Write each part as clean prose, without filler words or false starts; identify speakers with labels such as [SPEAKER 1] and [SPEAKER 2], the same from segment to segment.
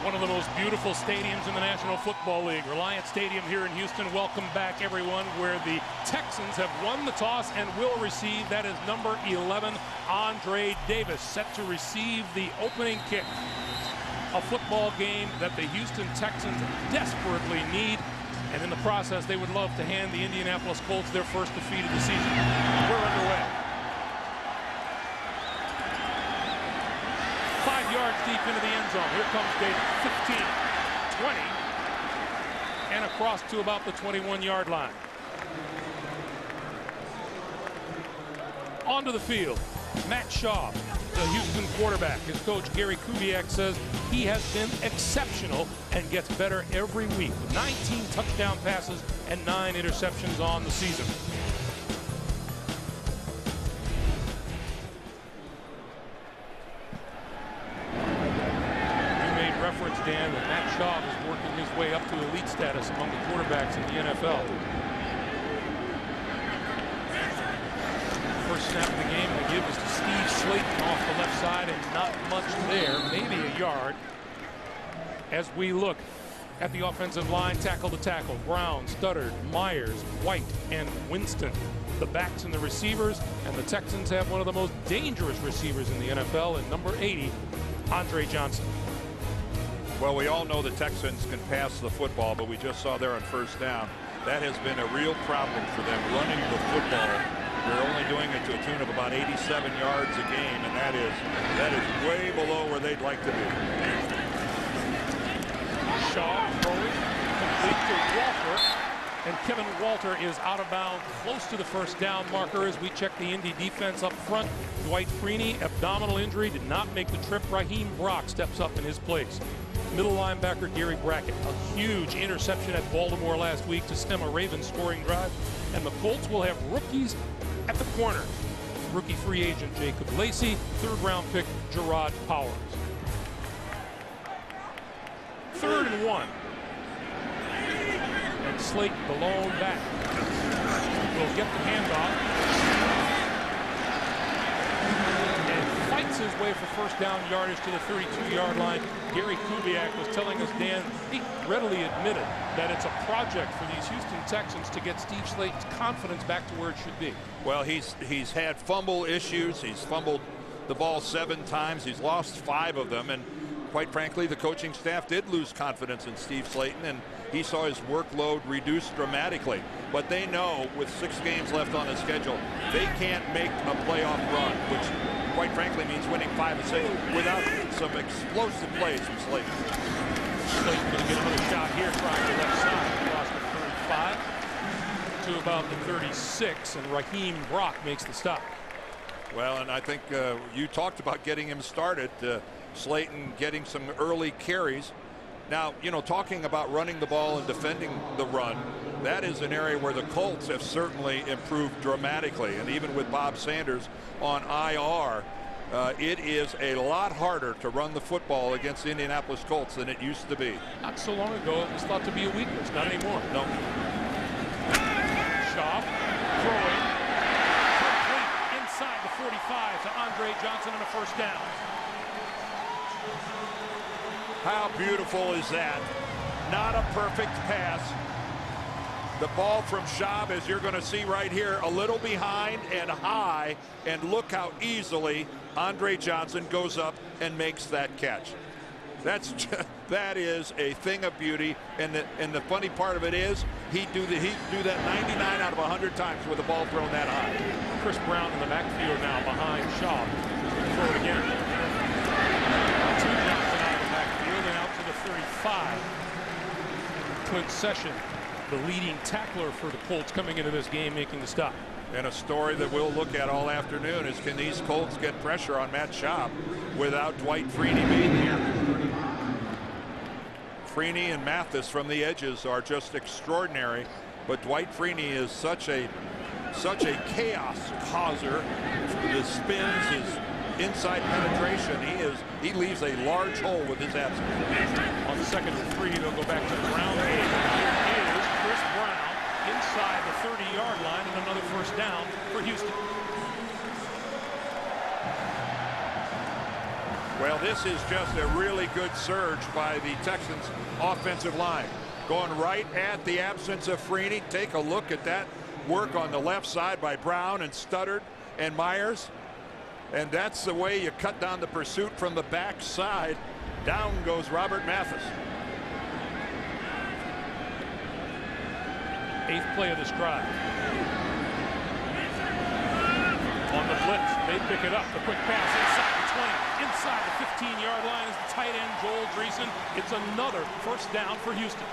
[SPEAKER 1] One of the most beautiful stadiums in the National Football League. Reliant Stadium here in Houston. Welcome back, everyone, where the Texans have won the toss and will receive. That is number 11, Andre Davis, set to receive the opening kick. A football game that the Houston Texans desperately need. And in the process, they would love to hand the Indianapolis Colts their first defeat of the season. We're underway. 5 yards deep into the end zone. Here comes Davis. 15, 20, and across to about the 21-yard line. Onto the field, Matt Schaub, the Houston quarterback. His coach, Gary Kubiak, says he has been exceptional and gets better every week. 19 touchdown passes and 9 interceptions on the season. Dan, that Matt Schaub is working his way up to elite status among the quarterbacks in the NFL. First snap of the game to give is to Steve Slayton off the left side, and not much there, maybe a yard. As we look at the offensive line, tackle to tackle, Brown, Studdard, Myers, White, and Winston. The backs and the receivers, and the Texans have one of the most dangerous receivers in the NFL, and number 80, Andre Johnson.
[SPEAKER 2] Well, we all know the Texans can pass the football, but we just saw there on first down. That has been a real problem for them, running the football. They're only doing it to a tune of about 87 yards a game, and that is way below where they'd like to be.
[SPEAKER 1] Shaw throwing complete to Walter, and Kevin Walter is out of bounds close to the first down marker as we check the Indy defense up front. Dwight Freeney, abdominal injury, did not make the trip. Raheem Brock steps up in his place. Middle linebacker Gary Brackett, a huge interception at Baltimore last week to stem a Ravens scoring drive. And the Colts will have rookies at the corner. Rookie free agent Jacob Lacey, third-round pick Gerard Powers. 3rd and 1. And Slayton, the lone back, will get the handoff. His way for first down yardage to the 32-yard line. Gary Kubiak was telling us, Dan, he readily admitted that it's a project for these Houston Texans to get Steve Slayton's confidence back to where it should be.
[SPEAKER 2] Well, he's had fumble issues. He's fumbled the ball 7 times. He's lost 5 of them, and quite frankly, the coaching staff did lose confidence in Steve Slayton, and he saw his workload reduced dramatically. But they know with 6 games left on the schedule, they can't make a playoff run, which quite frankly means winning 5 of 6 without some explosive plays from Slayton.
[SPEAKER 1] Slayton going to get another shot here, trying the left side across the 35 to about the 36, and Raheem Brock makes the stop.
[SPEAKER 2] Well, and I think you talked about getting him started. Slayton getting some early carries. Now, you know, talking about running the ball and defending the run, that is an area where the Colts have certainly improved dramatically. And even with Bob Sanders on IR, it is a lot harder to run the football against the Indianapolis Colts than it used to be.
[SPEAKER 1] Not so long ago, it was thought to be a weakness. Not anymore.
[SPEAKER 2] No.
[SPEAKER 1] Schaub throwing. Complete inside the 45 to Andre Johnson on a first down.
[SPEAKER 2] How beautiful is that? Not a perfect pass. The ball from Schaub, as you're going to see right here, a little behind and high, and look how easily Andre Johnson goes up and makes that catch. That is a thing of beauty, and the funny part of it is he'd do that 99 out of 100 times with the ball thrown that high.
[SPEAKER 1] Chris Brown in the backfield now behind Schaub. He's going to throw it again. 2 Johnson out of the backfield and out to the 35. Clint Session, the leading tackler for the Colts coming into this game, making the stop.
[SPEAKER 2] And a story that we'll look at all afternoon is, can these Colts get pressure on Matt Schaub without Dwight Freeney being here? Freeney and Mathis from the edges are just extraordinary, but Dwight Freeney is such a chaos causer. His spins, his inside penetration, he leaves a large hole with his absence.
[SPEAKER 1] On 2nd and 3, they'll go back to Brown. Here is Chris Brown inside the 30-yard line, and another first down for Houston.
[SPEAKER 2] Well, this is just a really good surge by the Texans offensive line. Going right at the absence of Freeney. Take a look at that work on the left side by Brown and Studdard and Myers. And that's the way you cut down the pursuit from the back side. Down goes Robert Mathis.
[SPEAKER 1] 8th play of this drive. On the blitz, they pick it up. The quick pass inside the 20, inside the 15-yard line is the tight end Joel Dreesen. It's another first down for Houston.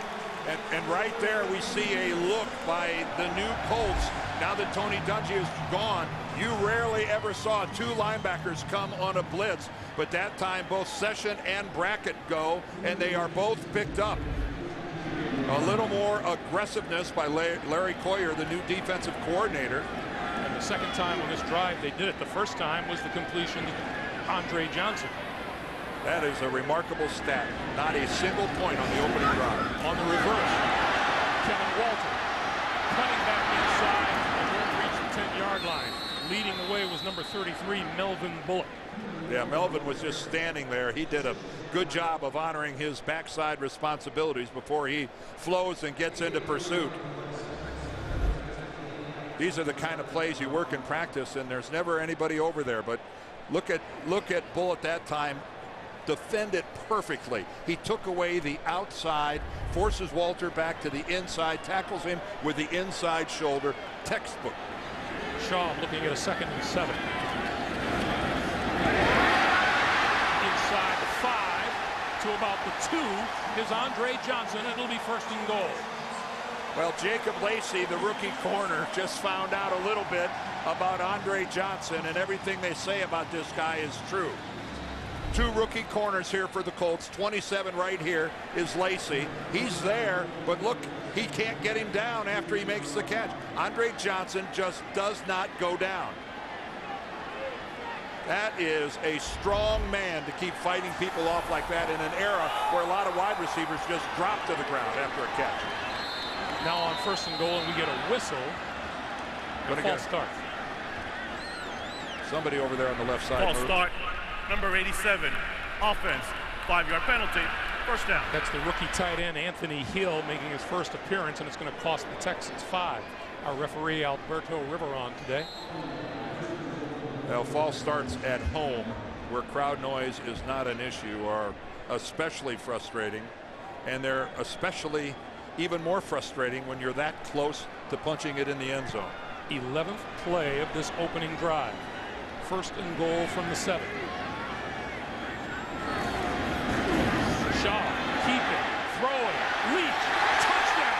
[SPEAKER 2] And right there we see a look by the new Colts. Now that Tony Dungy is gone, you rarely ever saw 2 linebackers come on a blitz, but that time both Session and Brackett go, and they are both picked up. A little more aggressiveness by Larry Coyer, the new defensive coordinator.
[SPEAKER 1] And the second time on this drive they did it. The first time was the completion to Andre Johnson.
[SPEAKER 2] That is a remarkable stat. Not a single point on the opening drive.
[SPEAKER 1] On the reverse, Kevin Walter cutting back inside and won't reach the 10-yard line. Leading the way was number 33, Melvin Bullock.
[SPEAKER 2] Yeah, Melvin was just standing there. He did a good job of honoring his backside responsibilities before he flows and gets into pursuit. These are the kind of plays you work in practice, and there's never anybody over there. But look at Bullock that time. Defended perfectly. He took away the outside, forces Walter back to the inside, tackles him with the inside shoulder. Textbook.
[SPEAKER 1] Shaw looking at a 2nd and 7. Inside the 5 to about the 2 is Andre Johnson, and it'll be 1st and goal.
[SPEAKER 2] Well, Jacob Lacey, the rookie corner, just found out a little bit about Andre Johnson, and everything they say about this guy is true. 2 rookie corners here for the Colts. 27 right here is Lacey. He's there, but look, he can't get him down after he makes the catch. Andre Johnson just does not go down. That is a strong man to keep fighting people off like that in an era where a lot of wide receivers just drop to the ground after a catch.
[SPEAKER 1] Now on 1st and goal, and we get a whistle. A false start.
[SPEAKER 2] Somebody over there on the left side.
[SPEAKER 3] False start. Number 87, offense, 5-yard penalty, 1st down.
[SPEAKER 1] That's the rookie tight end Anthony Hill making his first appearance, and it's going to cost the Texans 5. Our referee Alberto Riveron today.
[SPEAKER 2] Well, false starts at home where crowd noise is not an issue are especially frustrating, and they're especially even more frustrating when you're that close to punching it in the end zone.
[SPEAKER 1] 11th play of this opening drive. 1st and goal from the 7. Shaw, keeping, throwing, reach, touchdown.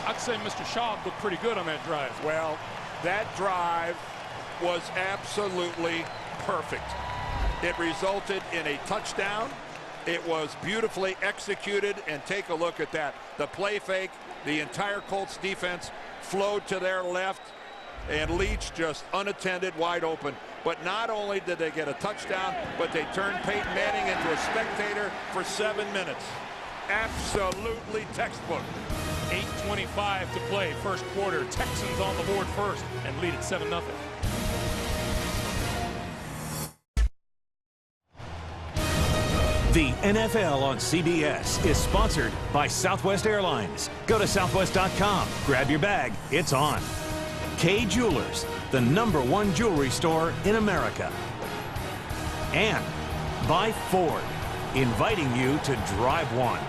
[SPEAKER 1] I'd say Mr. Shaw looked pretty good on that drive.
[SPEAKER 2] Well, that drive was absolutely perfect. It resulted in a touchdown. It was beautifully executed, and take a look at that. The play fake, the entire Colts defense flowed to their left, and Leach just unattended, wide open. But not only did they get a touchdown, but they turned Peyton Manning into a spectator for 7 minutes. Absolutely textbook.
[SPEAKER 1] 8:25 to play, 1st quarter. Texans on the board first and lead at 7-0.
[SPEAKER 4] The NFL on CBS is sponsored by Southwest Airlines. Go to southwest.com, grab your bag, it's on. Kay Jewelers, the #1 jewelry store in America. And by Ford, inviting you to drive one.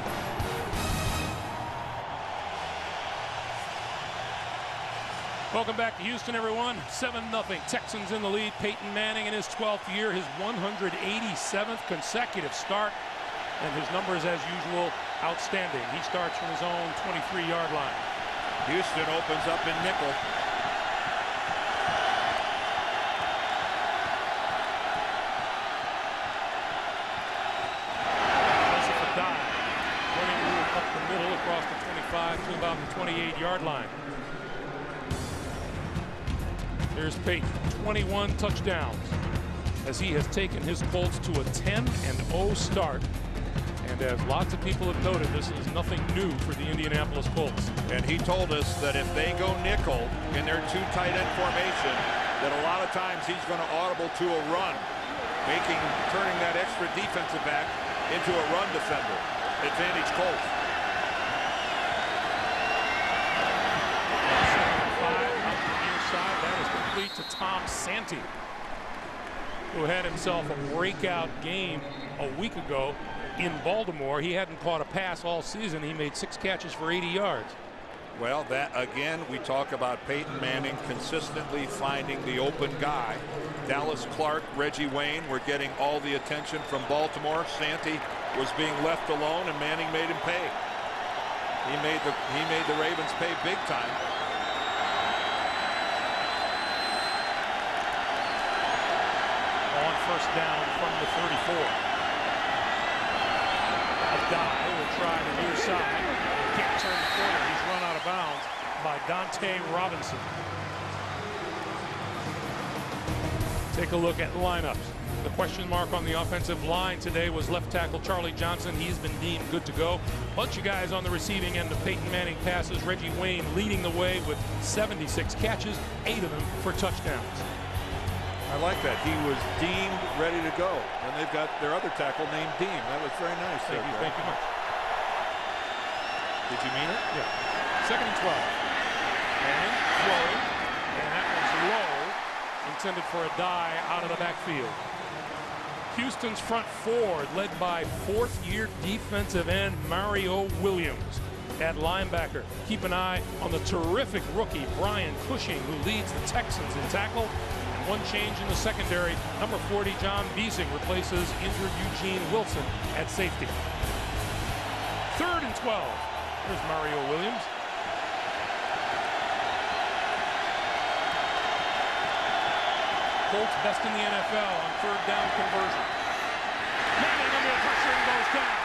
[SPEAKER 1] Welcome back to Houston, everyone. 7-0. Texans in the lead. Peyton Manning in his 12th year, his 187th consecutive start. And his numbers, as usual, outstanding. He starts from his own 23-yard line.
[SPEAKER 2] Houston opens up in nickel.
[SPEAKER 1] Aggressive dive. Running move up the middle across the 25 to about the 28-yard line. Here's Peyton, 21 touchdowns, as he has taken his Colts to a 10-0 start. And And as lots of people have noted, this is nothing new for the Indianapolis Colts.
[SPEAKER 2] And he told us that if they go nickel in their two tight end formation, that a lot of times he's going to audible to a run, turning that extra defensive back into a run defender. Advantage Colts.
[SPEAKER 1] 5 out the near side. That is complete to Tom Santee, who had himself a breakout game a week ago in Baltimore. He hadn't caught a pass all season. He made 6 catches for 80 yards.
[SPEAKER 2] Well, that again, we talk about Peyton Manning consistently finding the open guy. Dallas Clark, Reggie Wayne were getting all the attention from Baltimore. Santee was being left alone, and Manning made him pay. He made the Ravens pay big time.
[SPEAKER 1] On first down from the 34. A guy will try the near side. Can't turn the corner. He's run out of bounds by Dante Robinson. Take a look at lineups. The question mark on the offensive line today was left tackle Charlie Johnson. He's been deemed good to go. Bunch of guys on the receiving end of Peyton Manning passes. Reggie Wayne leading the way with 76 catches, 8 of them for touchdowns.
[SPEAKER 2] I like that. He was deemed ready to go. And they've got their other tackle named Deem. That was very nice.
[SPEAKER 1] Thank you much.
[SPEAKER 2] Did you mean it?
[SPEAKER 1] Yeah. 2nd and 12. Manning throwing. And that was low. Intended for a die out of the backfield. Houston's front four led by 4th-year defensive end Mario Williams. At linebacker, keep an eye on the terrific rookie Brian Cushing, who leads the Texans in tackle. One change in the secondary. Number 40, John Beasing, replaces injured Eugene Wilson at safety. 3rd and 12. There's Mario Williams. Colts best in the NFL on 3rd down conversion. Manning under the pressure and goes down.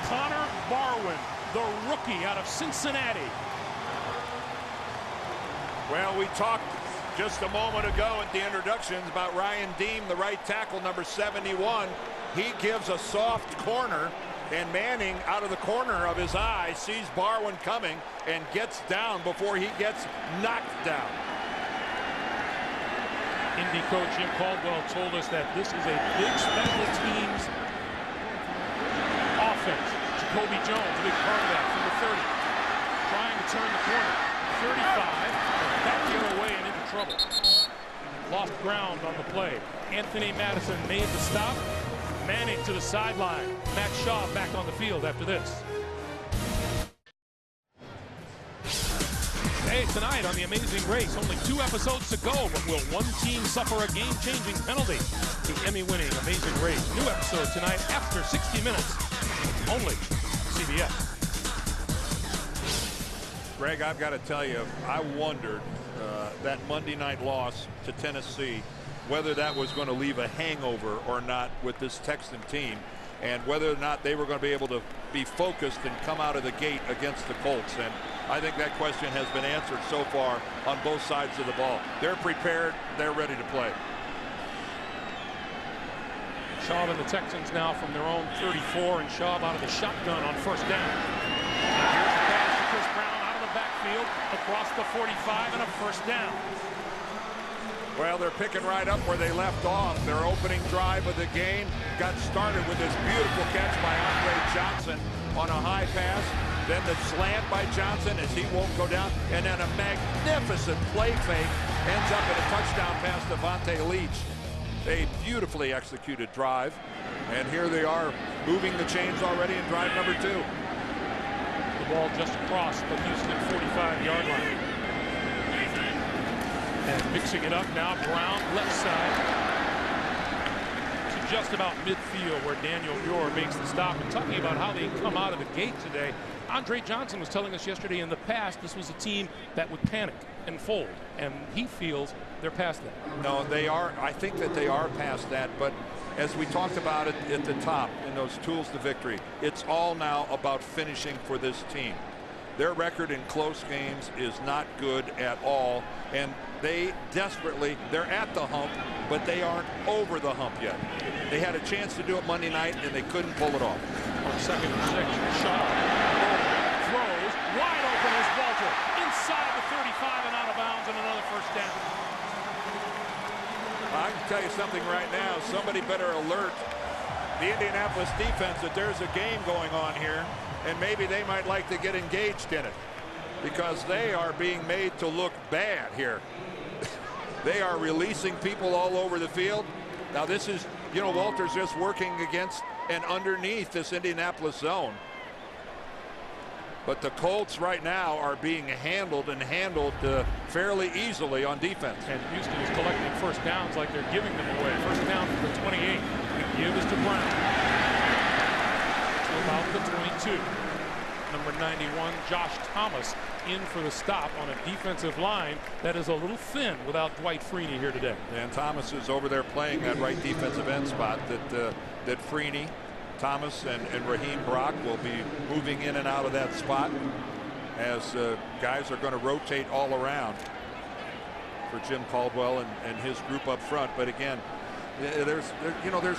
[SPEAKER 1] Connor Barwin, the rookie out of Cincinnati.
[SPEAKER 2] Well, we talked just a moment ago at the introductions about Ryan Deem, the right tackle, number 71. He gives a soft corner, and Manning, out of the corner of his eye, sees Barwin coming and gets down before he gets knocked down.
[SPEAKER 1] Indy coach Jim Caldwell told us that this is a big special teams offense. Jacoby Jones, a big part of that, from the 30. Trying to turn the corner. 35. Back the other way and into trouble. Lost ground on the play. Anthony Madison made the stop. Manning to the sideline. Matt Shaw back on the field after this. Hey, tonight on The Amazing Race, only 2 episodes to go, but will one team suffer a game-changing penalty? The Emmy-winning Amazing Race. New episode tonight after 60 minutes. Only CBS.
[SPEAKER 2] Greg, I've got to tell you, I wondered that Monday night loss to Tennessee, whether that was going to leave a hangover or not with this Texan team, and whether or not they were going to be able to be focused and come out of the gate against the Colts. And I think that question has been answered so far on both sides of the ball. They're prepared. They're ready to play.
[SPEAKER 1] Schaub and the Texans now from their own 34, and Schaub out of the shotgun on first down. Here's the pass to Chris Brown out of the backfield across the 45 and a first down.
[SPEAKER 2] Well, they're picking right up where they left off. Their opening drive of the game got started with this beautiful catch by Andre Johnson on a high pass. Then the slant by Johnson as he won't go down. And then a magnificent play fake ends up in a touchdown pass to Vontae Leach. A beautifully executed drive. And here they are moving the chains already in drive number 2.
[SPEAKER 1] The ball just across the Houston 45-yard line. And mixing it up now, Brown left side to just about midfield where Daniel Muir makes the stop. And talking about how they come out of the gate today, Andre Johnson was telling us yesterday in the past this was a team that would panic and fold, and he feels they're past that.
[SPEAKER 2] No, they are. I think that they are past that, but as we talked about it at the top in those tools to victory, it's all now about finishing for this team. Their record in close games is not good at all, and they desperately, they're at the hump, but they aren't over the hump yet. They had a chance to do it Monday night, and they couldn't pull it off.
[SPEAKER 1] On 2nd and 6, Shaw throws wide open as Walter inside the 35 and out of bounds, and another first down.
[SPEAKER 2] I can tell you something right now. Somebody better alert the Indianapolis defense that there's a game going on here, and maybe they might like to get engaged in it, because they are being made to look bad here. They are releasing people all over the field. Now this is, you know, Walter's just working against and underneath this Indianapolis zone. But the Colts right now are being handled fairly easily on defense.
[SPEAKER 1] And Houston is collecting first downs like they're giving them away. First down from the 28. The give is to Brown. To about the 22. Number 91, Josh Thomas, in for the stop on a defensive line that is a little thin without Dwight Freeney here today.
[SPEAKER 2] And Thomas is over there playing that right defensive end spot that Freeney, Thomas, and Raheem Brock will be moving in and out of that spot as guys are going to rotate all around for Jim Caldwell and his group up front. But again, there's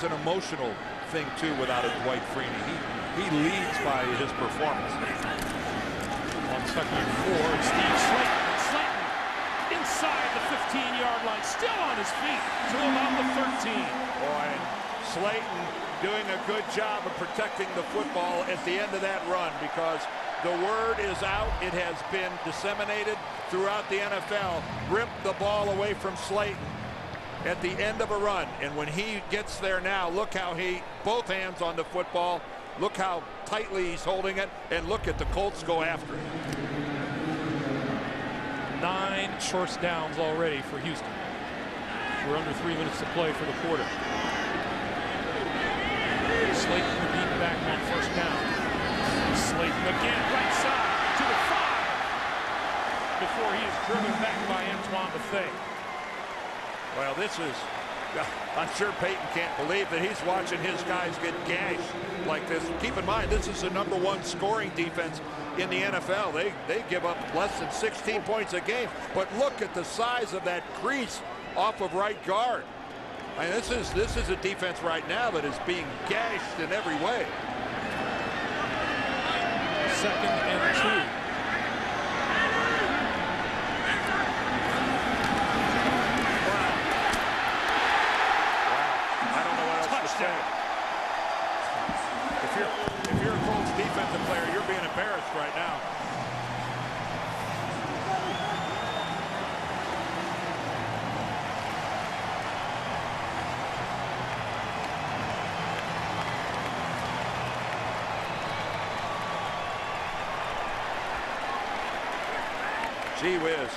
[SPEAKER 2] an emotional thing too without a Dwight Freeney. He leads by his performance.
[SPEAKER 1] On 2nd and 4, Steve Slayton inside the 15-yard line, still on his feet to about the 13.
[SPEAKER 2] Boy, Slayton doing a good job of protecting the football at the end of that run, because the word is out. It has been disseminated throughout the NFL. Rip the ball away from Slayton at the end of a run. And when he gets there now, look how both hands on the football. Look how tightly he's holding it, and look at the Colts go after it.
[SPEAKER 1] 9 first downs already for Houston. We're under 3 minutes to play for the quarter. Slayton beat back on first down. Slayton again, right side to the 5 before he is driven back by Antoine Bethea.
[SPEAKER 2] Well, this is, I'm sure Peyton can't believe that he's watching his guys get gashed like this. Keep in mind, this is the #1 scoring defense in the NFL. They give up less than 16 points a game. But look at the size of that crease off of right guard. I mean, this is a defense right now that is being gashed in every way.
[SPEAKER 1] 2nd and 2.
[SPEAKER 2] If you're a Colts defensive player, you're being embarrassed right now. Gee whiz,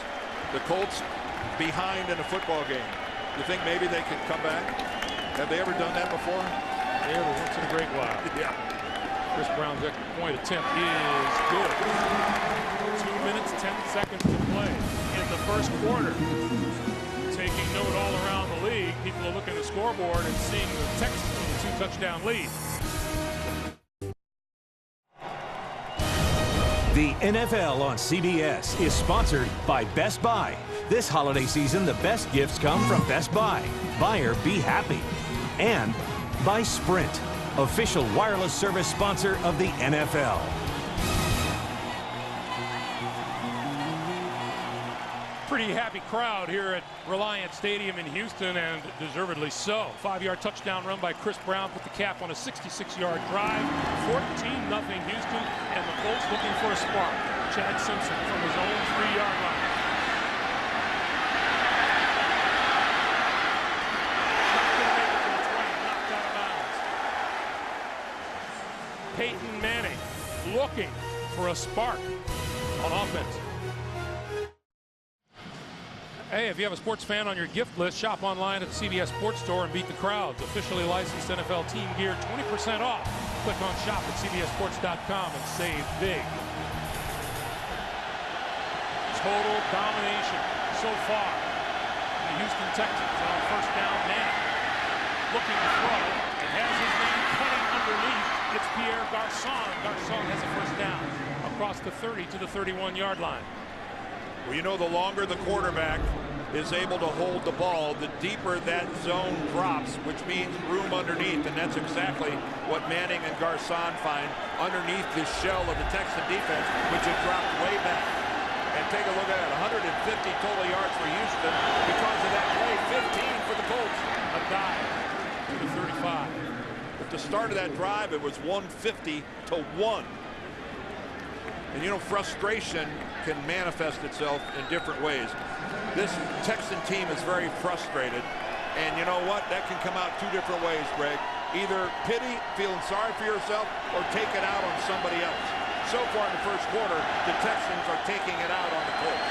[SPEAKER 2] the Colts behind in a football game. You think maybe they can come back? Have they ever done that before?
[SPEAKER 1] Every once in a great while.
[SPEAKER 2] Yeah.
[SPEAKER 1] Chris Brown's extra point attempt is good. 2 minutes, 10 seconds to play in the first quarter. Taking note all around the league, people are looking at the scoreboard and seeing the Texans with a 2-touchdown lead.
[SPEAKER 4] The NFL on CBS is sponsored by Best Buy. This holiday season, the best gifts come from Best Buy. Buyer, be happy. And by Sprint, official wireless service sponsor of the NFL.
[SPEAKER 1] Pretty happy crowd here at Reliant Stadium in Houston, and deservedly so. 5-yard touchdown run by Chris Brown put the cap on a 66-yard drive. 14-0 Houston, and the Colts looking for a spark. Chad Simpson from his own 3-yard line. Peyton Manning looking for a spark on offense. Hey, if you have a sports fan on your gift list, shop online at the CBS Sports Store and beat the crowds. Officially licensed NFL team gear, 20% off. Click on shop at cbssports.com and save big. Total domination so far. The Houston Texans on first down. Manning looking to throw and has his man cutting underneath. It's Pierre Garçon. Garçon has a first down. A across the 30 to the 31-yard line.
[SPEAKER 2] Well, you know, the longer the quarterback is able to hold the ball, the deeper that zone drops, which means room underneath, and that's exactly what Manning and Garcon find underneath the shell of the Texan defense, which had dropped way back. And take a look at it, 150 total yards for Houston because of that play, 15 for the Colts.
[SPEAKER 1] A dive to the 35.
[SPEAKER 2] At the start of that drive, it was 150 to 1. And you know, frustration can manifest itself in different ways. This Texan team is very frustrated, and you know what? That can come out two different ways, Greg. Either pity, feeling sorry for yourself, or take it out on somebody else. So far in the first quarter, the Texans are taking it out on the Colts.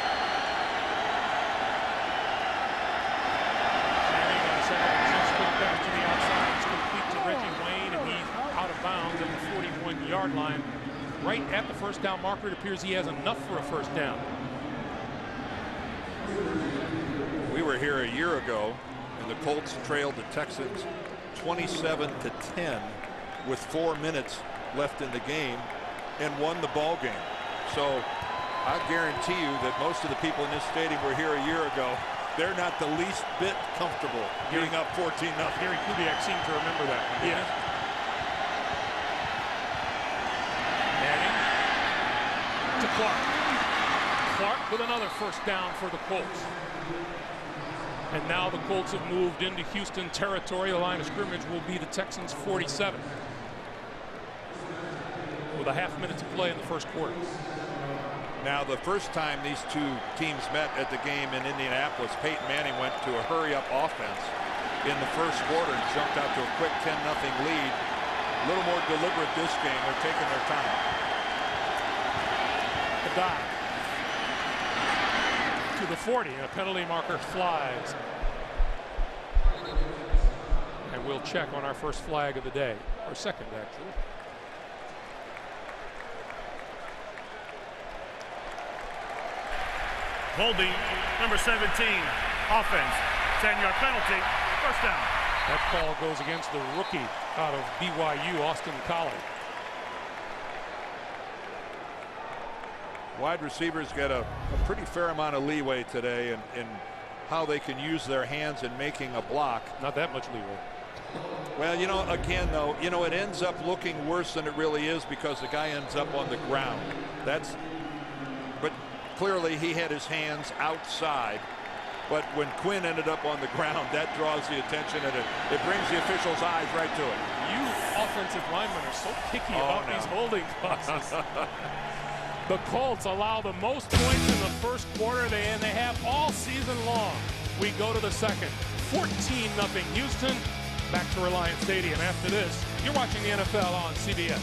[SPEAKER 1] Manning on second and 6, put back to the outside. It's complete to Reggie Wayne, and he's out of bounds at the 41-yard line. Right at the first down marker, it appears he has enough for a first down.
[SPEAKER 2] We were here a year ago, and the Colts trailed the Texans 27-10 with 4 minutes left in the game and won the ball game. So I guarantee you that most of the people in this stadium were here a year ago. They're not the least bit comfortable giving up 14-0.
[SPEAKER 1] Gary Kubiak seemed to remember that.
[SPEAKER 2] Yeah.
[SPEAKER 1] To Clark. Clark with another first down for the Colts. And now the Colts have moved into Houston territory. The line of scrimmage will be the Texans' 47. With a half minute to play in the first quarter.
[SPEAKER 2] Now, the first time these two teams met at the game in Indianapolis, Peyton Manning went to a hurry-up offense in the first quarter and jumped out to a quick 10-0 lead. A little more deliberate this game. They're taking their time.
[SPEAKER 1] Dive to the 40, and a penalty marker flies. And we'll check on our first flag of the day, or second actually.
[SPEAKER 3] Holding, number 17, offense, 10-yard penalty, first down.
[SPEAKER 1] That call goes against the rookie out of BYU, Austin Collie.
[SPEAKER 2] Wide receivers get a pretty fair amount of leeway today in how they can use their hands in making a block.
[SPEAKER 1] Not that much leeway.
[SPEAKER 2] Well, you know, again, though, you know, it ends up looking worse than it really is because the guy ends up on the ground. But clearly he had his hands outside. But when Quinn ended up on the ground, that draws the attention, and it brings the officials' eyes right to it.
[SPEAKER 1] You offensive linemen are so picky about these holding causes. The Colts allow the most points in the first quarter, and they have all season long. We go to the second. 14-0 Houston. Back to Reliant Stadium. After this, you're watching the NFL on CBS.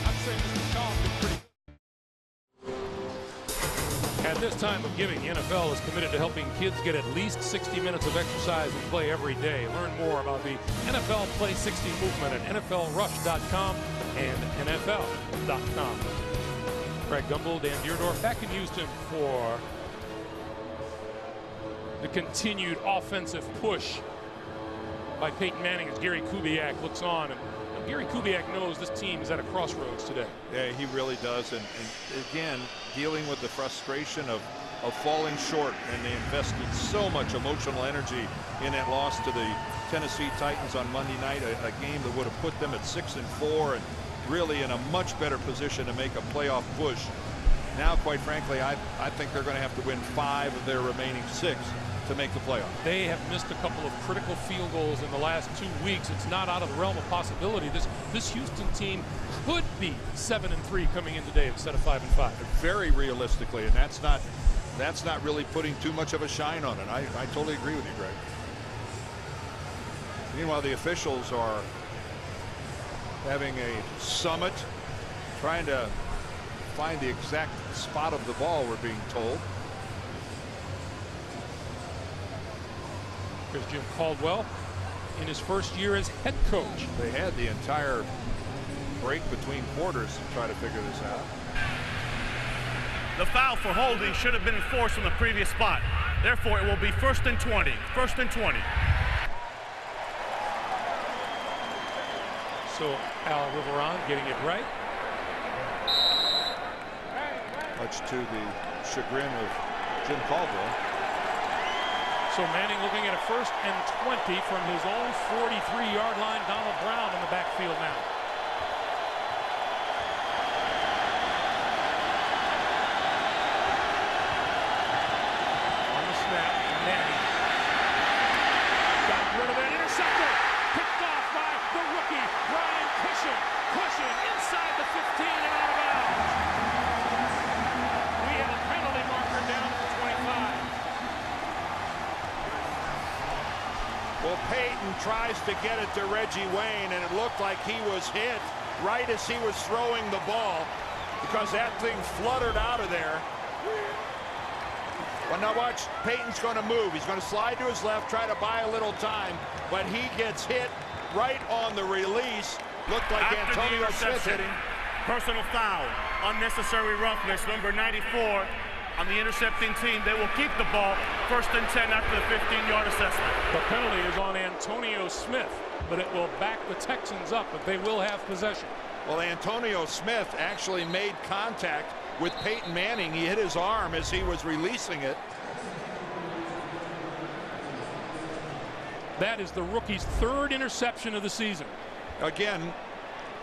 [SPEAKER 1] I'd say Mr. Shaw's been pretty. At this time of giving, the NFL is committed to helping kids get at least 60 minutes of exercise and play every day. Learn more about the NFL Play 60 movement at NFLRush.com and NFL.com. Craig Gumbel, Dan Deerdorf back in Houston for the continued offensive push by Peyton Manning as Gary Kubiak looks on. And Gary Kubiak knows this team is at a crossroads today.
[SPEAKER 2] Yeah, he really does. And again, dealing with the frustration of falling short, and they invested so much emotional energy in that loss to the Tennessee Titans on Monday night, a game that would have put them at 6-4 and really in a much better position to make a playoff push. Now, quite frankly, I think they're going to have to win 5 of their remaining 6 to make the playoff.
[SPEAKER 1] They have missed a couple of critical field goals in the last 2 weeks. It's not out of the realm of possibility. This Houston team could be 7-3 coming in today instead of 5-5.
[SPEAKER 2] Very realistically, and that's not really putting too much of a shine on it. I totally agree with you, Greg. Meanwhile, the officials are having a summit, trying to find the exact spot of the ball, we're being told.
[SPEAKER 1] Here's Jim Caldwell in his first year as head coach.
[SPEAKER 2] They had the entire break between quarters to try to figure this out.
[SPEAKER 3] The foul for holding should have been enforced from the previous spot. Therefore, it will be 1st and 20. 1st and 20.
[SPEAKER 1] So Al Riveron getting it right.
[SPEAKER 2] Much to the chagrin of Jim Caldwell.
[SPEAKER 1] So Manning looking at a 1st and 20 from his own 43-yard line. Donald Brown in the backfield now. On the snap, Manning got rid of it. Intercepted. Picked off by the rookie, Brian Cushing. Cushing inside the 15 and out of bounds. We have a penalty marker down at the 25.
[SPEAKER 2] Well, Peyton tries to get it to Reggie Wayne, and it looked like he was hit right as he was throwing the ball because that thing fluttered out of there. Well, now watch, Peyton's going to move. He's going to slide to his left, try to buy a little time, but he gets hit right on the release. Looked like
[SPEAKER 3] After
[SPEAKER 2] Antonio Smith hit him.
[SPEAKER 3] Personal foul, unnecessary roughness, number 94. On the intercepting team, they will keep the ball 1st and 10 after the 15-yard assessment.
[SPEAKER 1] The penalty is on Antonio Smith, but it will back the Texans up, but they will have possession.
[SPEAKER 2] Well, Antonio Smith actually made contact with Peyton Manning. He hit his arm as he was releasing it.
[SPEAKER 1] That is the rookie's 3rd interception of the season.
[SPEAKER 2] Again,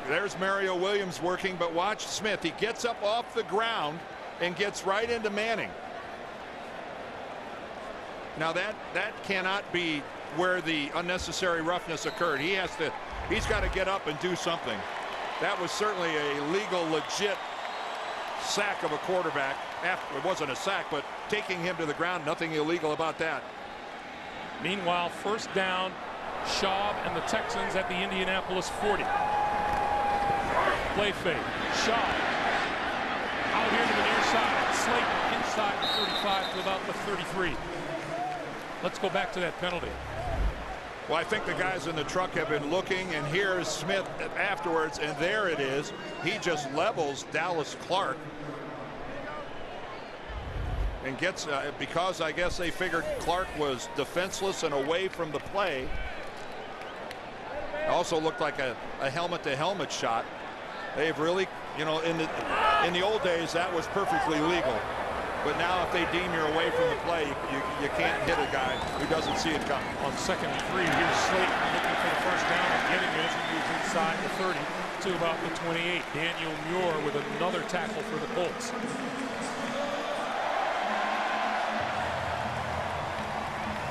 [SPEAKER 2] there's Mario Williams working, but watch Smith. He gets up off the ground and gets right into Manning. Now that cannot be where the unnecessary roughness occurred. He's got to get up and do something. That was certainly a legal, legit sack of a quarterback. It wasn't a sack, but taking him to the ground, nothing illegal about that.
[SPEAKER 1] Meanwhile, 1st down, Schaub and the Texans at the Indianapolis 40. Play fake. Schaub out here to the near side. Slayton inside the 35 to about the 33. Let's go back to that penalty.
[SPEAKER 2] Well, I think the guys in the truck have been looking, and here's Smith afterwards, and there it is. He just levels Dallas Clark. And gets, because I guess they figured Clark was defenseless and away from the play. Also looked like a helmet-to-helmet shot. They've really, you know, in the old days that was perfectly legal, but now if they deem you're away from the play, you can't hit a guy who doesn't see it coming.
[SPEAKER 1] On 2nd and 3, here's Slayton looking for the 1st down and getting it as he moves inside the 30 to about the 28. Daniel Muir with another tackle for the Colts.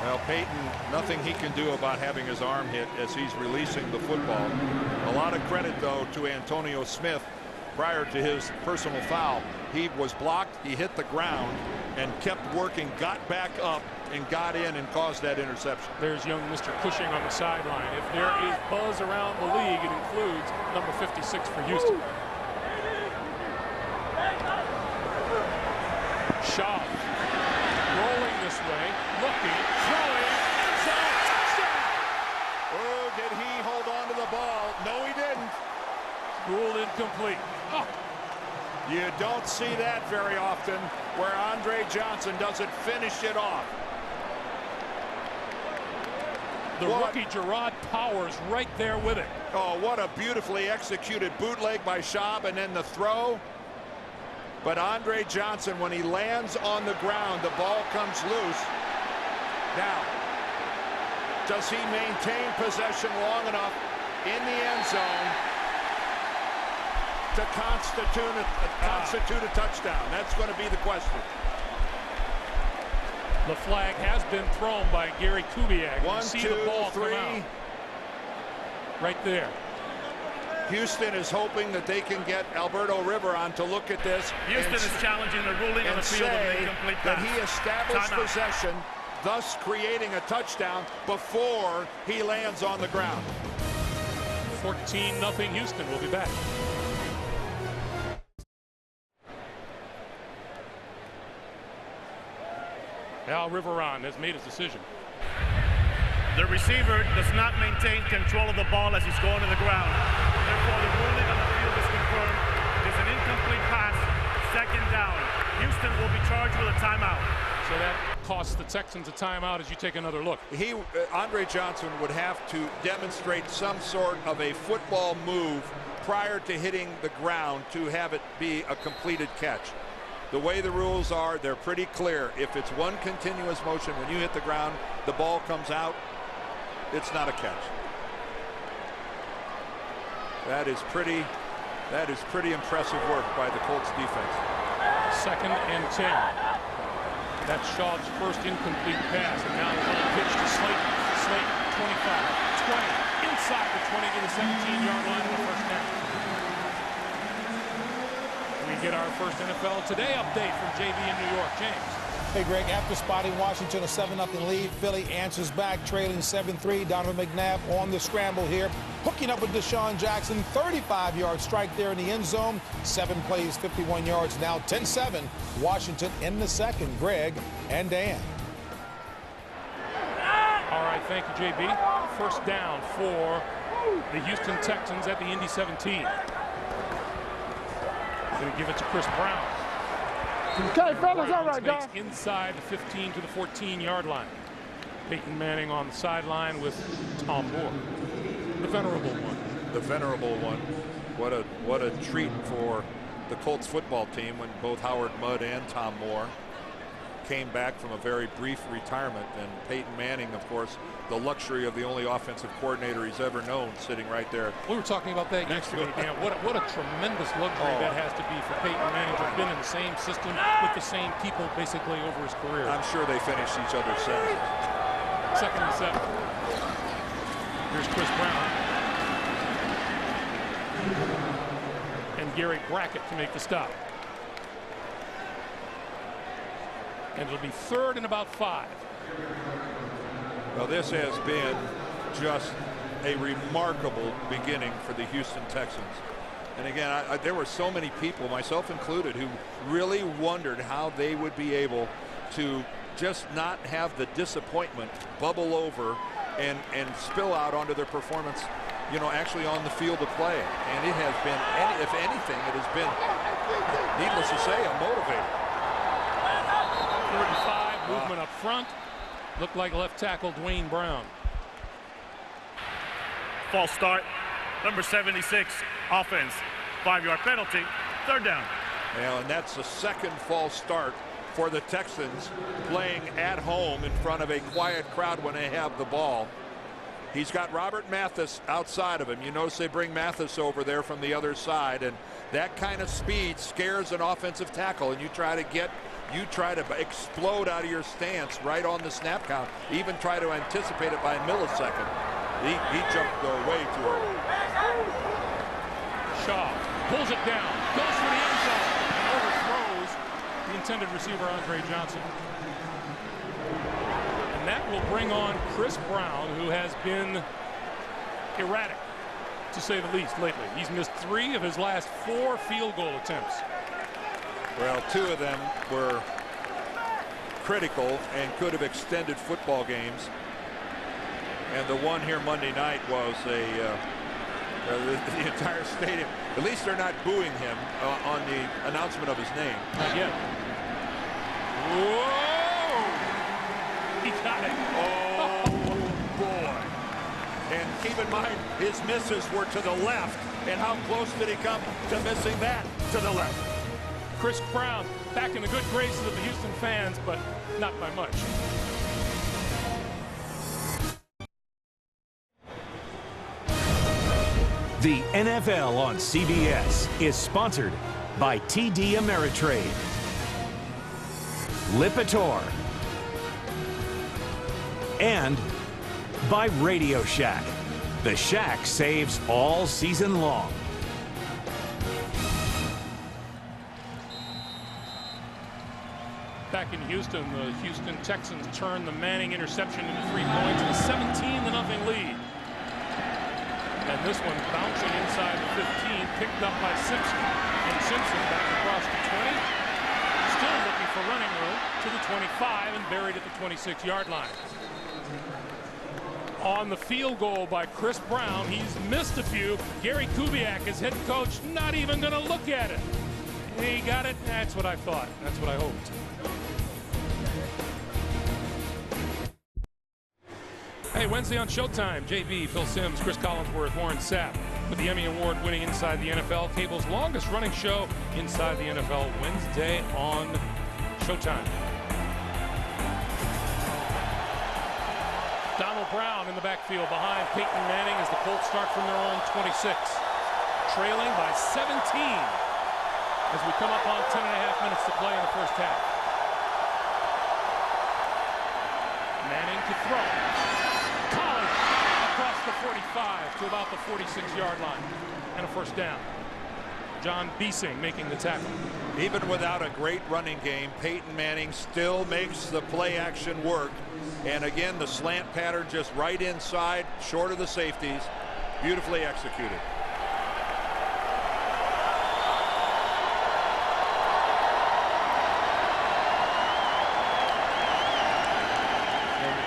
[SPEAKER 2] Well, Peyton, nothing he can do about having his arm hit as he's releasing the football. A lot of credit, though, to Antonio Smith. Prior to his personal foul, he was blocked, he hit the ground, and kept working, got back up, and got in and caused that interception.
[SPEAKER 1] There's young Mr. Cushing on the sideline. If there is buzz around the league, it includes number 56 for Houston. Schaub rolling this way, looking, throwing, inside, touchdown!
[SPEAKER 2] Oh, did he hold on to the ball? No, he didn't.
[SPEAKER 1] Ruled incomplete. Oh.
[SPEAKER 2] You don't see that very often, where Andre Johnson doesn't finish it off.
[SPEAKER 1] The rookie Gerard Powers right there with it.
[SPEAKER 2] Oh, what a beautifully executed bootleg by Schaub, and then the throw. But Andre Johnson, when he lands on the ground, the ball comes loose. Now, does he maintain possession long enough in the end zone to constitute a touchdown? That's going to be the question.
[SPEAKER 1] The flag has been thrown by Gary Kubiak.
[SPEAKER 2] 1,
[SPEAKER 1] see
[SPEAKER 2] 2,
[SPEAKER 1] the ball
[SPEAKER 2] 3.
[SPEAKER 1] come out. Right there.
[SPEAKER 2] Houston is hoping that they can get Alberto Riveron to look at this.
[SPEAKER 3] Houston is challenging the ruling on the field of an incomplete pass.
[SPEAKER 2] That he established possession, thus creating a touchdown before he lands on the ground.
[SPEAKER 1] 14-0 Houston. We'll be back. Al Riveron has made his decision.
[SPEAKER 3] The receiver does not maintain control of the ball as he's going to the ground. Therefore, the ruling on the field is confirmed. It is an incomplete pass, 2nd down. Houston will be charged with a timeout.
[SPEAKER 1] So that costs the Texans a timeout as you take another look.
[SPEAKER 2] Andre Johnson would have to demonstrate some sort of a football move prior to hitting the ground to have it be a completed catch. The way the rules are, they're pretty clear. If it's one continuous motion, when you hit the ground, the ball comes out, it's not a catch. That is pretty impressive work by the Colts defense.
[SPEAKER 1] 2nd and 10. That's Shaw's first incomplete pass, and now the little pitch to Slayton. Slayton, 25, 20, inside the 20 to the 17-yard line of the first down. We get our first NFL Today update from JV in New York. James.
[SPEAKER 5] Hey, Greg, after spotting Washington a 7-0 lead, Philly answers back, trailing 7-3. Donovan McNabb on the scramble here, hooking up with Deshaun Jackson. 35-yard strike there in the end zone. 7 plays, 51 yards. Now 10-7. Washington in the second. Greg and Dan.
[SPEAKER 1] All right, thank you, JB. First down for the Houston Texans at the Indy 17. Going to give it to Chris Brown.
[SPEAKER 6] Okay, fellas, all right, guys.
[SPEAKER 1] Inside the 15 to the 14-yard line. Peyton Manning on the sideline with Tom Moore, the venerable one.
[SPEAKER 2] The venerable one. What a treat for the Colts football team when both Howard Mudd and Tom Moore came back from a very brief retirement. And Peyton Manning, of course, the luxury of the only offensive coordinator he's ever known, sitting right there.
[SPEAKER 1] We were talking about that yesterday, Dan. What a tremendous luxury that has to be for Peyton Manning to have been in the same system with the same people basically over his career.
[SPEAKER 2] I'm sure they finished each other's sentences.
[SPEAKER 1] 2nd and 7. Here's Chris Brown. And Gary Brackett to make the stop. And it'll be 3rd and about 5.
[SPEAKER 2] Well, this has been just a remarkable beginning for the Houston Texans. And again, there were so many people, myself included, who really wondered how they would be able to just not have the disappointment bubble over and spill out onto their performance, you know, actually on the field of play. And it has been, if anything, it has been, needless to say, a motivator.
[SPEAKER 1] 35, movement up front. Looked like left tackle Dwayne Brown.
[SPEAKER 3] False start. Number 76, offense. 5-yard penalty. 3rd down.
[SPEAKER 2] Well, and that's the 2nd false start for the Texans, playing at home in front of a quiet crowd when they have the ball. He's got Robert Mathis outside of him. You notice they bring Mathis over there from the other side, and that kind of speed scares an offensive tackle, and you try to explode out of your stance right on the snap count, even try to anticipate it by a millisecond. He jumped way too early.
[SPEAKER 1] Shaw pulls it down, goes for the end zone, and overthrows the intended receiver Andre Johnson. And that will bring on Chris Brown, who has been erratic, to say the least, lately. He's missed 3 of his last 4 field goal attempts.
[SPEAKER 2] Well, 2 of them were critical and could have extended football games. And the one here Monday night was the entire stadium. At least they're not booing him on the announcement of his name.
[SPEAKER 1] Not yet. Whoa! He got it.
[SPEAKER 2] Oh, boy. And keep in mind, his misses were to the left. And how close did he come to missing that to the left?
[SPEAKER 1] Chris Brown back in the good graces of the Houston fans, but not by much.
[SPEAKER 4] The NFL on CBS is sponsored by TD Ameritrade, Lipitor, and by Radio Shack. The Shack saves all season long.
[SPEAKER 1] Back in Houston, the Houston Texans turned the Manning interception into 3 points and a 17-0 lead. And this one bouncing inside the 15, picked up by Simpson. And Simpson back across the 20, still looking for running room to the 25 and buried at the 26-yard line. On the field goal by Chris Brown, he's missed a few. Gary Kubiak, his head coach, not even going to look at it. He got it. That's what I thought. That's what I hoped. Hey, Wednesday on Showtime, JB, Phil Simms, Chris Collinsworth, Warren Sapp. with the Emmy Award-winning Inside the NFL, cable's longest-running show, Inside the NFL, Wednesday on Showtime. Donald Brown in the backfield behind Peyton Manning as the Colts start from their own 26. Trailing by 17 as we come up on 10.5 minutes to play in the first half. Manning to throw. Collins across the 45 to about the 46-yard line. And a first down. John Beasing making the tackle.
[SPEAKER 2] Even without a great running game, Peyton Manning still makes the play action work. And again, the slant pattern just right inside, short of the safeties. Beautifully executed.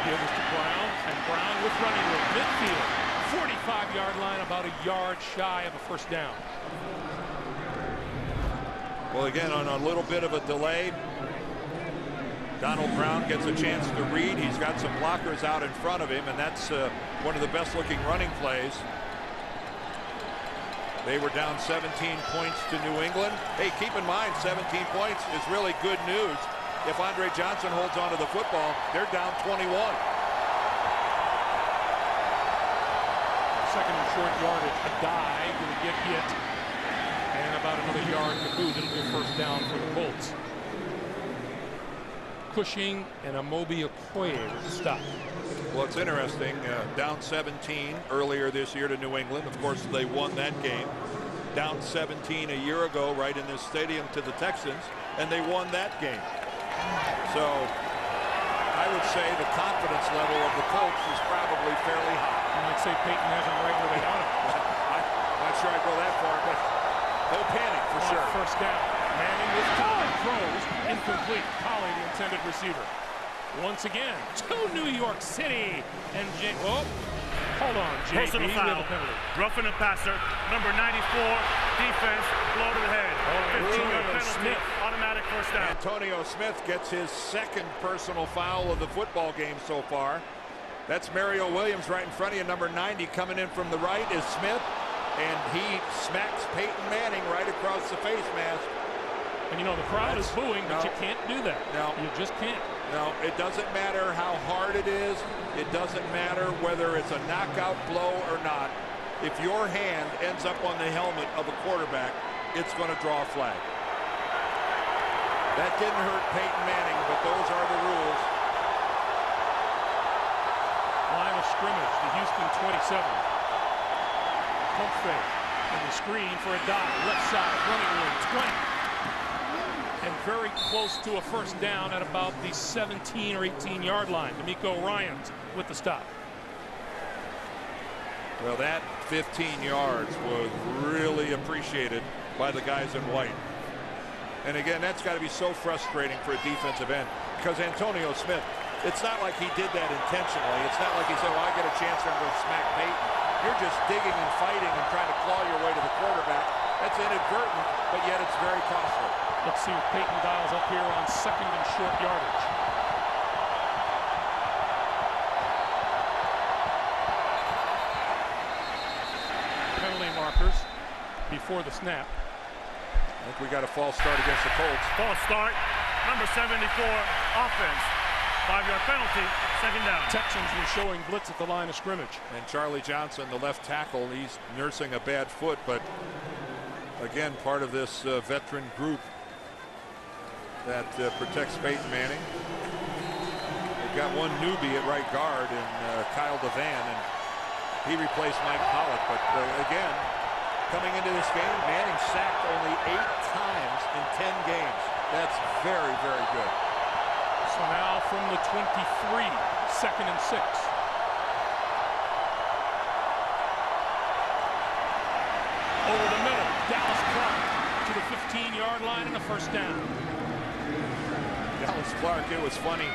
[SPEAKER 1] Give us to Brown, and Brown with running room. Midfield, 45-yard line, about a yard shy of a first down.
[SPEAKER 2] Well, again, on a little bit of a delay, Donald Brown gets a chance to read. He's got some blockers out in front of him, and that's one of the best-looking running plays. They were down 17 points to New England. Hey, keep in mind, 17 points is really good news. If Andre Johnson holds onto the football, they're down 21.
[SPEAKER 1] Second and short yardage, a dive, going to get hit, and about another yard to boot. It'll be a first down for the Colts. Cushing and Amobi Okoye with the stop.
[SPEAKER 2] Well, it's interesting. Down 17 earlier this year to New England. Of course, they won that game. Down 17 a year ago right in this stadium to the Texans, and they won that game. So I would say the confidence level of the Colts is probably fairly high.
[SPEAKER 1] You might say Peyton has them right where they want him.
[SPEAKER 2] I'm not sure I'd go that far, but no panic for sure.
[SPEAKER 1] First down. Manning with Colley throws. Incomplete. Colley, the intended receiver. Once again, to New York City. And hold on, JB.
[SPEAKER 3] Personal foul. Roughing the passer. Number 94. Defense. Blow to the head. 15-yard penalty.
[SPEAKER 1] Smith.
[SPEAKER 3] Automatic first down.
[SPEAKER 2] Antonio Smith gets his second personal foul of the football game so far. That's Mario Williams right in front of you. Number 90 coming in from the right is Smith, and he smacks Peyton Manning right across the face mask.
[SPEAKER 1] And you know the crowd is booing, but you can't do that.
[SPEAKER 2] No,
[SPEAKER 1] you just can't.
[SPEAKER 2] No, it doesn't matter how hard it is. It doesn't matter whether it's a knockout blow or not. If your hand ends up on the helmet of a quarterback, it's going to draw a flag. That didn't hurt Peyton Manning, but those are the rules.
[SPEAKER 1] Line of scrimmage, the Houston 27. Pump fake, and the screen for a dive. Left side, running room, 20. And very close to a first down at about the 17 or 18-yard line. D'Amico Ryans with the stop.
[SPEAKER 2] Well, that 15 yards was really appreciated by the guys in white. And again, that's got to be so frustrating for a defensive end, because Antonio Smith, it's not like he did that intentionally. It's not like he said, well, I get a chance to go smack Peyton. You're just digging and fighting and trying to claw your way to the quarterback. That's inadvertent, but yet it's very costly.
[SPEAKER 1] Let's see what Peyton dials up here on second and short yardage. Penalty markers before the snap.
[SPEAKER 2] I think we got a false start against the Colts.
[SPEAKER 3] False start. Number 74, offense. 5-yard penalty, second down.
[SPEAKER 1] Texans were showing blitz at the line of scrimmage.
[SPEAKER 2] And Charlie Johnson, the left tackle, he's nursing a bad foot, but again, part of this veteran group that protects Peyton Manning. They've got one newbie at right guard in Kyle DeVan, and he replaced Mike Pollock. But again, coming into this game, Manning sacked only 8 times in 10 games. That's very, very good.
[SPEAKER 1] So now from the 23, second and 6. Over the middle, Dallas Clark to the 15-yard line and a first down.
[SPEAKER 2] Dallas Clark, it was funny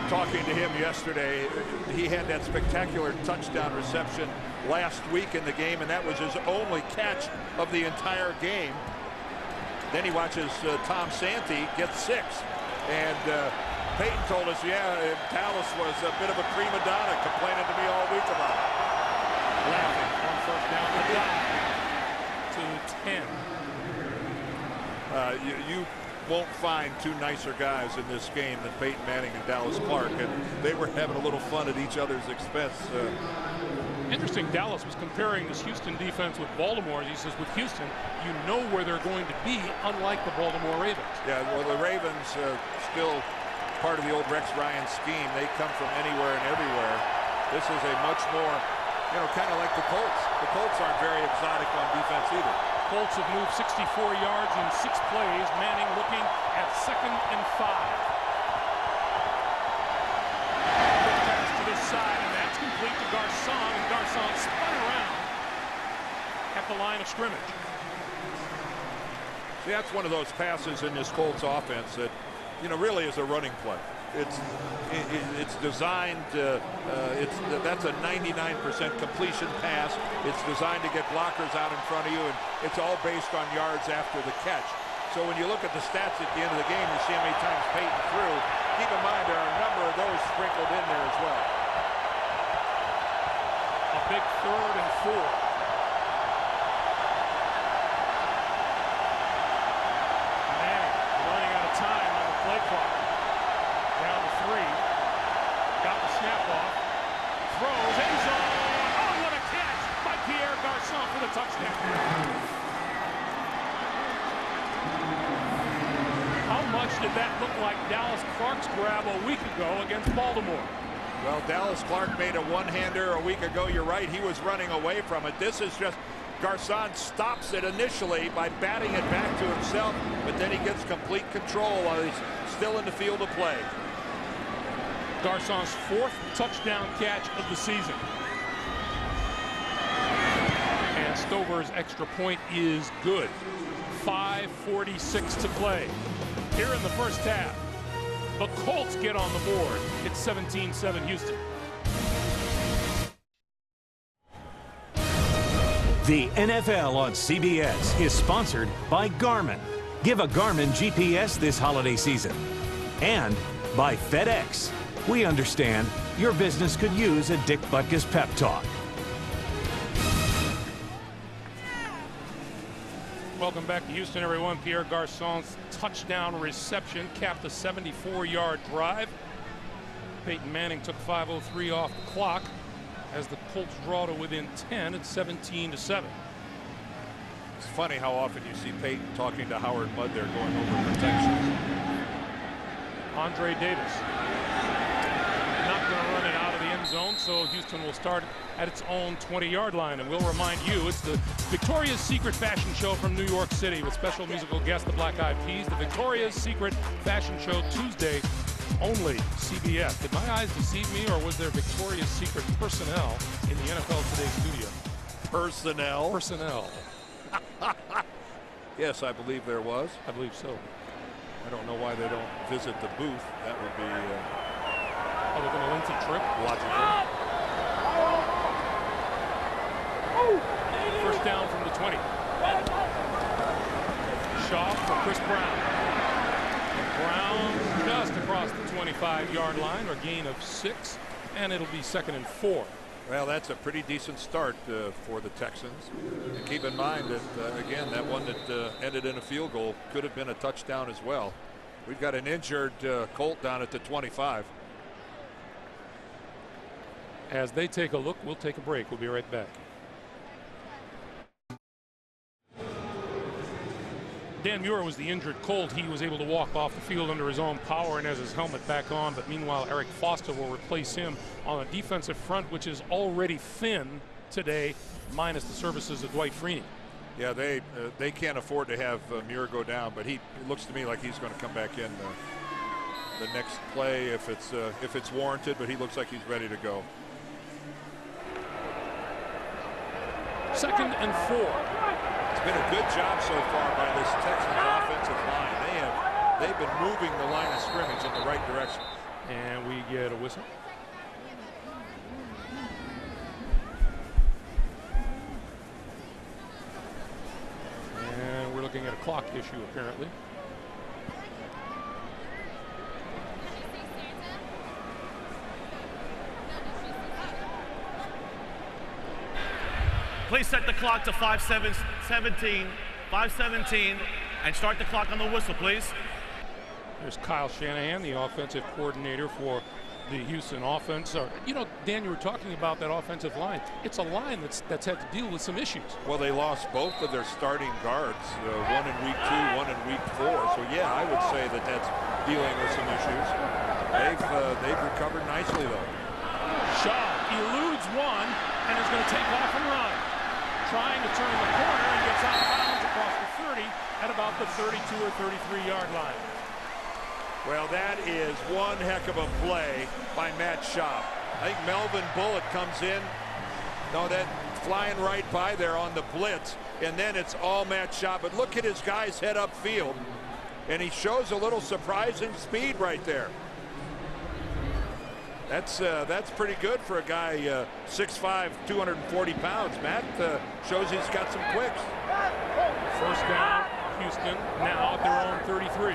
[SPEAKER 2] talking to him yesterday. He had that spectacular touchdown reception last week in the game, and that was his only catch of the entire game. Then he watches Tom Santee get 6. And Peyton told us, yeah, Dallas was a bit of a prima donna, complaining to me all week about it.
[SPEAKER 1] Laughing on first down. To 10.
[SPEAKER 2] You won't find two nicer guys in this game than Peyton Manning and Dallas Clark, and they were having a little fun at each other's expense.
[SPEAKER 1] Interesting, Dallas was comparing this Houston defense with Baltimore. He says with Houston, you know where they're going to be, unlike the Baltimore Ravens.
[SPEAKER 2] Yeah, well, the Ravens still part of the old Rex Ryan scheme. They come from anywhere and everywhere. This is a much more, kind of like the Colts. The Colts aren't very exotic on defense either.
[SPEAKER 1] Colts have moved 64 yards in 6 plays. Manning looking at 2nd and 5. Quick pass to this side, and that's complete to Garcon, and Garcon spun around at the line of scrimmage.
[SPEAKER 2] See, that's one of those passes in this Colts offense that, really is a running play. It's designed. That's a 99% completion pass. It's designed to get blockers out in front of you, and it's all based on yards after the catch. So when you look at the stats at the end of the game, you see how many times Peyton threw. Keep in mind there are a number of those sprinkled in there as well.
[SPEAKER 1] A big 3rd and 4. How much did that look like Dallas Clark's grab a week ago against Baltimore?
[SPEAKER 2] Well, Dallas Clark made a one-hander a week ago. You're right, he was running away from it. This is just Garcon stops it initially by batting it back to himself, but then he gets complete control while he's still in the field of play.
[SPEAKER 1] Garcon's 4th touchdown catch of the season. And Stover's extra point is good. 5:46 to play. Here in the first half, the Colts get on the board. It's 17-7 Houston.
[SPEAKER 4] The NFL on CBS is sponsored by Garmin. Give a Garmin GPS this holiday season. And by FedEx. We understand your business could use a Dick Butkus pep talk.
[SPEAKER 1] Welcome back to Houston, everyone. Pierre Garcon's touchdown reception capped a 74-yard drive. Peyton Manning took 5:03 off the clock as the Colts draw to within 10 at 17-7.
[SPEAKER 2] It's funny how often you see Peyton talking to Howard Mudd there going over protection.
[SPEAKER 1] Andre Davis not going to run it out of the end zone, so Houston will start at its own 20-yard line. And we'll remind you, it's the Victoria's Secret fashion show from New York City with special musical guest, the Black Eyed Peas. The Victoria's Secret fashion show Tuesday, only CBS. Did my eyes deceive me, or was there Victoria's Secret personnel in the NFL Today studio?
[SPEAKER 2] Personnel?
[SPEAKER 1] Personnel.
[SPEAKER 2] Yes, I believe there was.
[SPEAKER 1] I believe so.
[SPEAKER 2] I don't know why they don't visit the booth. That would be
[SPEAKER 1] other than a lengthy trip.
[SPEAKER 2] Logical.
[SPEAKER 1] First down from the 20. Shaw for Chris Brown. Brown just across the 25-yard line, or gain of 6, and it'll be 2nd and 4.
[SPEAKER 2] Well, that's a pretty decent start for the Texans. And keep in mind that, again, that one that ended in a field goal could have been a touchdown as well. We've got an injured Colt down at the 25.
[SPEAKER 1] As they take a look, we'll take a break. We'll be right back. Dan Muir was the injured Colt. He was able to walk off the field under his own power and has his helmet back on. But meanwhile, Eric Foster will replace him on a defensive front, which is already thin today, minus the services of Dwight Freeney.
[SPEAKER 2] Yeah, they can't afford to have Muir go down, but it looks to me like he's going to come back in the next play if it's warranted. But he looks like he's ready to go.
[SPEAKER 1] 2nd and 4.
[SPEAKER 2] It's been a good job so far by this Texans offensive line. They've been moving the line of scrimmage in the right direction.
[SPEAKER 1] And we get a whistle. And we're looking at a clock issue apparently.
[SPEAKER 3] Please set the clock to 5:17, and start the clock on the whistle, please.
[SPEAKER 1] There's Kyle Shanahan, the offensive coordinator for the Houston offense. You know, Dan, you were talking about that offensive line. It's a line that's had to deal with some issues.
[SPEAKER 2] Well, they lost both of their starting guards, one in week 2, one in week 4. So yeah, I would say that that's dealing with some issues. They've recovered nicely though.
[SPEAKER 1] Shaw eludes one and is going to take off and run. Trying to turn the corner and gets out of bounds across the 30 at about the 32 or 33-yard line.
[SPEAKER 2] Well, that is one heck of a play by Matt Schaub. I think Melvin Bullitt comes in. No, that flying right by there on the blitz, and then it's all Matt Schaub. But look at his guys head upfield, and he shows a little surprising speed right there. That's pretty good for a guy 6'5", 240 pounds. Matt shows he's got some quicks.
[SPEAKER 1] First down, Houston now at their own 33.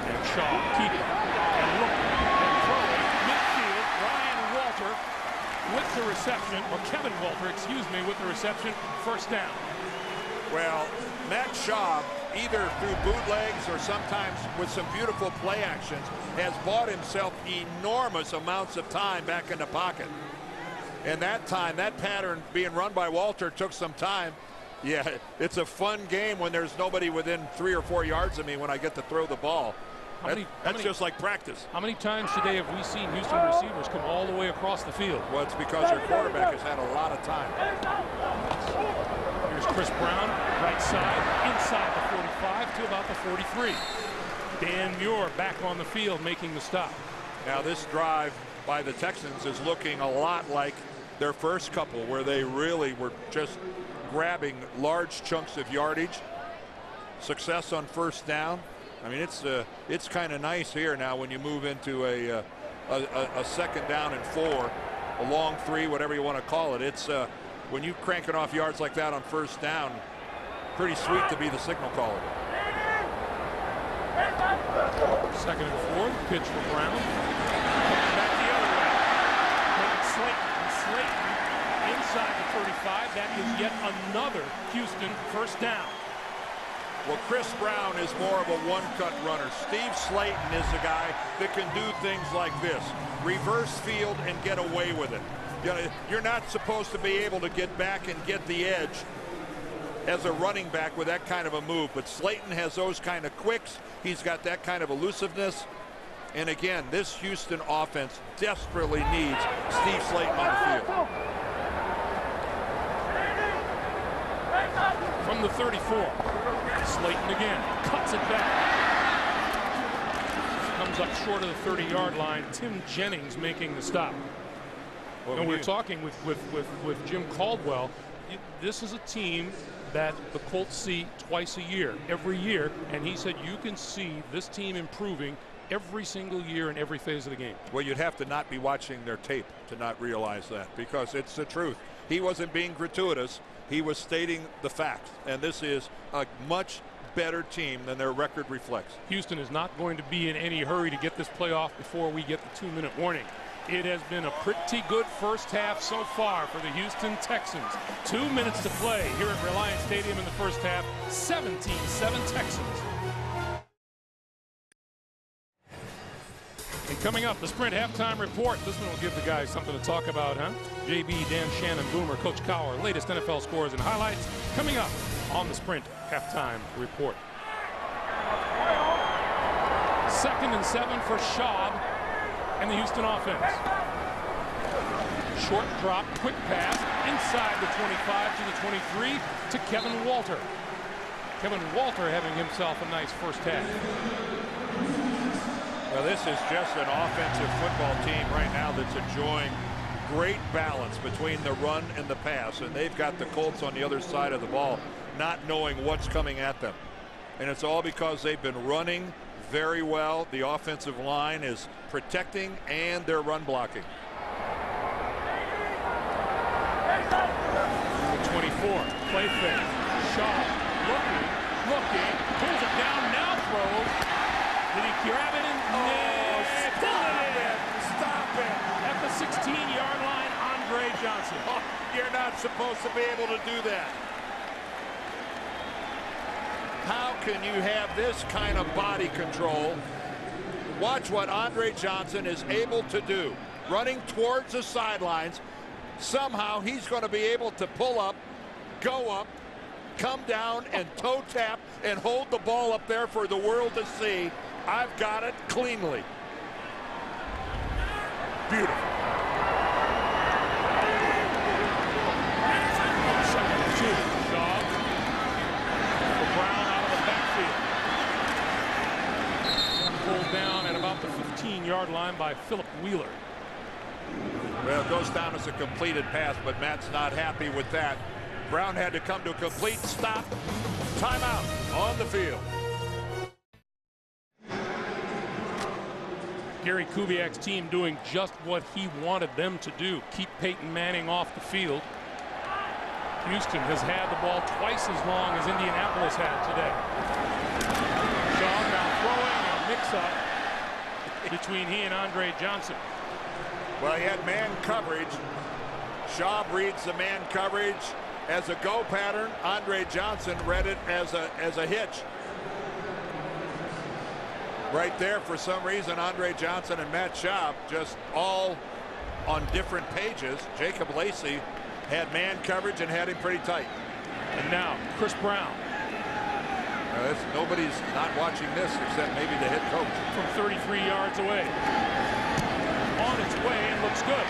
[SPEAKER 1] And Shaw keeping and looking and throwing midfield. Ryan Walter with the reception, or Kevin Walter, excuse me, with the reception. First down.
[SPEAKER 2] Well, Matt Schaub, either through bootlegs or sometimes with some beautiful play actions, has bought himself enormous amounts of time back in the pocket. And that time, that pattern being run by Walter took some time. Yeah, it's a fun game when there's nobody within 3 or 4 yards of me when I get to throw the ball. That's just like practice.
[SPEAKER 1] How many times today have we seen Houston receivers come all the way across the field?
[SPEAKER 2] Well, it's because your quarterback has had a lot of time.
[SPEAKER 1] Here's Chris Brown, right side, inside the 45 to about the 43. Dan Muir back on the field making the stop.
[SPEAKER 2] Now this drive by the Texans is looking a lot like their first couple, where they really were just grabbing large chunks of yardage. Success on first down. I mean, it's kind of nice here now when you move into a second down and 4, a long 3, whatever you want to call it. It's when you cranking off yards like that on first down, pretty sweet to be the signal caller.
[SPEAKER 1] Second and 4, pitch for Brown. Back the other way. Slayton inside the 35. That is yet another Houston first down.
[SPEAKER 2] Well, Chris Brown is more of a one-cut runner. Steve Slayton is the guy that can do things like this. Reverse field and get away with it. You're not supposed to be able to get back and get the edge as a running back with that kind of a move. But Slayton has those kind of quicks. He's got that kind of elusiveness. And again, this Houston offense desperately needs Steve Slayton on the field.
[SPEAKER 1] From the 34, Slayton again cuts it back. Comes up short of the 30-yard line. Tim Jennings making the stop. And we're talking with Jim Caldwell. This is a team that the Colts see twice a year, every year, and he said you can see this team improving every single year in every phase of the game.
[SPEAKER 2] Well, you'd have to not be watching their tape to not realize that, because it's the truth. He wasn't being gratuitous. He was stating the facts, and this is a much better team than their record reflects.
[SPEAKER 1] Houston is not going to be in any hurry to get this playoff before we get the 2-minute warning. It has been a pretty good first half so far for the Houston Texans. 2 minutes to play here at Reliance Stadium in the first half. 17-7 Texans. And coming up, the Sprint halftime report. This one will give the guys something to talk about, huh? JB, Dan Shannon, Boomer, Coach Cowher, latest NFL scores and highlights coming up on the Sprint halftime report. 2nd and 7 for Schaub and the Houston offense. Short drop, quick pass, inside the 25 to the 23 to Kevin Walter. Kevin Walter having himself a nice first half.
[SPEAKER 2] Well, this is just an offensive football team right now that's enjoying great balance between the run and the pass, and they've got the Colts on the other side of the ball not knowing what's coming at them. And it's all because they've been running very well. The offensive line is protecting and they're run blocking.
[SPEAKER 1] 24, play fake. Shaw looking, pulls it down, now throws. Did he grab it in?
[SPEAKER 2] Stop it!
[SPEAKER 1] At the the 16-yard line, Andre Johnson.
[SPEAKER 2] Oh, you're not supposed to be able to do that. How can you have this kind of body control? Watch what Andre Johnson is able to do. Running towards the sidelines. Somehow he's going to be able to pull up, go up, come down and toe tap and hold the ball up there for the world to see. I've got it cleanly. Beautiful.
[SPEAKER 1] Second and 2. Shaw. For Brown out of the backfield. Pulled down at about the 15-yard line by Philip Wheeler.
[SPEAKER 2] Well, it goes down as a completed pass, but Matt's not happy with that. Brown had to come to a complete stop. Timeout on the field.
[SPEAKER 1] Gary Kubiak's team doing just what he wanted them to do. Keep Peyton Manning off the field. Houston has had the ball twice as long as Indianapolis had today. Shaw now throwing a mix-up between he and Andre Johnson.
[SPEAKER 2] Well, he had man coverage. Shaw reads the man coverage as a go pattern. Andre Johnson read it as a hitch. Right there, for some reason, Andre Johnson and Matt Schaub just all on different pages. Jacob Lacey had man coverage and had him pretty tight.
[SPEAKER 1] And now Chris Brown.
[SPEAKER 2] Nobody's not watching this except maybe the head coach.
[SPEAKER 1] From 33 yards away. On its way and looks good.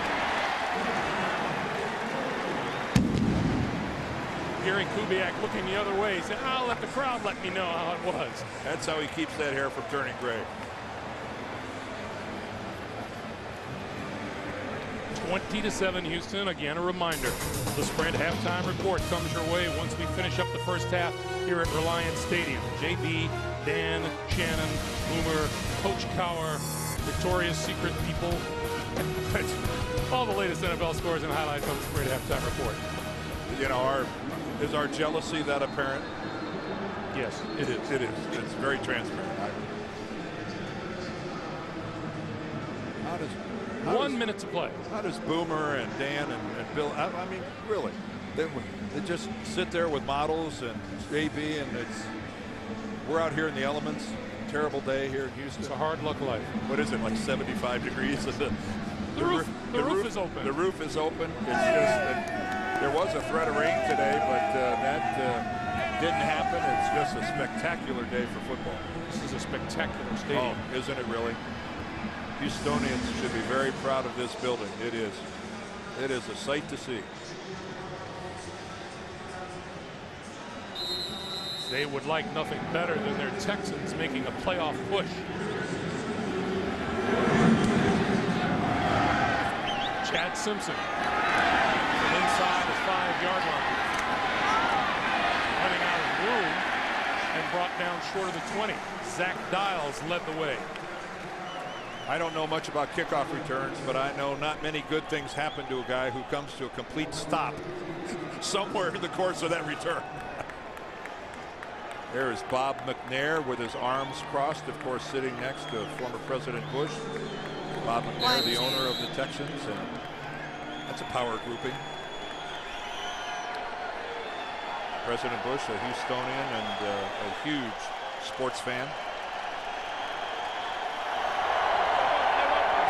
[SPEAKER 1] Gary Kubiak looking the other way. He said, I'll let the crowd let me know how it was.
[SPEAKER 2] That's how he keeps that hair from turning gray.
[SPEAKER 1] 20-7 Houston. Again, a reminder. The Sprint halftime report comes your way once we finish up the first half here at Reliance Stadium. JB, Dan, Shannon, Boomer, Coach Cower, Victoria's Secret people. All the latest NFL scores and highlights on the Sprint halftime report.
[SPEAKER 2] You know, is our jealousy that apparent?
[SPEAKER 1] Yes, it is.
[SPEAKER 2] It is. It's very transparent. How
[SPEAKER 1] 1 minute to play.
[SPEAKER 2] How does Boomer and Dan and Bill, I mean, really, they just sit there with models and JB, and we're out here in the elements. Terrible day here in Houston.
[SPEAKER 1] It's a hard luck life.
[SPEAKER 2] What is it, like 75 degrees?
[SPEAKER 1] The roof is open.
[SPEAKER 2] The roof is open. It's just there was a threat of rain today, but that didn't happen. It's just a spectacular day for football.
[SPEAKER 1] This is a spectacular stadium.
[SPEAKER 2] Oh, isn't it really? Houstonians should be very proud of this building. It is. It is a sight to see.
[SPEAKER 1] They would like nothing better than their Texans making a playoff push. Chad Simpson from inside the 5-yard line. Running out of room and brought down short of the 20. Zach Dials led the way.
[SPEAKER 2] I don't know much about kickoff returns, but I know not many good things happen to a guy who comes to a complete stop somewhere in the course of that return. There is Bob McNair with his arms crossed, of course, sitting next to former President Bush. Bob McNair, the owner of the Texans, and that's a power grouping. President Bush, a Houstonian and a huge sports fan.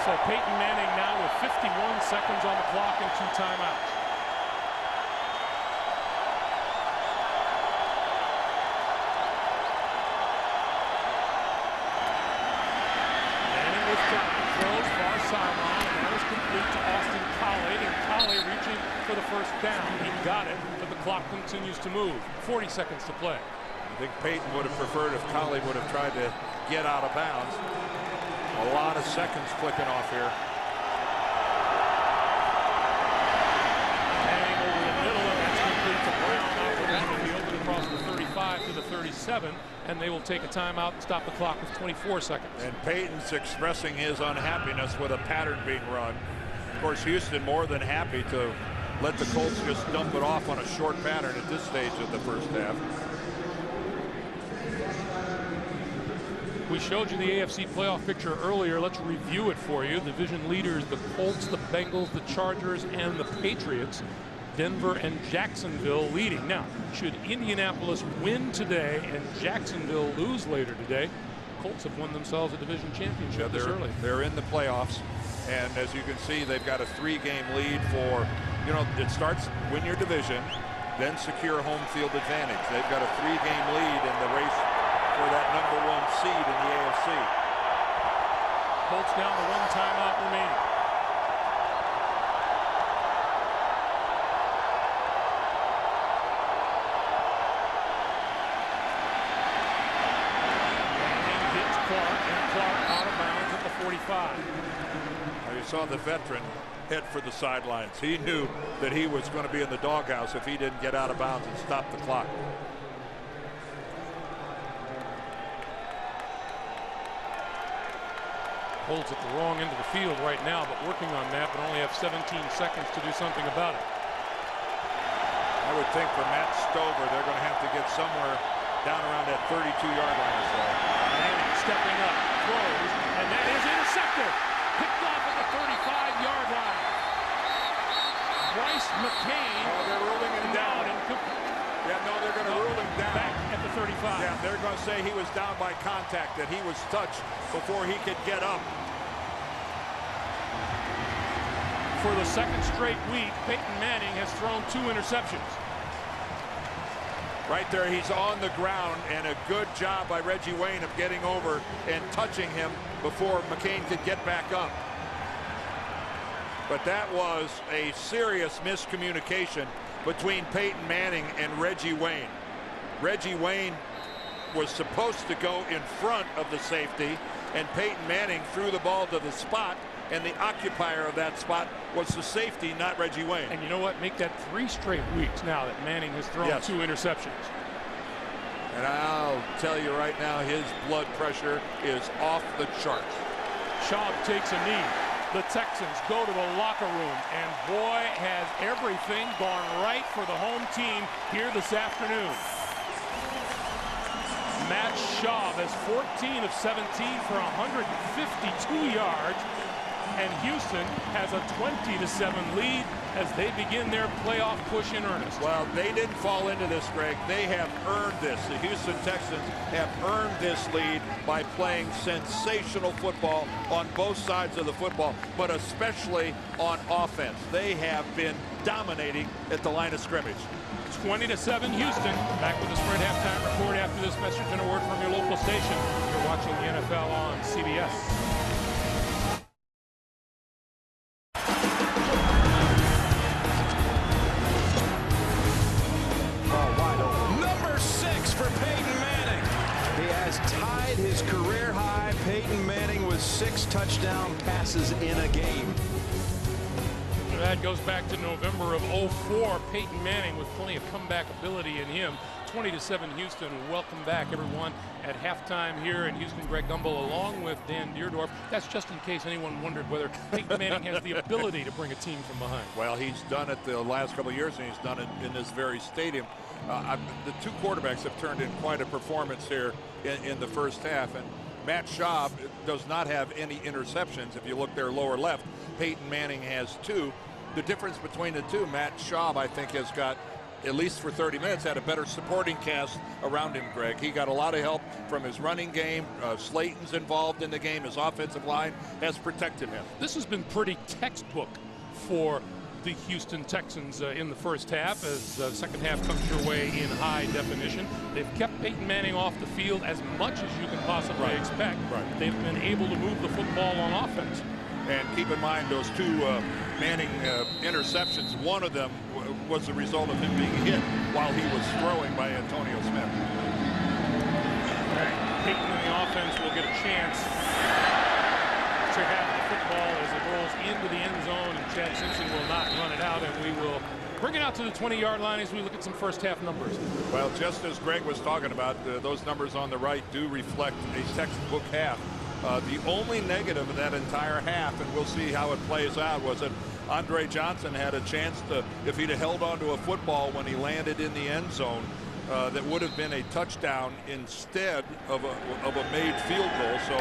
[SPEAKER 1] So Peyton Manning now with 51 seconds on the clock and 2 timeouts. Manning with time, throws far sideline, and that is complete to Austin Collie, and Collie reaching for the first down. He got it, but the clock continues to move. 40 seconds to play.
[SPEAKER 2] I think Peyton would have preferred if Collie would have tried to get out of bounds. A lot of seconds clicking off here.
[SPEAKER 1] Hang over the middle, and that's complete to Brown out the field and across the 35 to the 37, and they will take a timeout and stop the clock with 24 seconds.
[SPEAKER 2] And Peyton's expressing his unhappiness with a pattern being run. Of course, Houston more than happy to let the Colts just dump it off on a short pattern at this stage of the first half.
[SPEAKER 1] We showed you the AFC playoff picture earlier. Let's review it for you. Division leaders, the Colts, the Bengals, the Chargers, and the Patriots. Denver and Jacksonville leading. Now, should Indianapolis win today and Jacksonville lose later today, Colts have won themselves a division championship this early.
[SPEAKER 2] They're in the playoffs, and as you can see, they've got a 3-game lead for, you know, it starts win your division, then secure home field advantage. They've got a 3-game lead in the race for that #1 seed in the AFC.
[SPEAKER 1] Colts down to 1 timeout remaining. Out of bounds at the 45.
[SPEAKER 2] You saw the veteran head for the sidelines. He knew that he was going to be in the doghouse if he didn't get out of bounds and stop the clock.
[SPEAKER 1] Holds at the wrong end of the field right now, but working on that, but only have 17 seconds to do something about it.
[SPEAKER 2] I would think for Matt Stover, they're going to have to get somewhere down around that 32-yard line or so.
[SPEAKER 1] Manning stepping up, throws, and that is intercepted. Picked off at the 35-yard line. Bryce McCain.
[SPEAKER 2] Oh, they're ruling him down. Yeah, no, they're going to rule him down.
[SPEAKER 1] Back at the 35.
[SPEAKER 2] Yeah, they're going to say he was down by contact, that he was touched before he could get up.
[SPEAKER 1] For the second straight week, Peyton Manning has thrown 2 interceptions.
[SPEAKER 2] Right there, he's on the ground, and a good job by Reggie Wayne of getting over and touching him before McCain could get back up. But that was a serious miscommunication between Peyton Manning and Reggie Wayne. Reggie Wayne was supposed to go in front of the safety, and Peyton Manning threw the ball to the spot, and the occupier of that spot was the safety, not Reggie Wayne.
[SPEAKER 1] And you know what? Make that 3 straight weeks now that Manning has thrown 2 interceptions.
[SPEAKER 2] And I'll tell you right now, his blood pressure is off the charts.
[SPEAKER 1] Schaub takes a knee. The Texans go to the locker room, and boy, has everything gone right for the home team here this afternoon. Matt Schaub has 14 of 17 for 152 yards. And Houston has a 20-7 lead as they begin their playoff push in earnest.
[SPEAKER 2] Well, they didn't fall into this, Greg. They have earned this. The Houston Texans have earned this lead by playing sensational football on both sides of the football, but especially on offense. They have been dominating at the line of scrimmage.
[SPEAKER 1] 20-7 Houston. Back with the Sprint halftime report after this message and a word from your local station. You're watching the NFL on CBS.
[SPEAKER 7] His career high. Peyton Manning with 6 touchdown passes in a game.
[SPEAKER 1] That goes back to November of '04. Peyton Manning with plenty of comeback ability in him. 20-7 Houston. Welcome back, everyone, at halftime here in Houston. Greg Gumbel along with Dan Deerdorf. That's just in case anyone wondered whether Peyton Manning has the ability to bring a team from behind.
[SPEAKER 2] Well, he's done it the last couple of years, and he's done it in this very stadium. The 2 quarterbacks have turned in quite a performance here in the first half, and Matt Schaub does not have any interceptions. If you look there lower left, Peyton Manning has 2. The difference between the 2, Matt Schaub, I think, has got, at least for 30 minutes, had a better supporting cast around him, Greg. He got a lot of help from his running game. Slayton's involved in the game. His offensive line has protected him.
[SPEAKER 1] This has been pretty textbook for the Houston Texans in the first half, as the second half comes your way in high definition. They've kept Peyton Manning off the field as much as you can possibly expect. They've been able to move the football on offense.
[SPEAKER 2] And keep in mind those 2 Manning interceptions, one of them was the result of him being hit while he was throwing by Antonio Smith.
[SPEAKER 1] Peyton in the offense will get a chance to have the football as it rolls into the end zone, and Chad Simpson will not run it out, and we will bring it out to the 20-yard line as we look at some first half numbers.
[SPEAKER 2] Well, just as Greg was talking about, those numbers on the right do reflect a textbook half. The only negative of that entire half, and we'll see how it plays out, was that Andre Johnson had a chance to, if he'd have held onto a football when he landed in the end zone, that would have been a touchdown. Instead, of a made field goal. So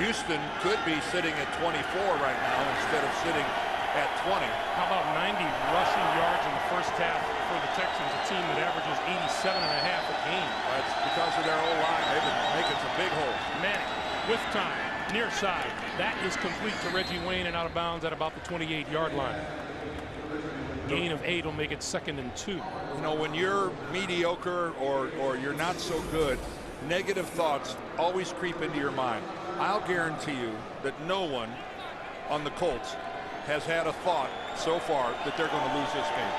[SPEAKER 2] Houston could be sitting at 24 right now instead of sitting at 20.
[SPEAKER 1] How about 90 rushing yards in the first half for the Texans, a team that averages 87.5 a game.
[SPEAKER 2] That's because of their O-line. They've been making some big holes.
[SPEAKER 1] Manning with time, near side. That is complete to Reggie Wayne and out of bounds at about the 28-yard line. Gain of 8 will make it 2nd and 2.
[SPEAKER 2] You know, when you're mediocre or you're not so good, negative thoughts always creep into your mind. I'll guarantee you that no one on the Colts has had a thought so far that they're going to lose this game.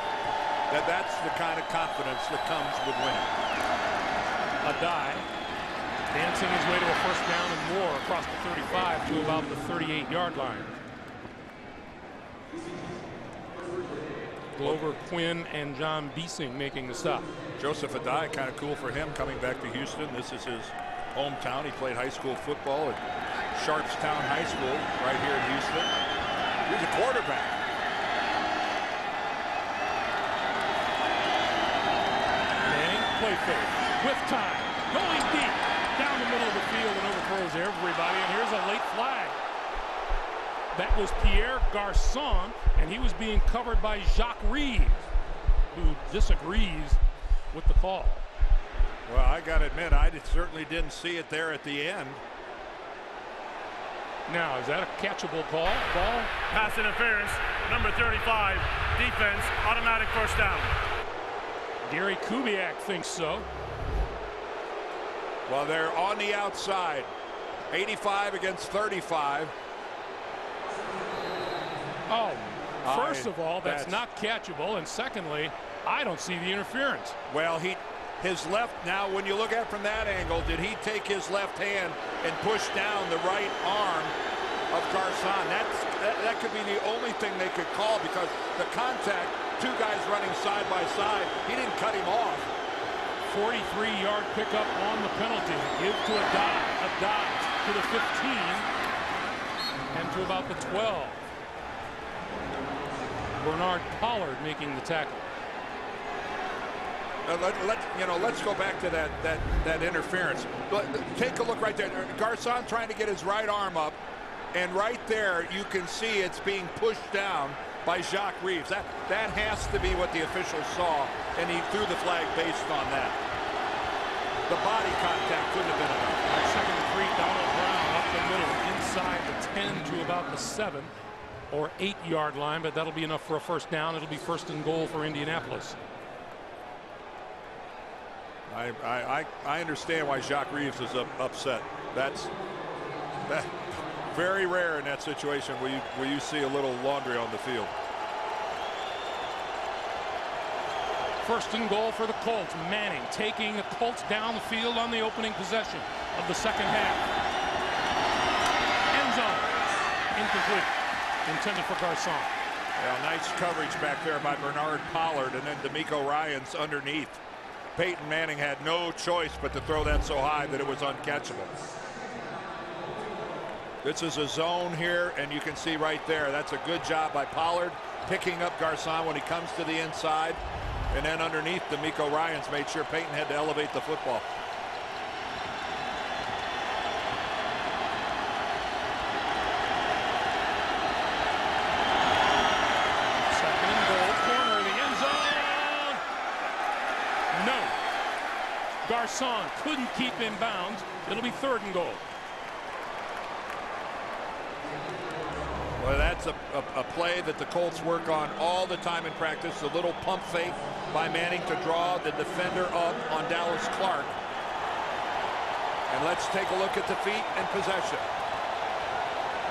[SPEAKER 2] That's the kind of confidence that comes with winning.
[SPEAKER 1] Adai dancing his way to a first down and more across the 35 to about the 38-yard line. Glover, Quinn, and John Beasing making the stop.
[SPEAKER 2] Joseph Adai, kind of cool for him coming back to Houston. This is his hometown. He played high school football at Sharpstown High School right here in Houston. He's a quarterback.
[SPEAKER 1] Manning, play fake, with time, going deep, down the middle of the field and overthrows everybody. And here's a late flag. That was Pierre Garçon, and he was being covered by Jacques Reeves, who disagrees with the call.
[SPEAKER 2] Well, I got to admit, I certainly didn't see it there at the end.
[SPEAKER 1] Now, is that a catchable ball?
[SPEAKER 3] Pass interference, number 35, defense, automatic first down.
[SPEAKER 1] Gary Kubiak thinks so.
[SPEAKER 2] Well, they're on the outside. 85 against 35.
[SPEAKER 1] Oh, first of all, that's not catchable. And secondly, I don't see the interference.
[SPEAKER 2] Well, his left, now when you look at it from that angle, did he take his left hand and push down the right arm of Garçon? That could be the only thing they could call, because the contact, two guys running side by side, he didn't cut him off.
[SPEAKER 1] 43-yard pickup on the penalty. Give to Adai to the 15 and to about the 12. Bernard Pollard making the tackle.
[SPEAKER 2] Let's go back to that interference. Take a look right there. Garçon trying to get his right arm up, and right there you can see it's being pushed down by Jacques Reeves. That has to be what the officials saw, and he threw the flag based on that. The body contact couldn't have been enough.
[SPEAKER 1] 2nd and 3, Donald Brown up the middle, inside the 10 to about the 7 or 8-yard line, but that'll be enough for a first down. It'll be 1st and goal for Indianapolis.
[SPEAKER 2] I understand why Jacques Reeves is upset. That's very rare in that situation where you see a little laundry on the field.
[SPEAKER 1] 1st and goal for the Colts. Manning taking the Colts down the field on the opening possession of the second half. End zone. Incomplete. Intended for Garçon.
[SPEAKER 2] Yeah, nice coverage back there by Bernard Pollard, and then D'Amico Ryans underneath. Peyton Manning had no choice but to throw that so high that it was uncatchable. This is a zone here, and you can see right there, that's a good job by Pollard picking up Garçon when he comes to the inside. And then underneath, D'Amico Ryans made sure Peyton had to elevate the football.
[SPEAKER 1] Garçon couldn't keep in bounds. It'll be 3rd and goal.
[SPEAKER 2] Well, that's a play that the Colts work on all the time in practice. A little pump fake by Manning to draw the defender up on Dallas Clark. And let's take a look at the feet and possession.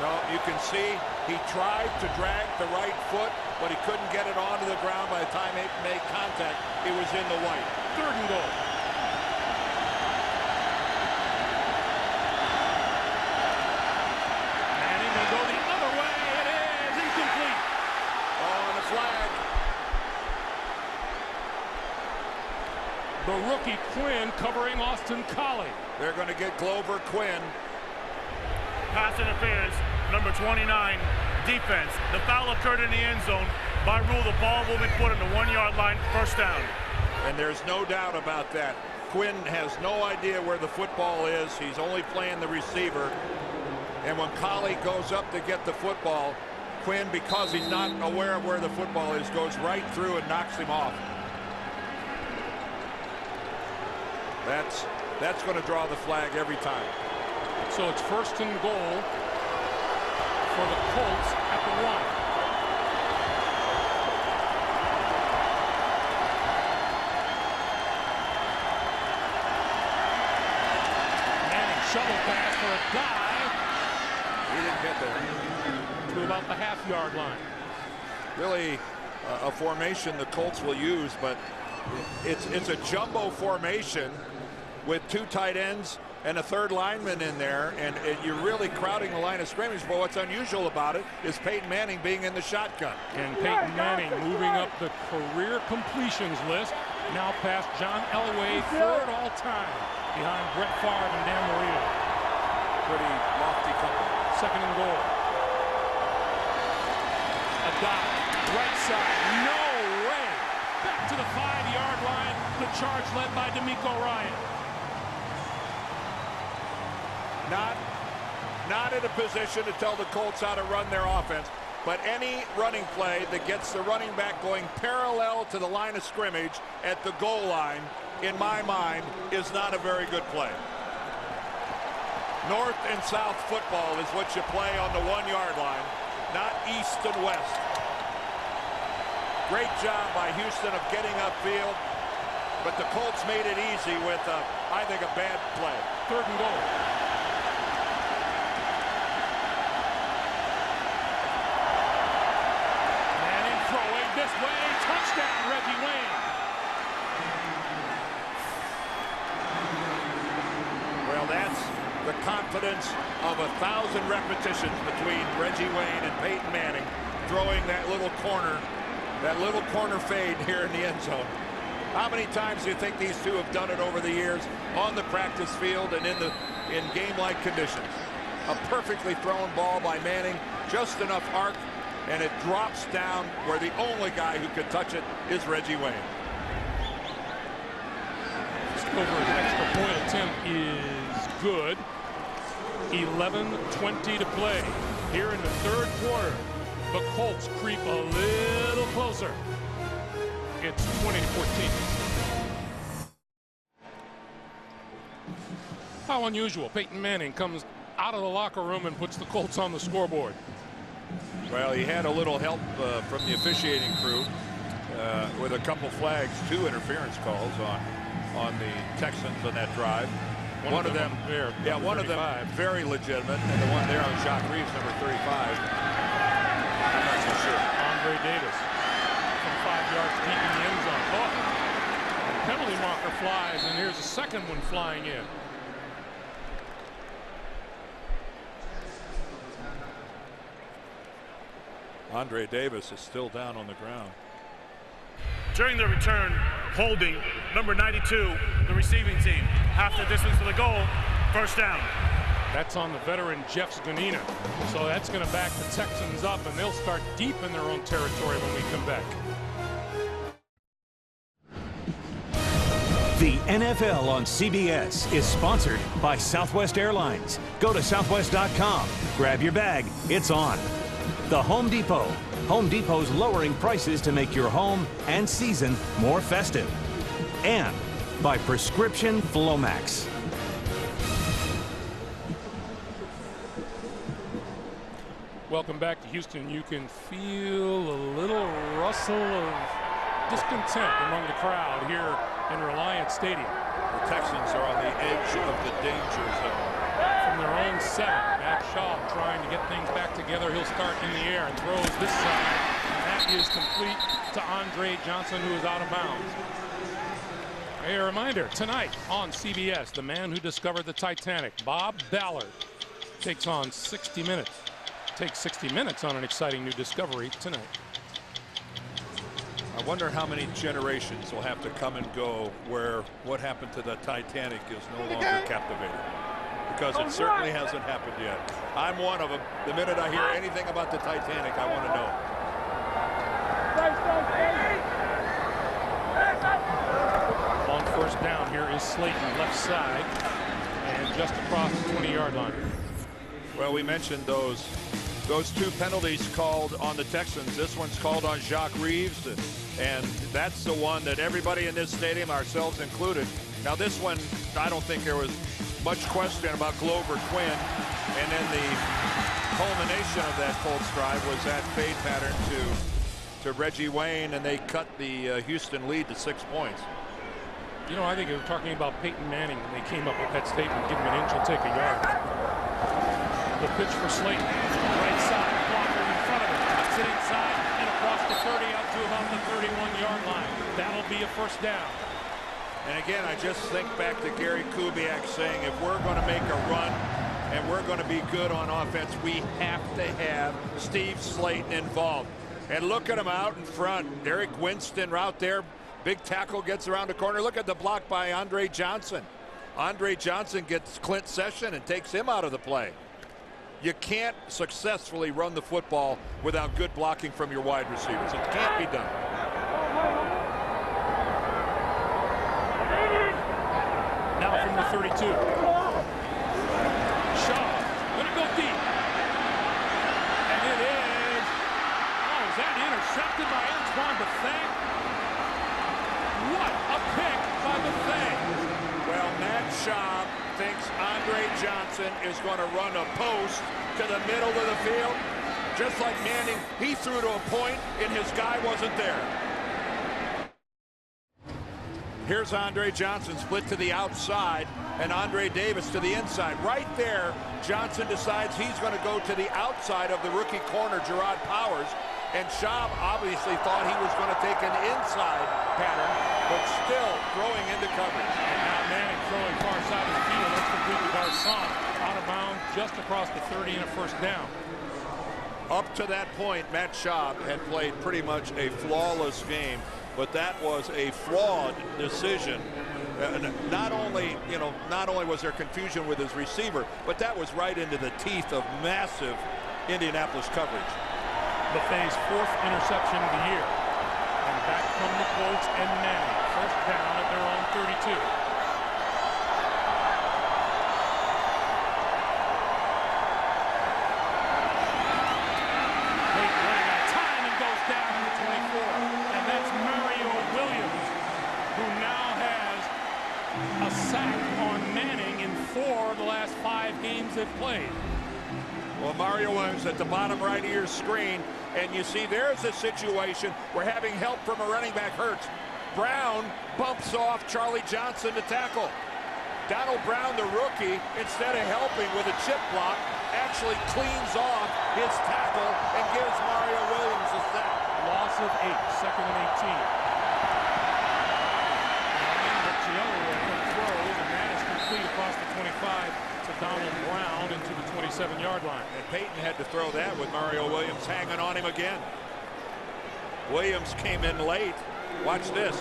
[SPEAKER 2] Well, you can see he tried to drag the right foot, but he couldn't get it onto the ground. By the time it made contact, it was in the white.
[SPEAKER 1] 3rd and goal. The rookie Quinn covering Austin Collie.
[SPEAKER 2] They're going to get Glover Quinn.
[SPEAKER 3] Pass interference, number 29, defense. The foul occurred in the end zone. By rule, the ball will be put on the 1-yard line, first down.
[SPEAKER 2] And there's no doubt about that. Quinn has no idea where the football is. He's only playing the receiver. And when Collie goes up to get the football, Quinn, because he's not aware of where the football is, goes right through and knocks him off. That's going to draw the flag every time.
[SPEAKER 1] So it's 1st and goal for the Colts at the 1. Manning shovel pass for a dive.
[SPEAKER 2] He didn't get there.
[SPEAKER 1] To about the half-yard line.
[SPEAKER 2] Really a formation the Colts will use, but it's a jumbo formation with 2 tight ends and a 3rd lineman in there, and you're really crowding the line of scrimmage. But what's unusual about it is Peyton Manning being in the shotgun.
[SPEAKER 1] And Peyton Manning moving up the career completions list, now past John Elway, 3rd all-time, behind Brett Favre and Dan Marino.
[SPEAKER 2] Pretty lofty company.
[SPEAKER 1] 2nd and goal. A dive, right side, no way. Back to the 5-yard line, the charge led by DeMeco Ryan.
[SPEAKER 2] Not in a position to tell the Colts how to run their offense, but any running play that gets the running back going parallel to the line of scrimmage at the goal line, in my mind, is not a very good play. North and south football is what you play on the 1-yard line, not east and west. Great job by Houston of getting upfield, but the Colts made it easy with, I think, a bad play.
[SPEAKER 1] 3rd and goal. This way, touchdown, Reggie Wayne.
[SPEAKER 2] Well, that's the confidence of 1,000 repetitions between Reggie Wayne and Peyton Manning, throwing that little corner fade here in the end zone. How many times do you think these two have done it over the years on the practice field and in game-like conditions? A perfectly thrown ball by Manning, just enough arc, and it drops down where the only guy who could touch it is Reggie Wayne.
[SPEAKER 1] Over an extra point attempt is good. 11:20 to play here in the 3rd quarter. The Colts creep a little closer. It's 20-14. How unusual. Peyton Manning comes out of the locker room and puts the Colts on the scoreboard.
[SPEAKER 2] Well, he had a little help from the officiating crew with a couple flags, 2 interference calls on the Texans on that drive. One of them
[SPEAKER 1] there,
[SPEAKER 2] yeah, one 35. Of them very legitimate, and the one there on Jacques Reeves, number 35. I'm not so sure.
[SPEAKER 1] Andre Davis from 5 yards deep in the end zone. Oh, the penalty marker flies, and here's a second one flying in.
[SPEAKER 2] Andre Davis is still down on the ground.
[SPEAKER 3] During the return, holding number 92, the receiving team. Half the distance to the goal, 1st down.
[SPEAKER 1] That's on the veteran Jeff Zgonina. So that's going to back the Texans up, and they'll start deep in their own territory when we come back.
[SPEAKER 4] The NFL on CBS is sponsored by Southwest Airlines. Go to southwest.com, grab your bag, it's on. The Home Depot. Home Depot's lowering prices to make your home and season more festive. And by Prescription Flomax.
[SPEAKER 1] Welcome back to Houston. You can feel a little rustle of discontent among the crowd here in Reliant Stadium.
[SPEAKER 2] The Texans are on the edge of the danger zone.
[SPEAKER 1] From their own 7, Matt Shaw trying to get things back together. He'll start in the air and throws this side. That is complete to Andre Johnson, who is out of bounds. A reminder, tonight on CBS, the man who discovered the Titanic, Bob Ballard, takes on 60 Minutes. Takes 60 Minutes on an exciting new discovery tonight.
[SPEAKER 2] I wonder how many generations will have to come and go where what happened to the Titanic is no longer captivating. Because it certainly hasn't happened yet. I'm one of them. The minute I hear anything about the Titanic, I want to know.
[SPEAKER 1] On 1st down, here is Slayton, left side, and just across the 20-yard line.
[SPEAKER 2] Well, we mentioned those two penalties called on the Texans. This one's called on Jacques Reeves, and that's the one that everybody in this stadium, ourselves included. Now this one, I don't think there was much question about Glover Quinn, and then the culmination of that Colts drive was that fade pattern to Reggie Wayne, and they cut the Houston lead to 6 points.
[SPEAKER 1] You know, I think they were talking about Peyton Manning when they came up with that statement, give him an inch, he'll take a yard. The pitch for Slayton, right side, blocker in front of him, cuts it inside and across the 30 out to about the 31-yard line. That'll be a first down.
[SPEAKER 2] And again, I just think back to Gary Kubiak saying, if we're going to make a run and we're going to be good on offense, we have to have Steve Slayton involved. And look at him out in front. Eric Winston out there. Big tackle gets around the corner. Look at the block by Andre Johnson. Andre Johnson gets Clint Session and takes him out of the play. You can't successfully run the football without good blocking from your wide receivers. It can't be done.
[SPEAKER 1] Now from the 32. Shaw, going to go deep. And it is, oh, is that intercepted by Antoine Bethea? What a pick by Bethea.
[SPEAKER 2] Well, Matt Schaub thinks Andre Johnson is going to run a post to the middle of the field. Just like Manning, he threw to a point and his guy wasn't there. Here's Andre Johnson split to the outside and Andre Davis to the inside. Right there, Johnson decides he's going to go to the outside of the rookie corner, Gerard Powers. And Schaub obviously thought he was going to take an inside pattern, but still throwing into coverage.
[SPEAKER 1] And now Manning throwing far side of the field. That's complete to Garcon. Out of bounds just across the 30 and a first down.
[SPEAKER 2] Up to that point, Matt Schaub had played pretty much a flawless game, but that was a flawed decision. Not only was there confusion with his receiver, but that was right into the teeth of massive Indianapolis coverage.
[SPEAKER 1] Buffet's fourth interception of the year. And back come the Colts and Manning. First down at their own 32. Peyton running out of time and goes down to the 24. And that's Mario Williams, who now has a sack on Manning in 4 of the last 5 games they've played.
[SPEAKER 2] Well, Mario Williams at the bottom right of your screen, and you see there's a situation where having help from a running back hurts. Brown bumps off Charlie Johnson to tackle. Donald Brown, the rookie, instead of helping with a chip block, actually cleans off his tackle and gives Mario Williams a sack.
[SPEAKER 1] Loss of 8, second and 18. Looks the other way, throws, and that is complete across the 25 to Donald Brown into the 27-yard line.
[SPEAKER 2] And Peyton had to throw that with Mario Williams hanging on him again. Williams came in late. Watch this.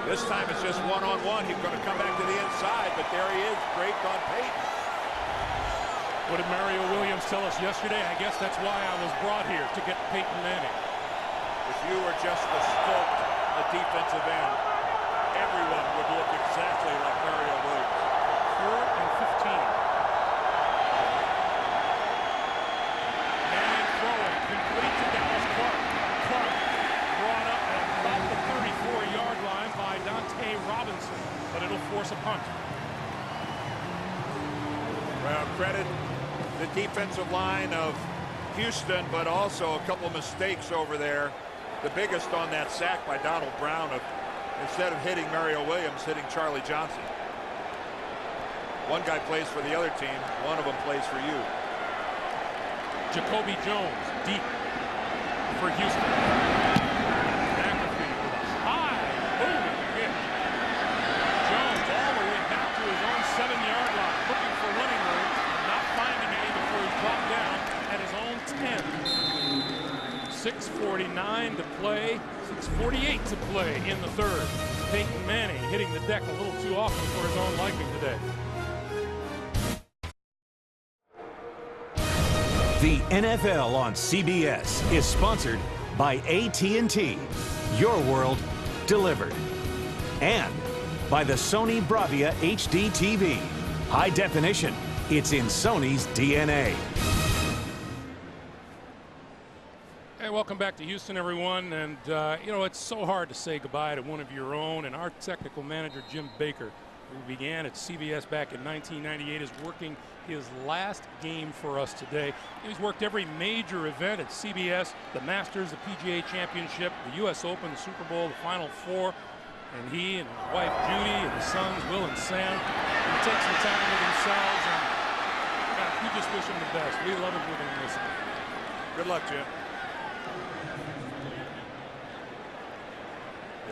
[SPEAKER 2] This time it's just one-on-one. He's going to come back to the inside, but there he is, draped on Peyton.
[SPEAKER 1] What did Mario Williams tell us yesterday? I guess that's why I was brought here, to get Peyton Manning.
[SPEAKER 2] If you were just a scoped a defensive end, everyone would look exactly like Mario Williams.
[SPEAKER 1] 4th and 15. Manning throwing, complete to Dallas Clark. Clark brought up at about the 34-yard line by Dante Robinson, but it'll force a punt.
[SPEAKER 2] Well, credit the defensive line of Houston, but also a couple of mistakes over there. The biggest on that sack by Donald Brown of, instead of hitting Mario Williams, hitting Charlie Johnson. One guy plays for the other team. One of them plays for you.
[SPEAKER 1] Jacoby Jones deep for Houston. McAfee with a high booming hit. Jones all the way back to his own 7-yard line, looking for running room, not finding any before he's dropped down at his own 10. 6:49 to play, 6:48 to play in the third. Peyton Manning hitting the deck a little too often for his own liking today.
[SPEAKER 4] The NFL on CBS is sponsored by AT&T. Your world delivered. And by the Sony Bravia HD TV. High definition. It's in Sony's DNA.
[SPEAKER 1] Hey, welcome back to Houston, everyone. And, you know, it's so hard to say goodbye to one of your own. And our technical manager, Jim Baker, who began at CBS back in 1998, is working his last game for us today. He's worked every major event at CBS, the Masters, the PGA Championship, the U.S. Open, the Super Bowl, the Final Four. And he and his wife, Judy, and his sons, Will and Sam, take some time with themselves. And we just wish him the best. We love him. We're going to miss him.
[SPEAKER 2] Good luck, Jim.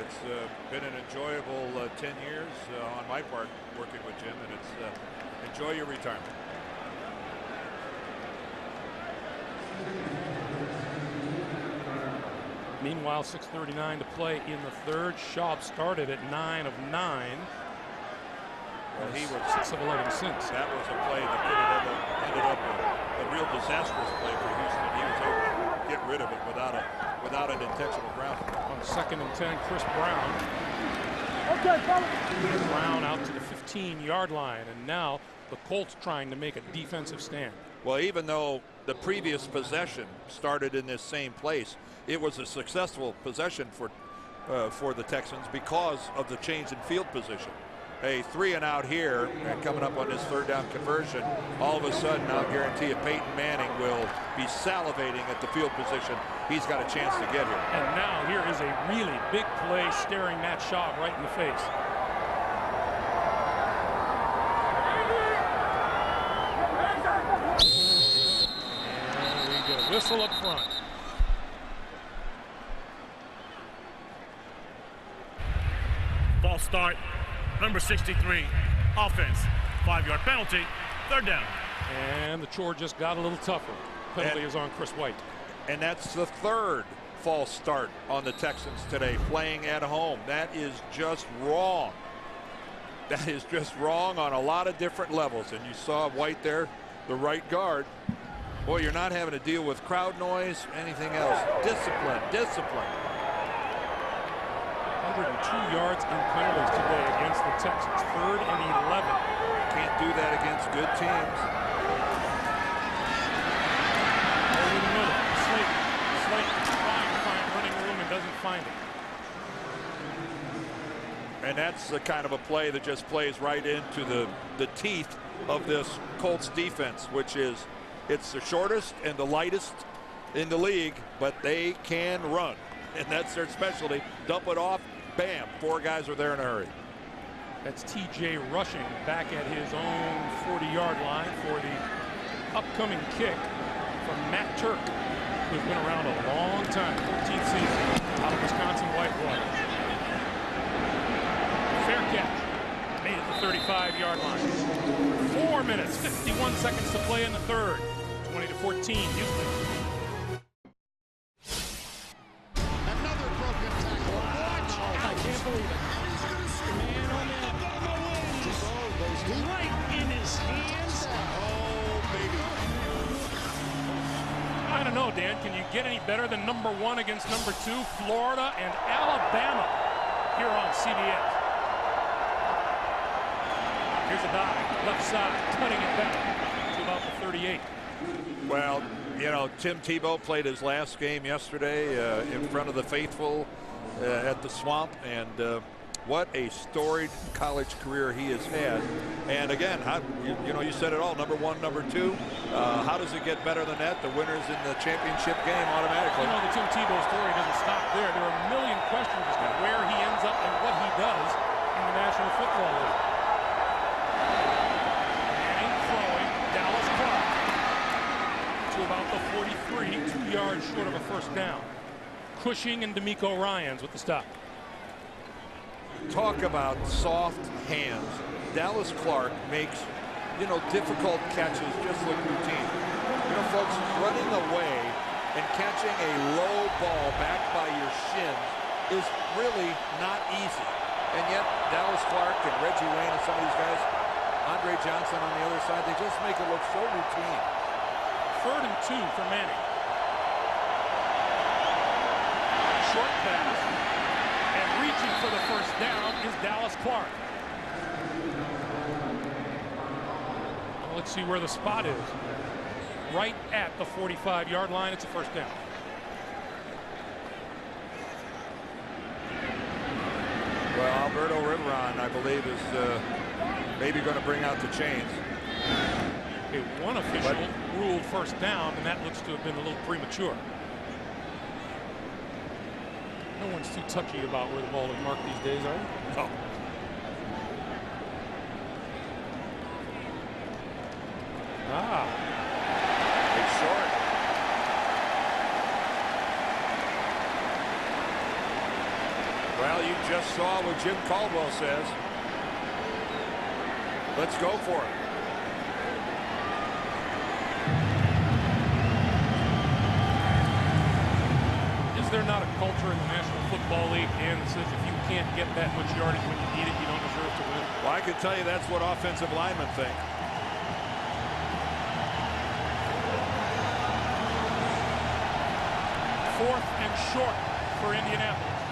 [SPEAKER 2] It's been an enjoyable 10 years on my part working with Jim, and it's enjoy your retirement.
[SPEAKER 1] Meanwhile, 6:39 to play in the third. Schaub started at 9 of 9.
[SPEAKER 2] Well, he was
[SPEAKER 1] 6 of 11 since.
[SPEAKER 2] That was a play that ended up a real disastrous play for Houston. He was able to get rid of it without an intentional ground.
[SPEAKER 1] On 2nd and 10, Chris Brown.
[SPEAKER 6] Okay, fella.
[SPEAKER 1] Brown out to the 15-yard line, and now the Colts trying to make a defensive stand.
[SPEAKER 2] Well, even though the previous possession started in this same place, it was a successful possession for the Texans because of the change in field position. A 3-and-out here, and coming up on this 3rd down conversion, all of a sudden, I'll guarantee you, Peyton Manning will be salivating at the field position. He's got a chance to get here.
[SPEAKER 1] And now here is a really big play staring Matt Schaub right in the face. And we get a whistle up front.
[SPEAKER 3] False start. Number 63, offense. 5-yard penalty. 3rd down.
[SPEAKER 1] And the chore just got a little tougher. Penalty is on Chris White.
[SPEAKER 2] And that's the 3rd false start on the Texans today, playing at home. That is just wrong. That is just wrong on a lot of different levels. And you saw White there, the right guard. Boy, you're not having to deal with crowd noise, anything else. Discipline, discipline.
[SPEAKER 1] 102 yards in penalties today against the Texans. 3rd and 11.
[SPEAKER 2] Can't do that against good teams.
[SPEAKER 1] Over the middle. Slayton trying to find running room and doesn't find it.
[SPEAKER 2] And that's the kind of a play that just plays right into the teeth of this Colts defense, which is it's the shortest and the lightest in the league, but they can run. And that's their specialty. Dump it off. Bam, 4 guys are there in a hurry.
[SPEAKER 1] That's TJ rushing back at his own 40-yard line for the upcoming kick from Matt Turk, who's been around a long time, 14th season, out of Wisconsin Whitewater. Fair catch, made it the 35-yard line. 4 minutes, 51 seconds to play in the 3rd. 20-14, Houston.
[SPEAKER 6] Believe it. Man, oh man. Just right in his hands.
[SPEAKER 2] Oh, baby.
[SPEAKER 1] I don't know, Dan. Can you get any better than number 1 against number 2? Florida and Alabama here on CBS. Here's a dive, left side, cutting it back to about the 38.
[SPEAKER 2] Well, you know, Tim Tebow played his last game yesterday in front of the faithful at the Swamp, and what a storied college career he has had. And again, you know, you said it all, number 1, number 2. How does it get better than that? The winner's in the championship game automatically.
[SPEAKER 1] You know, the Tim Tebow story doesn't stop there. There are a million questions as to where he ends up and what he does in the National Football League. Manning throwing, Dallas Clark to about the 43, 2 yards short of a 1st down. Cushing and D'Amico Ryans with the stop.
[SPEAKER 2] Talk about soft hands. Dallas Clark makes, you know, difficult catches just look routine. You know, folks, running away and catching a low ball back by your shins is really not easy. And yet, Dallas Clark and Reggie Wayne and some of these guys, Andre Johnson on the other side, they just make it look so routine.
[SPEAKER 1] 3rd and 2 for Manning. Short pass and reaching for the first down is Dallas Clark. Well, let's see where the spot is. Right at the 45-yard line. It's a first down.
[SPEAKER 2] Well, Alberto Riveron, I believe, is maybe going to bring out the chains.
[SPEAKER 1] Okay, one official ruled first down, and that looks to have been a little premature. No one's too touchy about where the ball is marked these days, are they?
[SPEAKER 2] No. It's short. Well, you just saw what Jim Caldwell says. Let's go for it.
[SPEAKER 1] Is there not a culture in the National Football League, Dan, that says if you can't get that much yardage when you need it, you don't deserve to win?
[SPEAKER 2] Well, I can tell you that's what offensive linemen think.
[SPEAKER 1] Fourth and short for Indianapolis.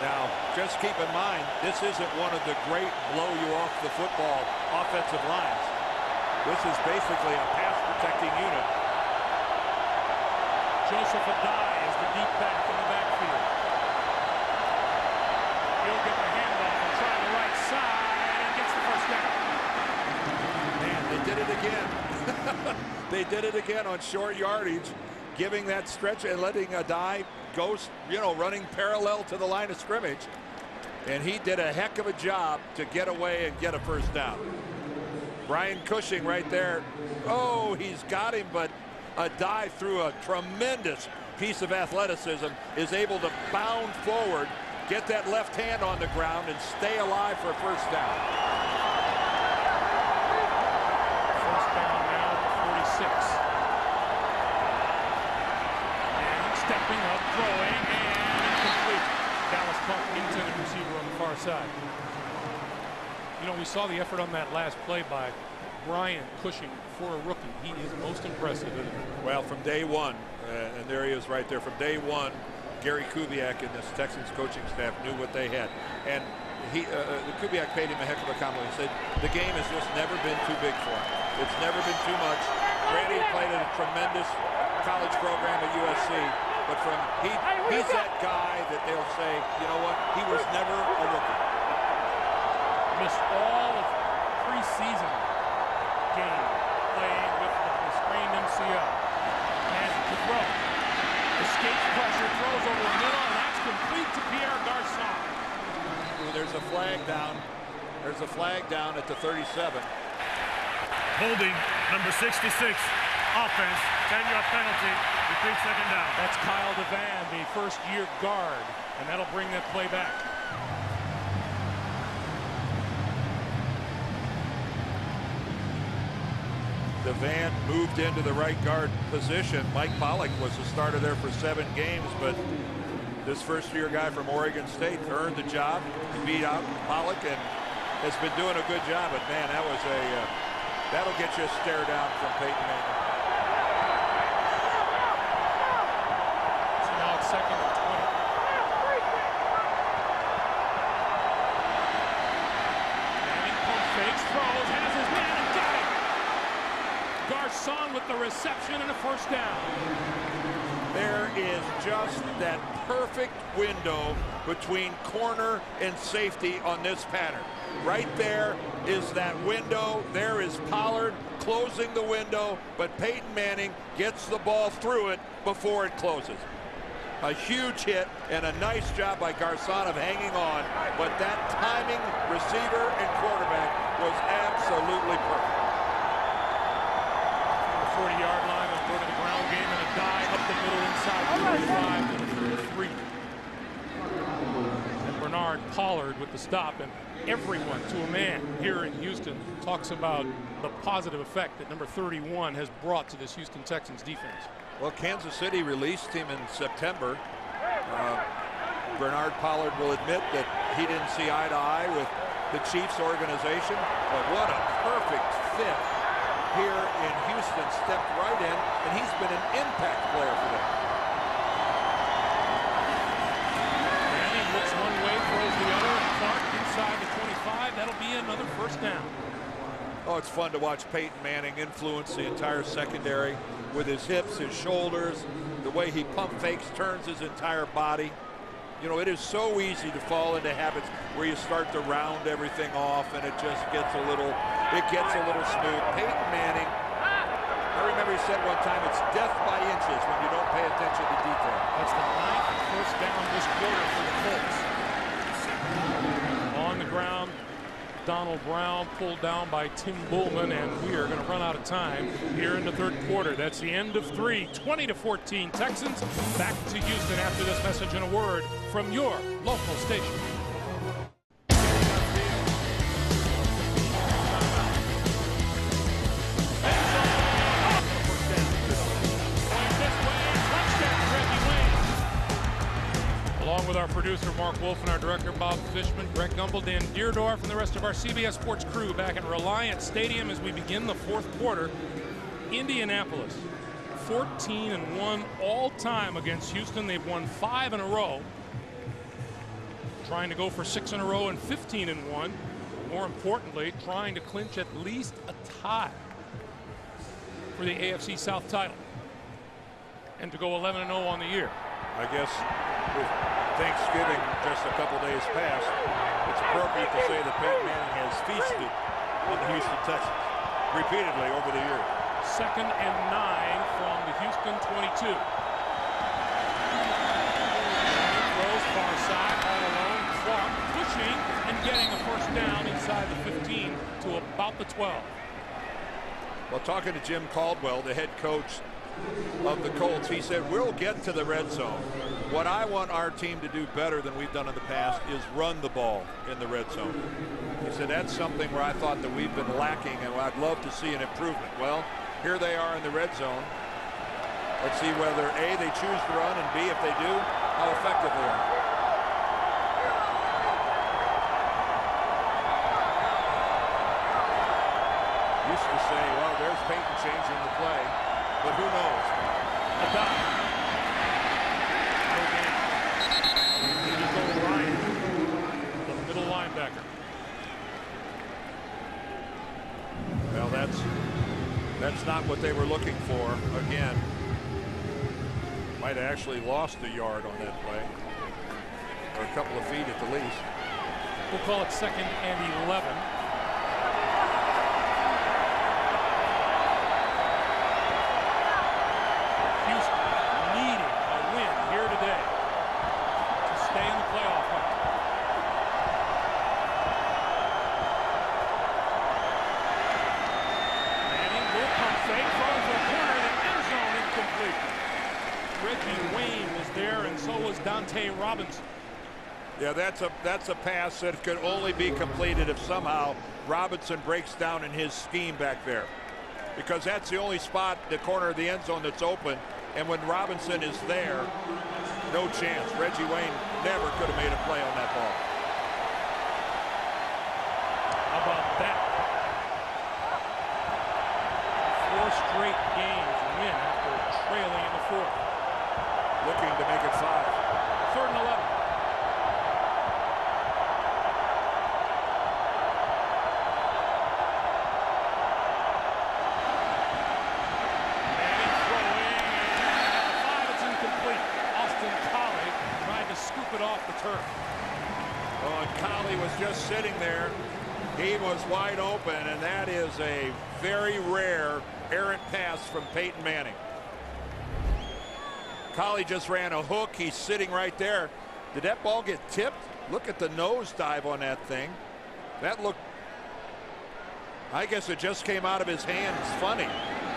[SPEAKER 2] Now, just keep in mind, this isn't one of the great blow-you-off-the-football offensive lines. This is basically a pass-protecting unit.
[SPEAKER 1] Joseph Adai is the deep back in the backfield. He'll get the handoff and try the right side and gets the first down.
[SPEAKER 2] Man, they did it again. They did it again on short yardage, giving that stretch and letting Adai go, running parallel to the line of scrimmage. And he did a heck of a job to get away and get a first down. Brian Cushing right there. Oh, he's got him, but Adai, through a tremendous piece of athleticism, is able to bound forward, get that left hand on the ground, and stay alive for a first down.
[SPEAKER 1] First down now at the 46. And stepping up, throwing, and incomplete. Dallas Clark, intended receiver on the far side. You know, we saw the effort on that last play by Brian Cushing for a rookie. He is most impressive, isn't he?
[SPEAKER 2] Well, from day one, and there he is right there, from day one, Gary Kubiak and this Texans coaching staff knew what they had. And Kubiak paid him a heck of a compliment. He said, the game has just never been too big for him. It's never been too much. Brady played at a tremendous college program at USC, but he's that guy that they'll say, you know what, he was never a rookie.
[SPEAKER 1] Missed all of preseason game playing with the sprained MCL. And to throw. Escapes pressure, throws over the middle, and that's complete to Pierre Garçon.
[SPEAKER 2] There's a flag down. There's a flag down at the 37.
[SPEAKER 3] Holding, number 66, offense, 10-yard penalty, repeat second down.
[SPEAKER 1] That's Kyle Devan, the first-year guard, and that'll bring that play back.
[SPEAKER 2] Devan moved into the right guard position. Mike Pollock was the starter there for 7 games, but this first-year guy from Oregon State earned the job. He beat out Pollock and has been doing a good job. But man, that was that'll get you a stare down from Peyton Manning.
[SPEAKER 1] So now it's 2nd and 20. Manning pump fakes, throws, has his man and got it. Garçon with the reception and a first down.
[SPEAKER 2] There is just that perfect window between corner and safety on this pattern. Right there is that window. There is Pollard closing the window, but Peyton Manning gets the ball through it before it closes. A huge hit and a nice job by Garçon of hanging on, but that timing, receiver and quarterback, was absolutely perfect.
[SPEAKER 1] 40-yard line, will go to the ground game and a dive up the middle inside the 35 to the 33. And Bernard Pollard with the stop, and everyone to a man here in Houston talks about the positive effect that number 31 has brought to this Houston Texans defense.
[SPEAKER 2] Well, Kansas City released him in September. Bernard Pollard will admit that he didn't see eye to eye with the Chiefs organization, but what a perfect fit here in Houston, stepped right in, and he's been an impact player for them. it's fun to watch Peyton Manning influence the entire secondary with his hips, his shoulders, the way he pump fakes, turns his entire body. You know, it is so easy to fall into habits where you start to round everything off and it just gets a little smooth. Peyton Manning, I remember he said one time, it's death by inches when you don't pay attention to detail.
[SPEAKER 1] That's the 9th first down this quarter for the Colts. On the ground, Donald Brown pulled down by Tim Bullman, and we are going to run out of time here in the third quarter. That's the end of 3, 20-14 Texans. Back to Houston after this message and a word from your local station. Along with our producer Mark Wolf and our director Bob Fishman, Greg Gumbel, Dan Deerdorf, and the rest of our CBS Sports crew back at Reliant Stadium as we begin the fourth quarter. Indianapolis 14-1 all time against Houston. They've won 5 in a row, trying to go for 6 in a row and 15-1. More importantly, trying to clinch at least a tie for the AFC South title and to go 11-0 on the year.
[SPEAKER 2] I guess with Thanksgiving just a couple days past, it's appropriate to say that Peyton Manning has feasted on the Houston Texans repeatedly over the years.
[SPEAKER 1] 2nd and 9 from the Houston 22. Throws far side, all alone. Clark pushing and getting a first down inside the 15 to about the 12.
[SPEAKER 2] Well, talking to Jim Caldwell, the head coach of the Colts, he said, we'll get to the red zone. What I want our team to do better than we've done in the past is run the ball in the red zone. He said, that's something where I thought that we've been lacking and I'd love to see an improvement. Well, here they are in the red zone. Let's see whether A, they choose to run, and B, if they do, how effective they are. Used to say, well, there's Peyton changing the play. But who knows?
[SPEAKER 1] A dime. No game. Ryan, the middle linebacker.
[SPEAKER 2] Well, that's not what they were looking for. Again, might have actually lost a yard on that play, or a couple of feet at the least.
[SPEAKER 1] We'll call it 2nd and 11. Robinson.
[SPEAKER 2] Yeah, that's a pass that could only be completed if somehow Robinson breaks down in his scheme back there, because that's the only spot, the corner of the end zone, that's open. And when Robinson is there, no chance. Reggie Wayne never could have made a play on that ball.
[SPEAKER 1] How about that? 4 straight games win after trailing in the 4th.
[SPEAKER 2] Looking to make it 5.
[SPEAKER 1] 3rd and 11. Manning throwing, and 5, it's incomplete. Austin Collie tried to scoop it off the turf.
[SPEAKER 2] Oh, and Collie was just sitting there. He was wide open, and that is a very rare errant pass from Peyton Manning. Collie just ran a hook. He's sitting right there. Did that ball get tipped? Look at the nose dive on that thing. That looked, I guess it just came out of his hands. Funny,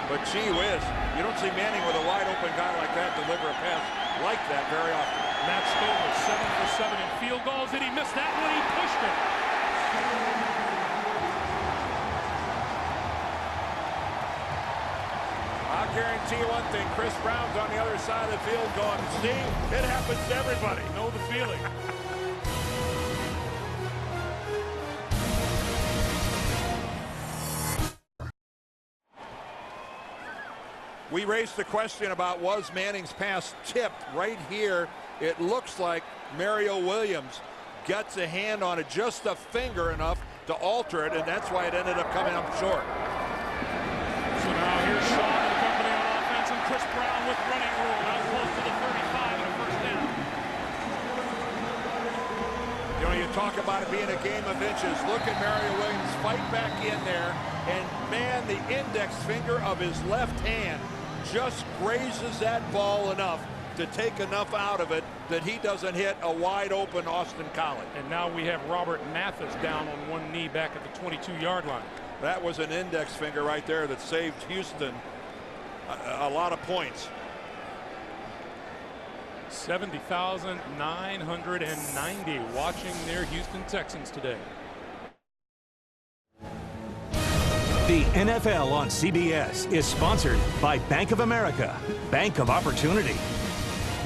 [SPEAKER 2] but gee whiz, you don't see Manning with a wide open guy like that deliver a pass like that very often.
[SPEAKER 1] Matt Stover 7 for 7 in field goals. Did he miss that one? He pushed it.
[SPEAKER 2] I'll guarantee you one thing, Chris Brown's on the other side of the field going, Steve, it happens to everybody.
[SPEAKER 1] Know the feeling.
[SPEAKER 2] We raised the question about, was Manning's pass tipped? Right here, it looks like Mario Williams gets a hand on it, just a finger enough, to alter it, and that's why it ended up coming up short.
[SPEAKER 1] So now here's Shaw and the company on offense, and Chris Brown with running room out close to the 35 and a first down.
[SPEAKER 2] You know, you talk about it being a game of inches. Look at Mario Williams fight back in there, and man, the index finger of his left hand just grazes that ball enough to take enough out of it that he doesn't hit a wide open Austin Collie.
[SPEAKER 1] And now we have Robert Mathis down on one knee back at the 22-yard line.
[SPEAKER 2] That was an index finger right there that saved Houston a lot of points.
[SPEAKER 1] 70,990 watching their Houston Texans today.
[SPEAKER 4] The NFL on CBS is sponsored by Bank of America, Bank of Opportunity.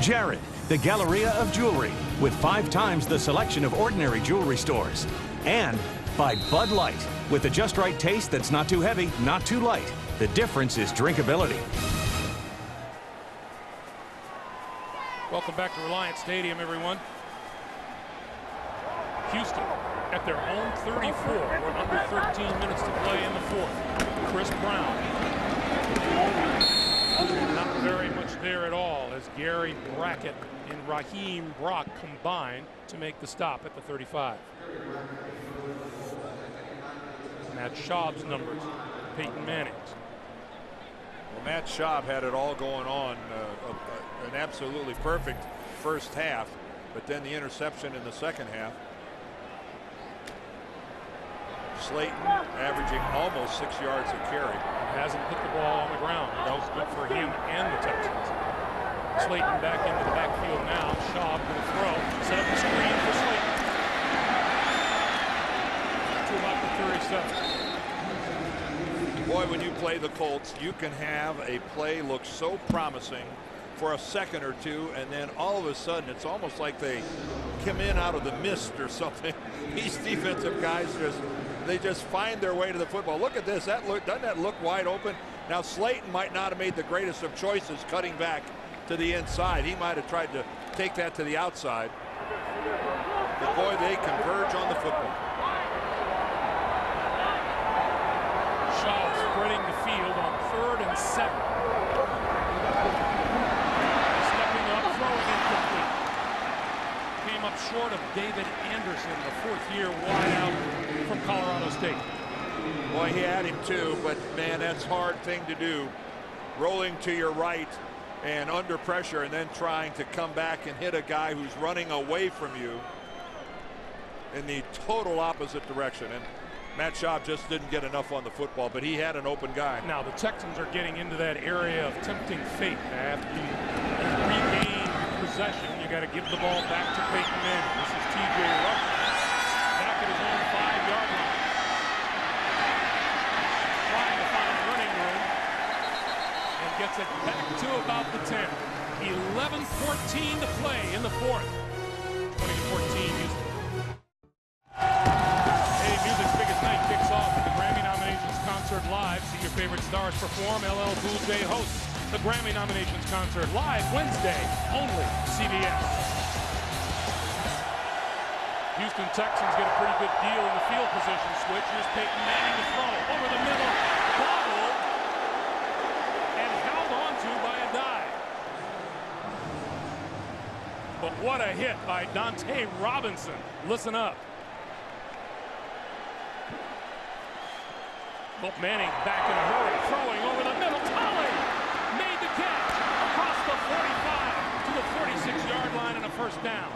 [SPEAKER 4] Jared, the Galleria of Jewelry, with 5 times the selection of ordinary jewelry stores. And by Bud Light, with the just right taste that's not too heavy, not too light. The difference is drinkability.
[SPEAKER 1] Welcome back to Reliant Stadium, everyone. Houston at their own 34. We're under 13 minutes to play in the fourth. Chris Brown. Not very much there at all as Gary Brackett and Raheem Brock combine to make the stop at the 35. Matt Schaub's numbers, Peyton Manning's.
[SPEAKER 2] Well, Matt Schaub had it all going on, an absolutely perfect first half, but then the interception in the second half. Slayton averaging almost 6 yards a carry.
[SPEAKER 1] Hasn't hit the ball on the ground. That was good for him and the Texans. Slayton back into the backfield now. Schaub going to throw. Set up the screen for Slayton. To about the 37.
[SPEAKER 2] Boy, when you play the Colts, you can have a play look so promising for a second or two, and then all of a sudden it's almost like they come in out of the mist or something. These defensive guys just find their way to the football. Look at this. Doesn't that look wide open? Now Slayton might not have made the greatest of choices cutting back to the inside. He might have tried to take that to the outside. But boy, they converge on the football.
[SPEAKER 1] Shaw spreading the field on 3rd and 7. Stepping up, throwing incomplete. Came up short of David Anderson, the 4th-year wideout from Colorado State.
[SPEAKER 2] Boy, he had him too, but man, that's a hard thing to do. Rolling to your right and under pressure and then trying to come back and hit a guy who's running away from you in the total opposite direction. And Matt Schaub just didn't get enough on the football, but he had an open guy.
[SPEAKER 1] Now the Texans are getting into that area of tempting fate. After you regain possession, you got to give the ball back to Peyton Manning. This is T.J. Ruff back at his own 5-yard line. Trying to find running room and gets it back to about the 10. 11-14 to play in the fourth. 20-14 Houston. Hey, music's biggest night kicks off with the Grammy Nominations Concert Live. See your favorite stars perform. LL Cool J hosts the Grammy Nominations Concert live Wednesday, only CBS. Houston Texans get a pretty good deal in the field position switch. Here's Peyton Manning to throw over the middle, bobbled, and held onto by a dive. But what a hit by Dante Robinson. Listen up. But Manning back in a hurry, throwing over the middle. Tully made the catch across the 45 to the 46-yard line and a first down.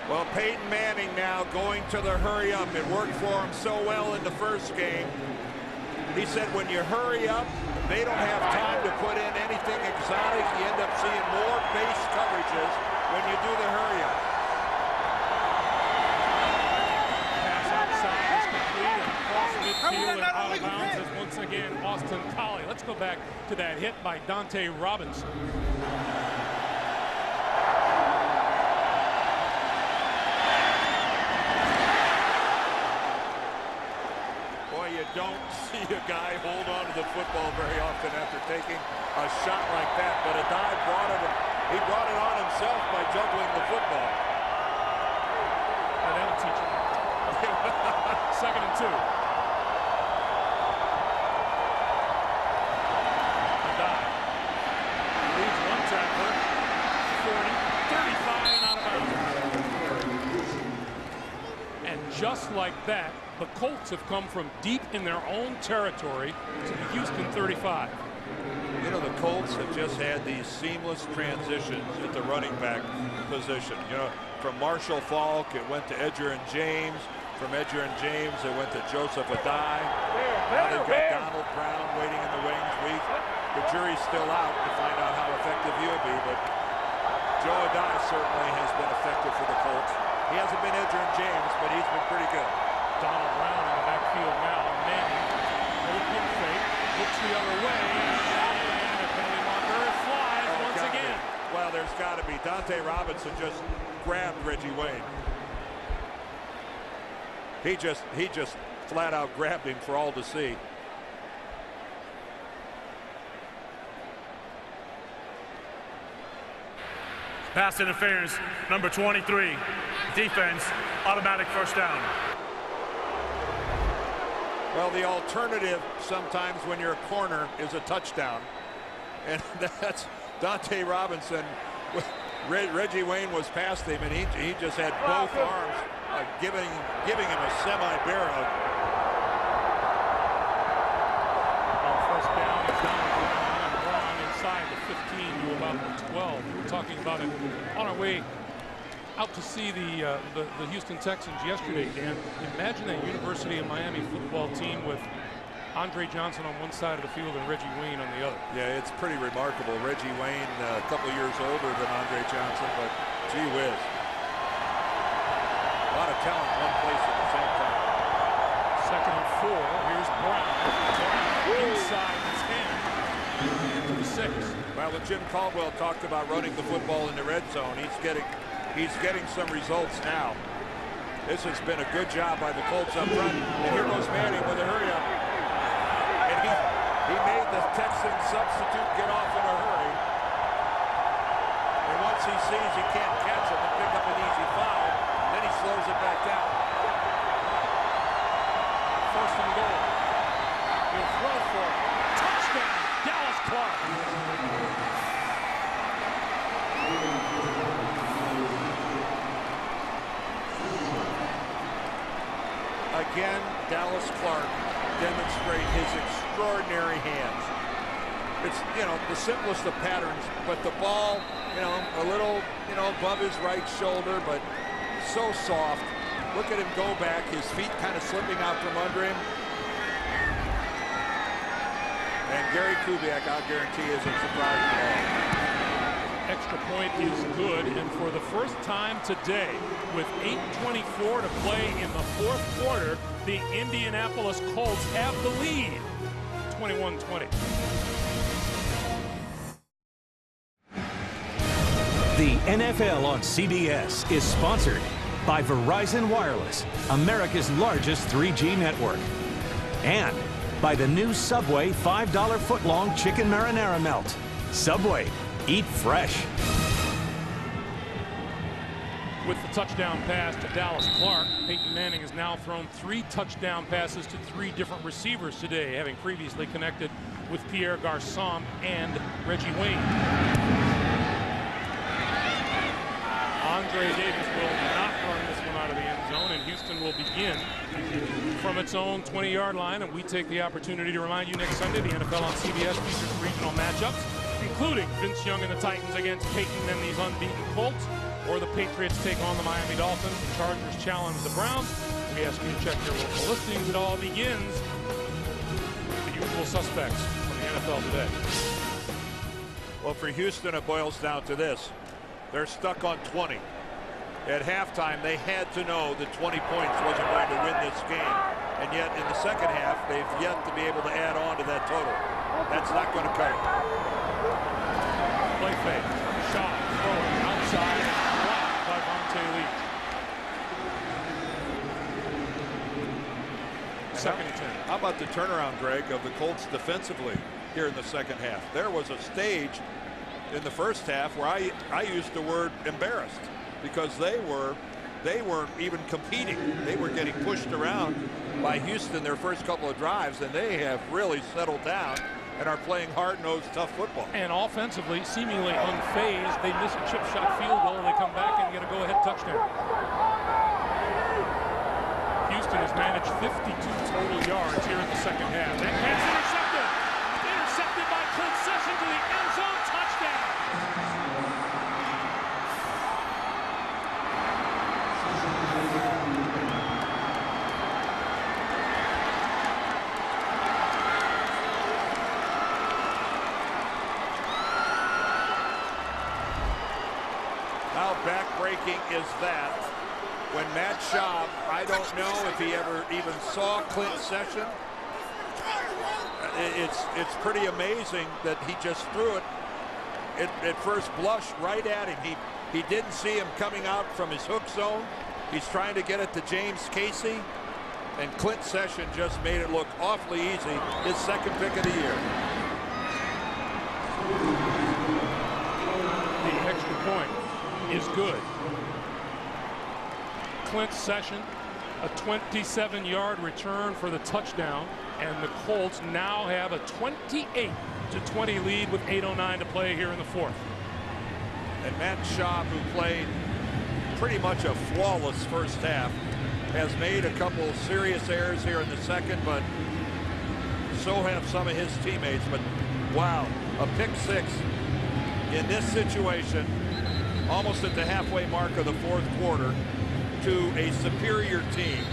[SPEAKER 2] Well, Peyton Manning now going to the hurry up. It worked for him so well in the first game. He said when you hurry up, they don't have time to put in anything exotic. You end up seeing more base coverages when you do the hurry up.
[SPEAKER 1] Pass outside is complete and across midfield and out of bounds is once again Austin Collie. Let's go back to that hit by Dante Robinson.
[SPEAKER 2] You don't see a guy hold on to the football very often after taking a shot like that, but a dive he brought it on himself by juggling the football.
[SPEAKER 1] And that'll teach him. 2nd and 2. Leads one tackler, 40, 35 and out of bounds. And just like that, the Colts have come from deep in their own territory to the Houston 35.
[SPEAKER 2] You know, the Colts have just had these seamless transitions at the running back position. You know, from Marshall Falk, it went to Edger and James. From Edger and James, it went to Joseph Adai. Now they've got Donald Brown waiting in the wings. The jury's still out to find out how effective he'll be, but Joe Adai certainly has been effective for the Colts. He hasn't been Edger and James, but he's been pretty good.
[SPEAKER 1] Donald Brown in the backfield now. Manning, little pump fake, looks the other way, and the penalty marker flies once again.
[SPEAKER 2] Well, there's got to be. Dante Robinson just grabbed Reggie Wayne. He just flat out grabbed him for all to see.
[SPEAKER 3] Pass interference, number 23. Defense, automatic first down.
[SPEAKER 2] Well, the alternative sometimes when you're a corner is a touchdown. And that's Dante Robinson. Reggie Wayne was past him, and he just had both arms giving him a semi-barrel.
[SPEAKER 1] First down is Brown inside the 15 to about the 12. We were talking about it on our way out to see the Houston Texans yesterday, Dan. Imagine that University of Miami football team with Andre Johnson on one side of the field and Reggie Wayne on the other.
[SPEAKER 2] Yeah, it's pretty remarkable. Reggie Wayne, a couple years older than Andre Johnson, but gee whiz. A lot of talent in one place at the same time.
[SPEAKER 1] 2nd and 4. Here's Brown. Inside the 10 to the 6.
[SPEAKER 2] Well, when Jim Caldwell talked about running the football in the red zone, he's getting some results now. This has been a good job by the Colts up front. And here goes Manning with a hurry up. And he made the Texan substitute get off in a hurry. And once he sees he can't catch him and pick up an easy foul, then he slows it back down.
[SPEAKER 1] 1st and goal. He'll throw for it. Touchdown, Dallas Clark.
[SPEAKER 2] Again, Dallas Clark demonstrate his extraordinary hands. It's, you know, the simplest of patterns, but the ball, you know, a little, you know, above his right shoulder, but so soft. Look at him go back, his feet kind of slipping out from under him. And Gary Kubiak, I'll guarantee, isn't surprised at all.
[SPEAKER 1] Extra point is good, and for the first time today, with 8:24 to play in the 4th quarter, the Indianapolis Colts have the lead, 21-20.
[SPEAKER 4] The NFL on CBS is sponsored by Verizon Wireless, America's largest 3G network, and by the new Subway $5 footlong chicken marinara melt. Subway, eat fresh.
[SPEAKER 1] With the touchdown pass to Dallas Clark, Peyton Manning has now thrown 3 touchdown passes to 3 different receivers today, having previously connected with Pierre Garçon and Reggie Wayne. Andre Davis will not run this one out of the end zone, and Houston will begin from its own 20-yard line. And we take the opportunity to remind you next Sunday, the NFL on CBS features regional matchups, including Vince Young and the Titans against Peyton and these unbeaten Colts, or the Patriots take on the Miami Dolphins, the Chargers challenge the Browns. We ask you to check your local listings. It all begins with the usual suspects from the NFL today.
[SPEAKER 2] Well, for Houston, it boils down to this. They're stuck on 20. At halftime, they had to know that 20 points wasn't going to win this game. And yet, in the second half, they've yet to be able to add on to that total. That's not going to cut it.
[SPEAKER 1] Play fake. Shot. Throwing outside. Blocked by Vontae Leach. 2nd and 10.
[SPEAKER 2] How about the turnaround, Greg, of the Colts defensively here in the second half? There was a stage in the first half where I used the word embarrassed, because they weren't even competing. They were getting pushed around, by Houston their first couple of drives, and they have really settled down and are playing hard-nosed, tough football.
[SPEAKER 1] And offensively, seemingly unfazed. They miss a chip shot field goal, and they come back and get a go-ahead touchdown. Houston has managed 52 total yards here in the second half. That pass intercepted. Intercepted by Clint Session to the end zone. Touchdown.
[SPEAKER 2] How backbreaking is that? When Matt Schaub, I don't know if he ever even saw Clint Session. It's pretty amazing that he just threw it at first blush right at him. He didn't see him coming out from his hook zone. He's trying to get it to James Casey, and Clint Session just made it look awfully easy. His second pick of the year.
[SPEAKER 1] The extra point is good. Clint Session, a 27-yard return for the touchdown, and the Colts now have a 28-20 lead with 8:09 to play here in the fourth.
[SPEAKER 2] And Matt Schaub, who played pretty much a flawless first half, has made a couple serious errors here in the second, but so have some of his teammates. But wow, a pick six in this situation, almost at the halfway mark of the fourth quarter, to a superior team.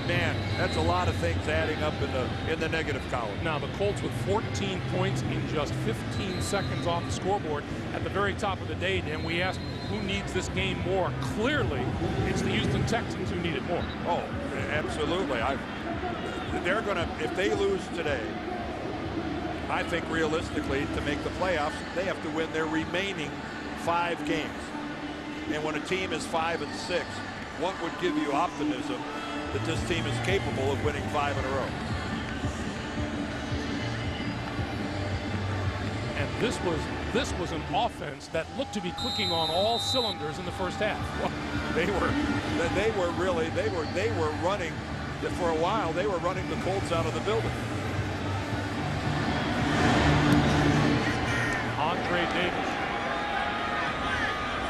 [SPEAKER 2] Man, that's a lot of things adding up in the negative column.
[SPEAKER 1] Now the Colts with 14 points in just 15 seconds off the scoreboard at the very top of the day, and we asked who needs this game more. Clearly, it's the Houston Texans who need it more.
[SPEAKER 2] Oh, absolutely. They're gonna, if they lose today, I think realistically to make the playoffs, they have to win their remaining 5 games. And when a team is 5-6, what would give you optimism that this team is capable of winning 5 in a row?
[SPEAKER 1] And this was an offense that looked to be clicking on all cylinders in the first half.
[SPEAKER 2] Well, they were running for a while. They were running the Colts out of the building.
[SPEAKER 1] Andre Davis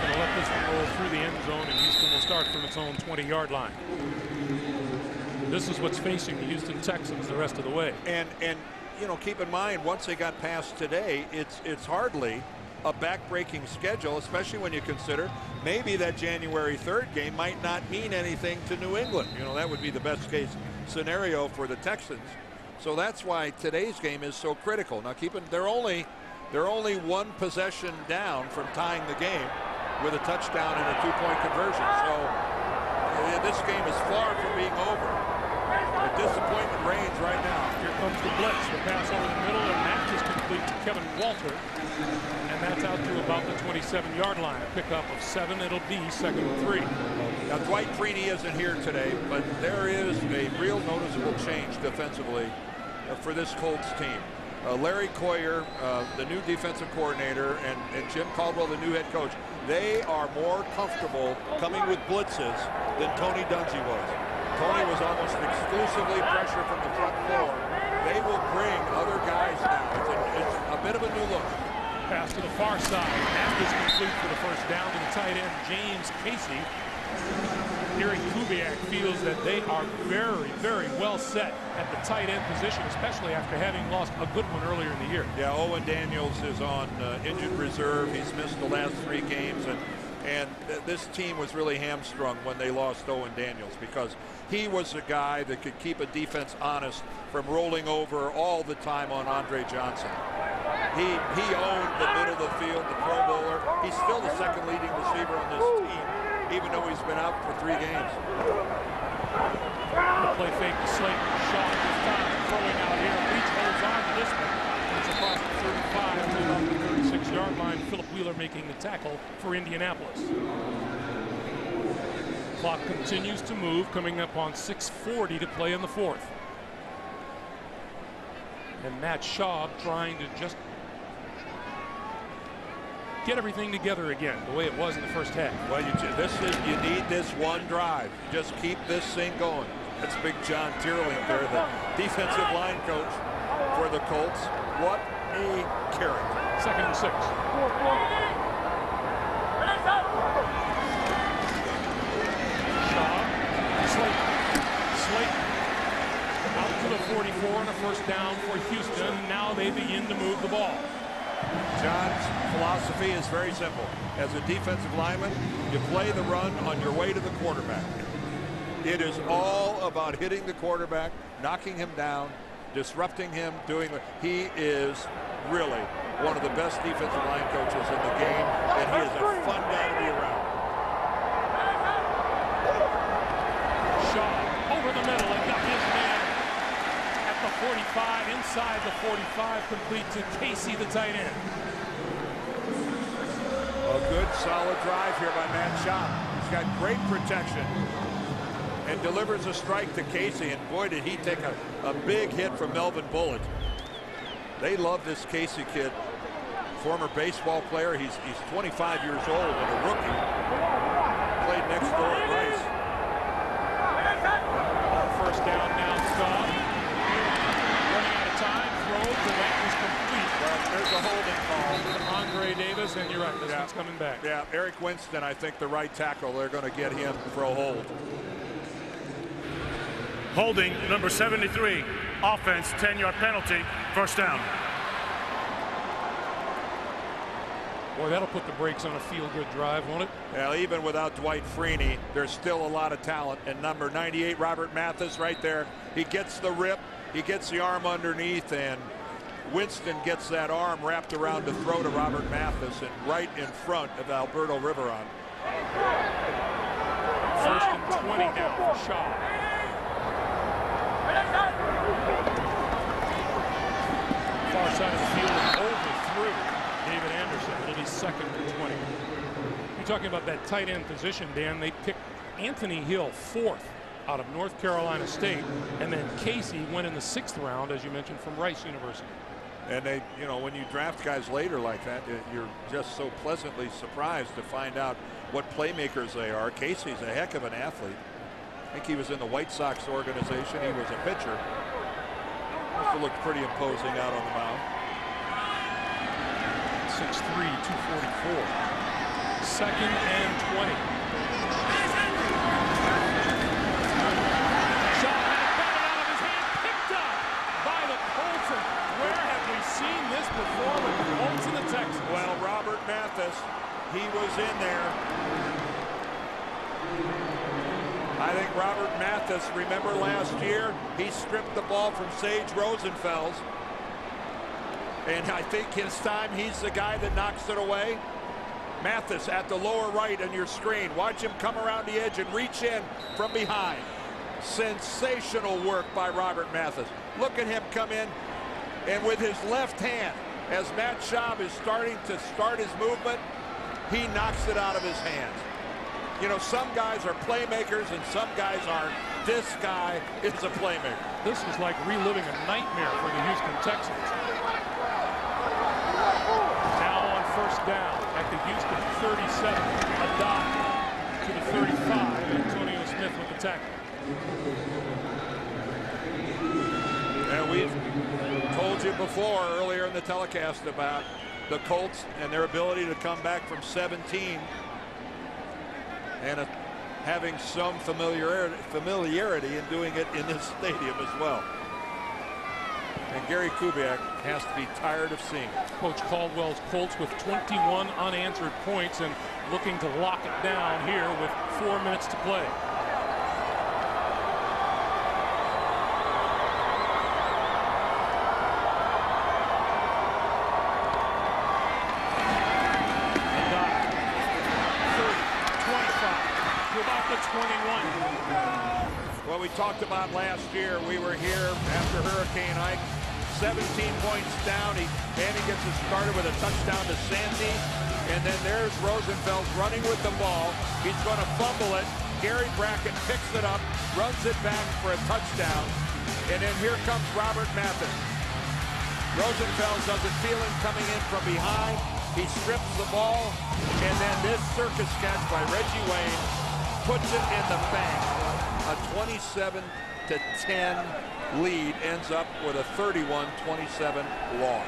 [SPEAKER 1] going to let this one roll through the end zone, and Houston will start from its own 20-yard line. This is what's facing the Houston Texans the rest of the way.
[SPEAKER 2] And you know, keep in mind, once they got past today, it's hardly a back-breaking schedule, especially when you consider maybe that January 3rd game might not mean anything to New England. You know, that would be the best case scenario for the Texans. So that's why today's game is so critical. Now, they're only one possession down from tying the game with a touchdown and a 2-point conversion. So this game is far from being over. The disappointment reigns right now.
[SPEAKER 1] Here comes the blitz. The pass over the middle, and that is complete to Kevin Walter. And that's out to about the 27-yard line. A pickup of 7. It'll be 2nd and 3.
[SPEAKER 2] Now, Dwight Freeney isn't here today, but there is a real noticeable change defensively for this Colts team. Larry Coyer, the new defensive coordinator, and Jim Caldwell, the new head coach, they are more comfortable coming with blitzes than Tony Dungy was. Tony was almost exclusively pressure from the front floor. They will bring other guys now. It's a bit of a new look.
[SPEAKER 1] Pass to the far side. That is complete for the first down to the tight end, James Casey. Gary Kubiak feels that they are very, very well set at the tight end position, especially after having lost a good one earlier in the year.
[SPEAKER 2] Yeah, Owen Daniels is on injured reserve. He's missed the last 3 games, and this team was really hamstrung when they lost Owen Daniels, because he was a guy that could keep a defense honest from rolling over all the time on Andre Johnson. He owned the middle of the field, the Pro Bowler. He's still the second leading receiver on this team, even though he's been out for 3 games.
[SPEAKER 1] The play fake to Slayton. Shaw this time throwing out here. Leach holds on to this one. It's across the 35 to about the 36-yard line. Philip Wheeler making the tackle for Indianapolis. Clock continues to move, coming up on 6:40 to play in the fourth. And Matt Schaub trying to just get everything together again the way it was in the first half.
[SPEAKER 2] Well, you need this one drive. Just keep this thing going. That's Big John Tierling there, the defensive line coach for the Colts. What a character.
[SPEAKER 1] 2nd and 6. Shaw, Slate out to the 44 and a first down for Houston. Now they begin to move the ball.
[SPEAKER 2] John's philosophy is very simple. As a defensive lineman, you play the run on your way to the quarterback. It is all about hitting the quarterback, knocking him down, disrupting him, doing what he is really one of the best defensive line coaches in the game, and he is a fun guy to be around.
[SPEAKER 1] Shaw over the middle and got his man at the 45, inside the 45, complete to Casey, the tight end.
[SPEAKER 2] A good solid drive here by Matt Schaub. He's got great protection and delivers a strike to Casey, and boy did he take a big hit from Melvin Bullitt. They love this Casey kid. Former baseball player. He's 25 years old and a rookie. Played next door at Rice.
[SPEAKER 1] First down now, Scott. Running out of time. Throw. Durant is complete.
[SPEAKER 2] Well, there's a holding call.
[SPEAKER 1] Andre Davis, and you're right. This one's coming back.
[SPEAKER 2] Yeah, Eric Winston, I think the right tackle. They're going to get him for a hold.
[SPEAKER 3] Holding number 73. Offense, 10-yard penalty. First down.
[SPEAKER 1] Boy, that'll put the brakes on a feel-good drive, won't it?
[SPEAKER 2] Well, even without Dwight Freeney, there's still a lot of talent. And number 98, Robert Mathis, right there. He gets the rip. He gets the arm underneath, and Winston gets that arm wrapped around to throw to Robert Mathis, and right in front of Alberto Riveron.
[SPEAKER 1] First and 20 now for Shaw. Far side of the field, overthrew David Anderson. It'll be 2nd and 20. You're talking about that tight end position, Dan. They picked Anthony Hill 4th out of North Carolina State, and then Casey went in the 6th round, as you mentioned, from Rice University.
[SPEAKER 2] And they, you know, when you draft guys later like that, you're just so pleasantly surprised to find out what playmakers they are. Casey's a heck of an athlete. I think he was in the White Sox organization. He was a pitcher. Must have looked pretty imposing out on the mound.
[SPEAKER 1] 6'3", 244. 2nd and 20. Shaw had it batted out of his hand, picked up by the Colts. And where have we seen this before with the Colts and the Texans?
[SPEAKER 2] Well, Robert Mathis, he was in there. I think Robert Mathis, remember last year, he stripped the ball from Sage Rosenfels. And I think his time, he's the guy that knocks it away. Mathis at the lower right on your screen. Watch him come around the edge and reach in from behind. Sensational work by Robert Mathis. Look at him come in, and with his left hand, as Matt Schaub is starting to start his movement, he knocks it out of his hands. You know, some guys are playmakers and some guys aren't. This guy is a playmaker.
[SPEAKER 1] This is like reliving a nightmare for the Houston Texans. Now on first down at the Houston 37, a dive to the 35, Antonio Smith with the tackle.
[SPEAKER 2] And we've told you before earlier in the telecast about the Colts and their ability to come back from 17 and having some familiarity in doing it in this stadium as well. And Gary Kubiak has to be tired of seeing it.
[SPEAKER 1] Coach Caldwell's Colts with 21 unanswered points and looking to lock it down here with 4 minutes to play.
[SPEAKER 2] Well, we talked about last year. We were here after Hurricane Ike. 17 points down. He gets it started with a touchdown to Sandy. And then there's Rosenfeld running with the ball. He's going to fumble it. Gary Brackett picks it up, runs it back for a touchdown. And then here comes Robert Mathis. Rosenfeld doesn't feel him coming in from behind. He strips the ball. And then this circus catch by Reggie Wayne puts it in the bank. a 27-10 lead ends up with a 31-27 loss.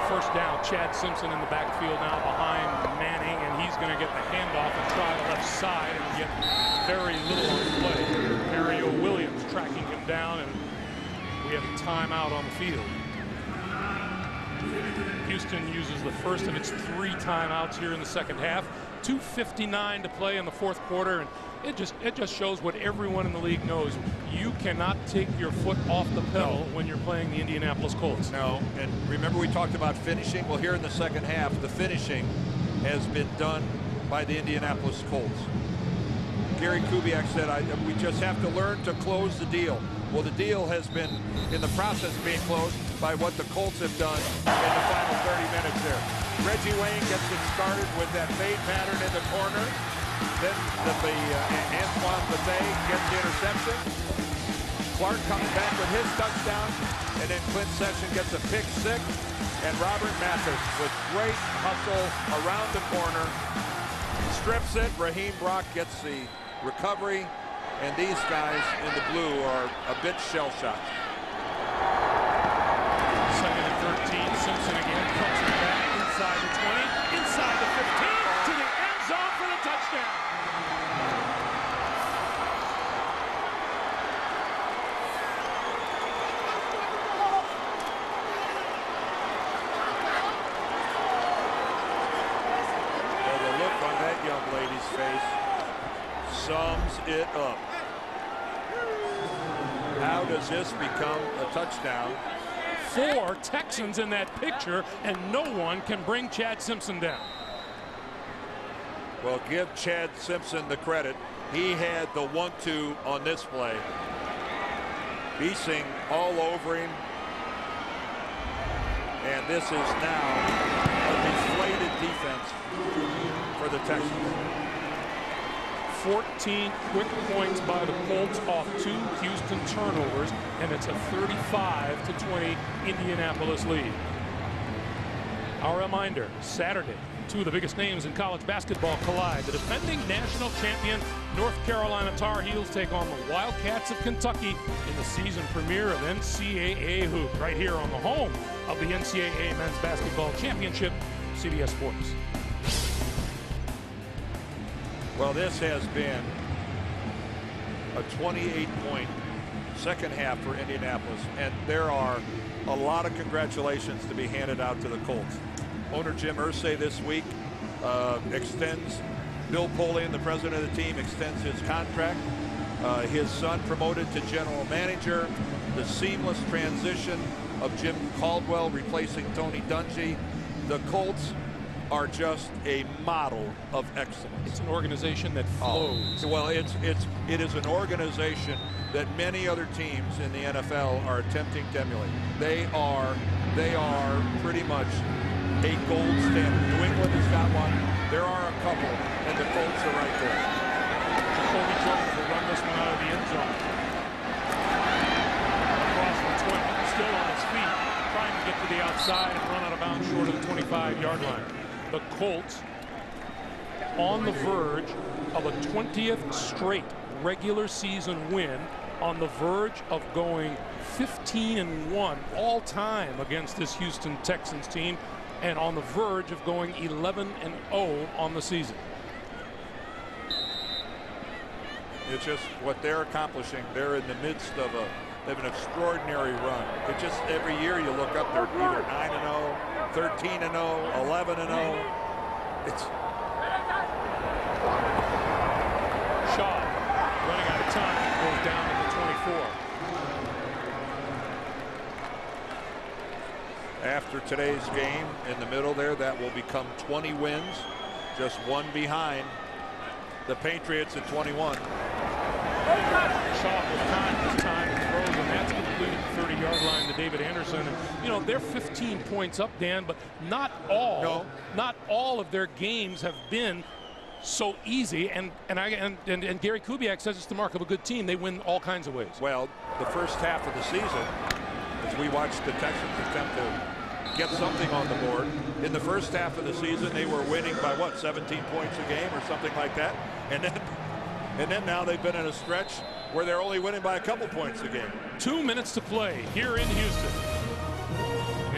[SPEAKER 1] First down, Chad Simpson in the backfield now behind Manning, and he's going to get the handoff and try the left side and get very little on play. Mario Williams tracking him down, and we have a timeout on the field. Houston uses the first of its 3 timeouts here in the second half. 2:59 to play in the fourth quarter, and it just shows what everyone in the league knows. You cannot take your foot off the pedal when you're playing the Indianapolis Colts.
[SPEAKER 2] No, and remember we talked about finishing? Well, here in the second half, the finishing has been done by the Indianapolis Colts. Gary Kubiak said, we just have to learn to close the deal. Well, the deal has been in the process of being closed by what the Colts have done in the final 30 minutes there. Reggie Wayne gets it started with that fade pattern in the corner. Then Antoine Bethea gets the interception. Clark comes back with his touchdown, and then Clint Session gets a pick 6. And Robert Mathis with great hustle around the corner strips it. Raheem Brock gets the recovery, and these guys in the blue are a bit shell-shocked.
[SPEAKER 1] Second and 13, Simpson again cuts it back inside the 20, inside the 15, to the end zone for the touchdown.
[SPEAKER 2] Well, the look on that young lady's face sums it up. How does this become a touchdown?
[SPEAKER 1] 4 Texans in that picture, and no one can bring Chad Simpson down.
[SPEAKER 2] Well, give Chad Simpson the credit. He had the 1-2 on this play. Beasing all over him. And this is now a deflated defense for the Texans.
[SPEAKER 1] 14 quick points by the Colts off 2 Houston turnovers, and it's a 35-20 Indianapolis lead. Our reminder, Saturday, 2 of the biggest names in college basketball collide. The defending national champion North Carolina Tar Heels take on the Wildcats of Kentucky in the season premiere of NCAA Hoop, right here on the home of the NCAA Men's Basketball Championship, CBS Sports.
[SPEAKER 2] Well, this has been a 28-point second half for Indianapolis, and there are a lot of congratulations to be handed out to the Colts. Owner Jim Irsay this week extends, Bill Polian, the president of the team, extends his contract. His son promoted to general manager. The seamless transition of Jim Caldwell replacing Tony Dungy. The Colts are just a model of excellence.
[SPEAKER 1] It's an organization that flows.
[SPEAKER 2] Well, it is an organization that many other teams in the NFL are attempting to emulate. They are pretty much a gold standard. New England has got one. There are a couple, and the Colts are right there.
[SPEAKER 1] Jacoby Jones will run this one out of the end zone. Across the 20, still on his feet, trying to get to the outside and run out of bounds short of the 25-yard line. The Colts on the verge of a 20th straight regular season win, on the verge of going 15-1 all time against this Houston Texans team, and on the verge of going 11-0 on the season.
[SPEAKER 2] It's just what they're accomplishing. They're in the midst of an extraordinary run. It just every year you look up, they're either 9-0, 13-0, 11-0. It's
[SPEAKER 1] Shaw running out of time, goes down to the 24.
[SPEAKER 2] After today's game in the middle there, that will become 20 wins, just one behind the Patriots at 21.
[SPEAKER 1] Shaw with time and throws, and that's completed the 30-yard line to David Anderson. And, you know, they're 15 points up, Dan, but not all of their games have been so easy. And Gary Kubiak says it's the mark of a good team. They win all kinds of ways.
[SPEAKER 2] Well, the first half of the season, as we watched the Texans attempt to get something on the board, in the first half of the season they were winning by what, 17 points a game or something like that, and then And then now they've been in a stretch where they're only winning by a couple points a game.
[SPEAKER 1] 2 minutes to play here in Houston.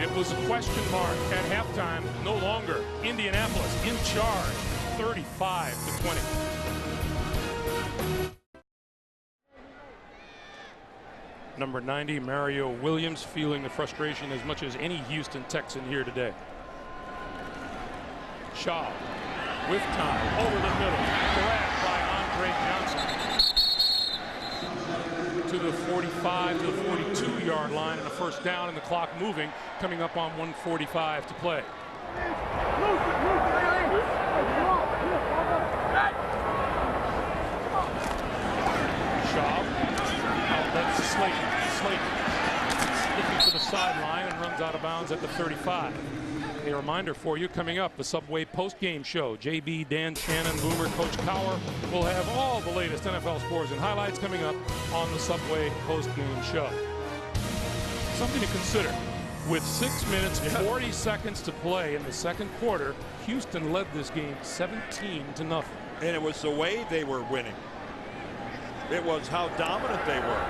[SPEAKER 1] It was a question mark at halftime. No longer. Indianapolis in charge, 35-20. Number 90, Mario Williams, feeling the frustration as much as any Houston Texan here today. Shaw with time over the middle, grabbed by Andre Johnson to the 45 to the 42-yard line, and a first down, and the clock moving, coming up on 1:45 to play. Shaw outlets Slayton. Slayton looking for the sideline and runs out of bounds at the 35. A reminder for you, coming up, the Subway post-game show. JB, Dan Shannon, Boomer, Coach Cowher will have all the latest NFL scores and highlights coming up on the Subway post-game show. Something to consider. With 6 minutes, 40 seconds to play in the second quarter, Houston led this game 17-0.
[SPEAKER 2] And it was the way they were winning. It was how dominant they were.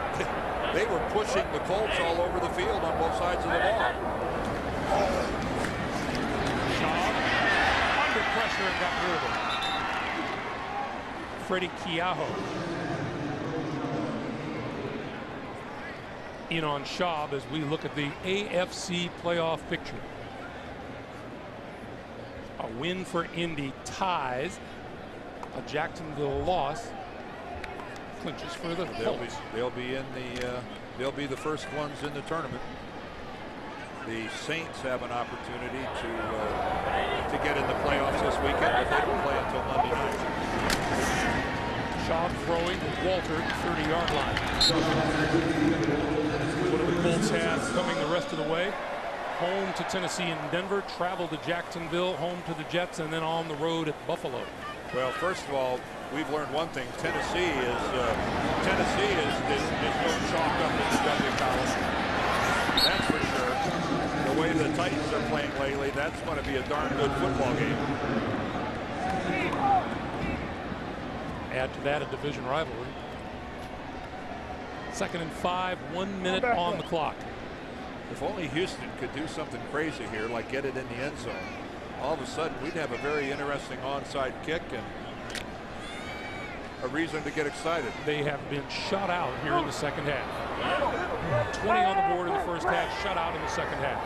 [SPEAKER 2] They were pushing the Colts all over the field on both sides of the ball.
[SPEAKER 1] Under pressure and got rid of it. Freddie Keaho in on Schaub as we look at the AFC playoff picture. A win for Indy ties. A Jacksonville loss clinches for the Colts.
[SPEAKER 2] They'll be the first ones in the tournament. The Saints have an opportunity to get in the playoffs this weekend, but they don't play until Monday night.
[SPEAKER 1] Schaub throwing with Walter at the 30-yard line. What do the Colts have coming the rest of the way? Home to Tennessee and Denver, travel to Jacksonville, home to the Jets, and then on the road at Buffalo.
[SPEAKER 2] Well, first of all, we've learned one thing. Tennessee is no chalk up in the W College. That's for sure. The way the Titans are playing lately, that's going to be a darn good football game.
[SPEAKER 1] Add to that a division rivalry. 2nd and 5, 1 minute on the clock.
[SPEAKER 2] If only Houston could do something crazy here, like get it in the end zone, all of a sudden we'd have a very interesting onside kick and a reason to get excited.
[SPEAKER 1] They have been shut out here in the second half. 20 on the board in the first half, shut out in the second half.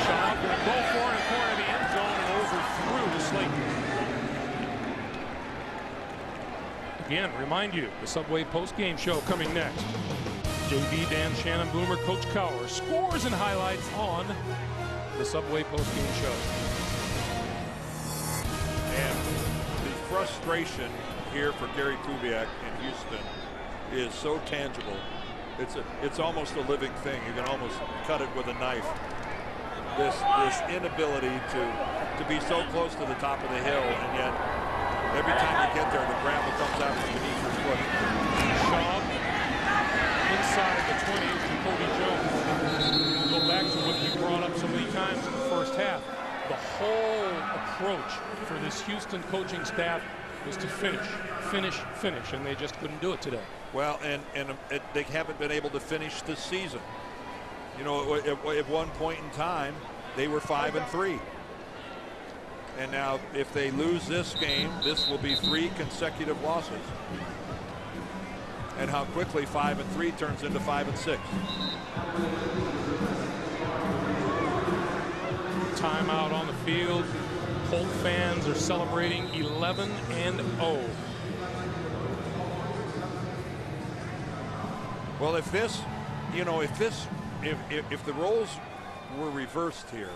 [SPEAKER 1] Shaw going to go for it in the corner of the end zone and overthrew to Slayton. Again, remind you, the Subway post-game show coming next. JB, Dan Shannon, Boomer, Coach Cowher, scores and highlights on the Subway post-game show.
[SPEAKER 2] And the frustration here for Gary Kubiak in Houston is so tangible. It's almost a living thing. You can almost cut it with a knife. This inability to be so close to the top of the hill, and yet every time you get there, the gravel comes out from beneath your foot.
[SPEAKER 1] Schaub inside the 20 to Kobe Jones. We'll go back to what you brought up so many times in the first half. The whole approach for this Houston coaching staff was to finish, and they just couldn't do it today.
[SPEAKER 2] Well, and they haven't been able to finish this season. You know, at one point in time, they were 5-3. And now, if they lose this game, this will be 3 consecutive losses. And how quickly 5-3 turns into 5-6.
[SPEAKER 1] Timeout on the field. Colt fans are celebrating 11-0.
[SPEAKER 2] Well, if the roles were reversed here,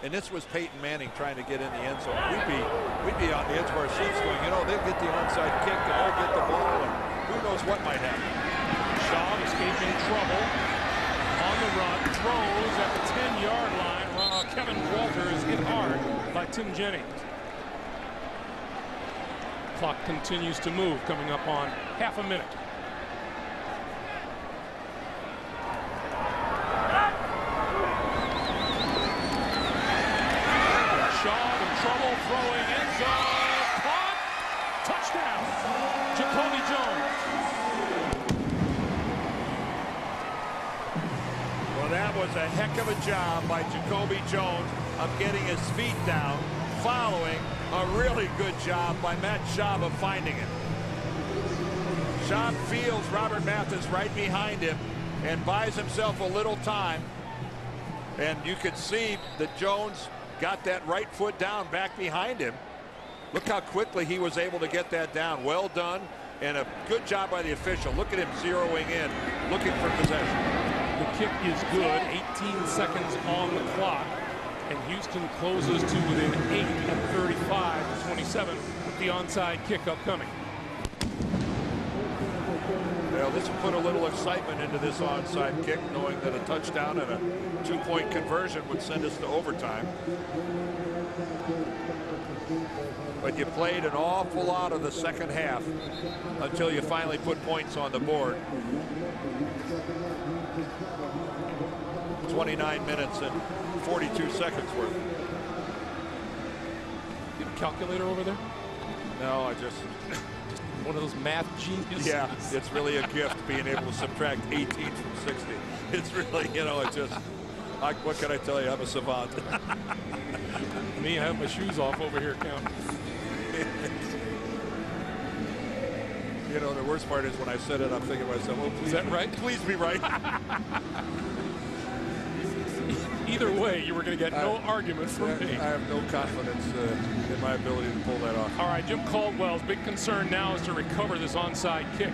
[SPEAKER 2] and this was Peyton Manning trying to get in the end zone, we'd be on the edge of our seats going, you know, they'll get the onside kick and they'll get the ball, and who knows what might happen.
[SPEAKER 1] Shaw escaping trouble on the run, throws at the 10-yard line. Kevin Walter is hit hard by Tim Jennings. Clock continues to move, coming up on half a minute. Shaw in trouble, throwing end zone, touchdown. Jacoby Jones.
[SPEAKER 2] Well, that was a heck of a job by Jacoby Jones of getting his feet down, following a really good job by Matt Schaub of finding him. Schaub feels Robert Mathis right behind him and buys himself a little time. And you can see that Jones got that right foot down back behind him. Look how quickly he was able to get that down. Well done, and a good job by the official. Look at him zeroing in, looking for possession.
[SPEAKER 1] The kick is good. 18 seconds on the clock. And Houston closes to within 8 at 35-27 with the onside kick upcoming.
[SPEAKER 2] Well, this will put a little excitement into this onside kick, knowing that a touchdown and a 2-point conversion would send us to overtime. But you played an awful lot of the second half until you finally put points on the board. 29 minutes and 42 seconds worth.
[SPEAKER 1] You have a calculator over there?
[SPEAKER 2] No, I just
[SPEAKER 1] one of those math geniuses.
[SPEAKER 2] Yeah, it's really a gift being able to subtract 18 from 60. It's really, you know, it just, what can I tell you? I'm a savant.
[SPEAKER 1] Me, I have my shoes off over here counting.
[SPEAKER 2] You know, the worst part is when I said it, I'm thinking to myself, well, please,
[SPEAKER 1] is that right?
[SPEAKER 2] Please be right.
[SPEAKER 1] Either way, you were going to get no argument from me.
[SPEAKER 2] I have no confidence in my ability to pull that off.
[SPEAKER 1] All right, Jim Caldwell's big concern now is to recover this onside kick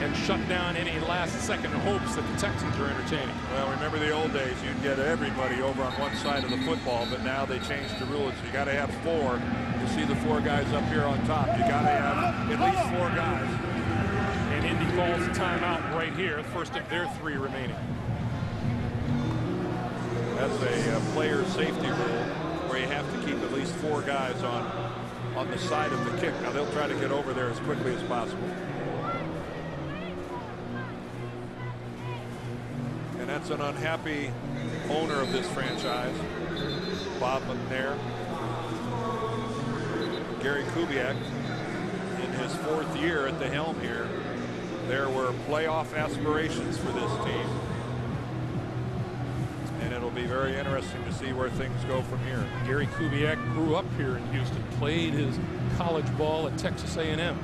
[SPEAKER 1] and shut down any last-second hopes that the Texans are entertaining.
[SPEAKER 2] Well, remember the old days, you'd get everybody over on one side of the football, but now they changed the rules. You got to have 4. You see the 4 guys up here on top. You got to have at least 4 guys.
[SPEAKER 1] And Indy calls a timeout right here, first of their 3 remaining.
[SPEAKER 2] That's a player safety rule where you have to keep at least 4 guys on the side of the kick. Now they'll try to get over there as quickly as possible. And that's an unhappy owner of this franchise, Bob McNair. Gary Kubiak, in his 4th year at the helm here, there were playoff aspirations for this team. And it'll be very interesting to see where things go from here.
[SPEAKER 1] Gary Kubiak grew up here in Houston, played his college ball at Texas A&M.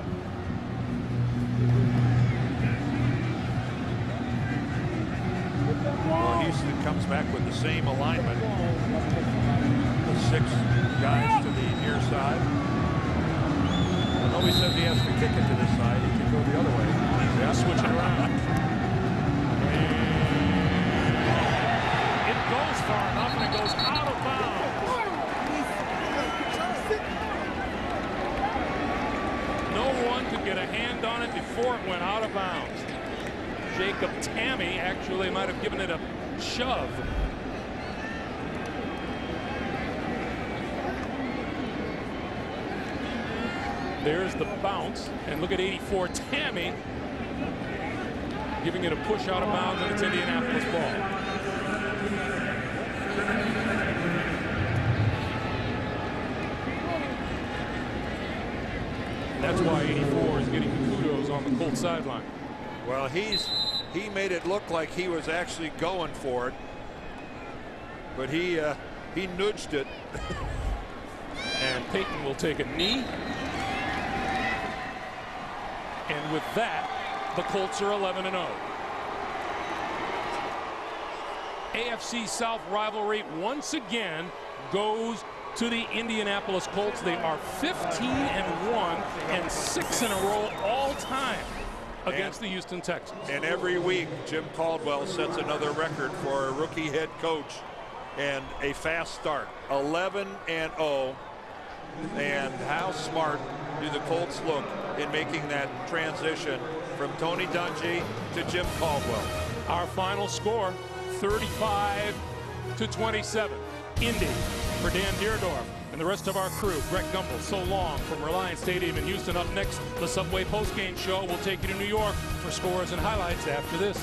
[SPEAKER 2] Well, Houston comes back with the same alignment. The 6 guys to the near side. Nobody says he has to kick it to this side. He can go the other way.
[SPEAKER 1] Yeah, switch it around. It goes far enough and it goes out of bounds. No one could get a hand on it before it went out of bounds. Jacob Tammy actually might have given it a shove. There's the bounce, and look at 84 Tammy giving it a push out of bounds, and it's Indianapolis ball. That's why 84 is getting the kudos on the Colts sideline.
[SPEAKER 2] Well, he made it look like he was actually going for it, but he nudged it.
[SPEAKER 1] And Peyton will take a knee. And with that, the Colts are 11-0. AFC South rivalry once again goes to the Indianapolis Colts. They are 15-1 and 6 in a row all time against the Houston Texans.
[SPEAKER 2] And every week, Jim Caldwell sets another record for a rookie head coach and a fast start. 11-0. And how smart do the Colts look in making that transition from Tony Dungy to Jim Caldwell?
[SPEAKER 1] Our final score, 35-27. Indy for Dan Deerdorf and the rest of our crew. Greg Gumbel, so long from Reliance Stadium in Houston. Up next, the Subway postgame show will take you to New York for scores and highlights after this.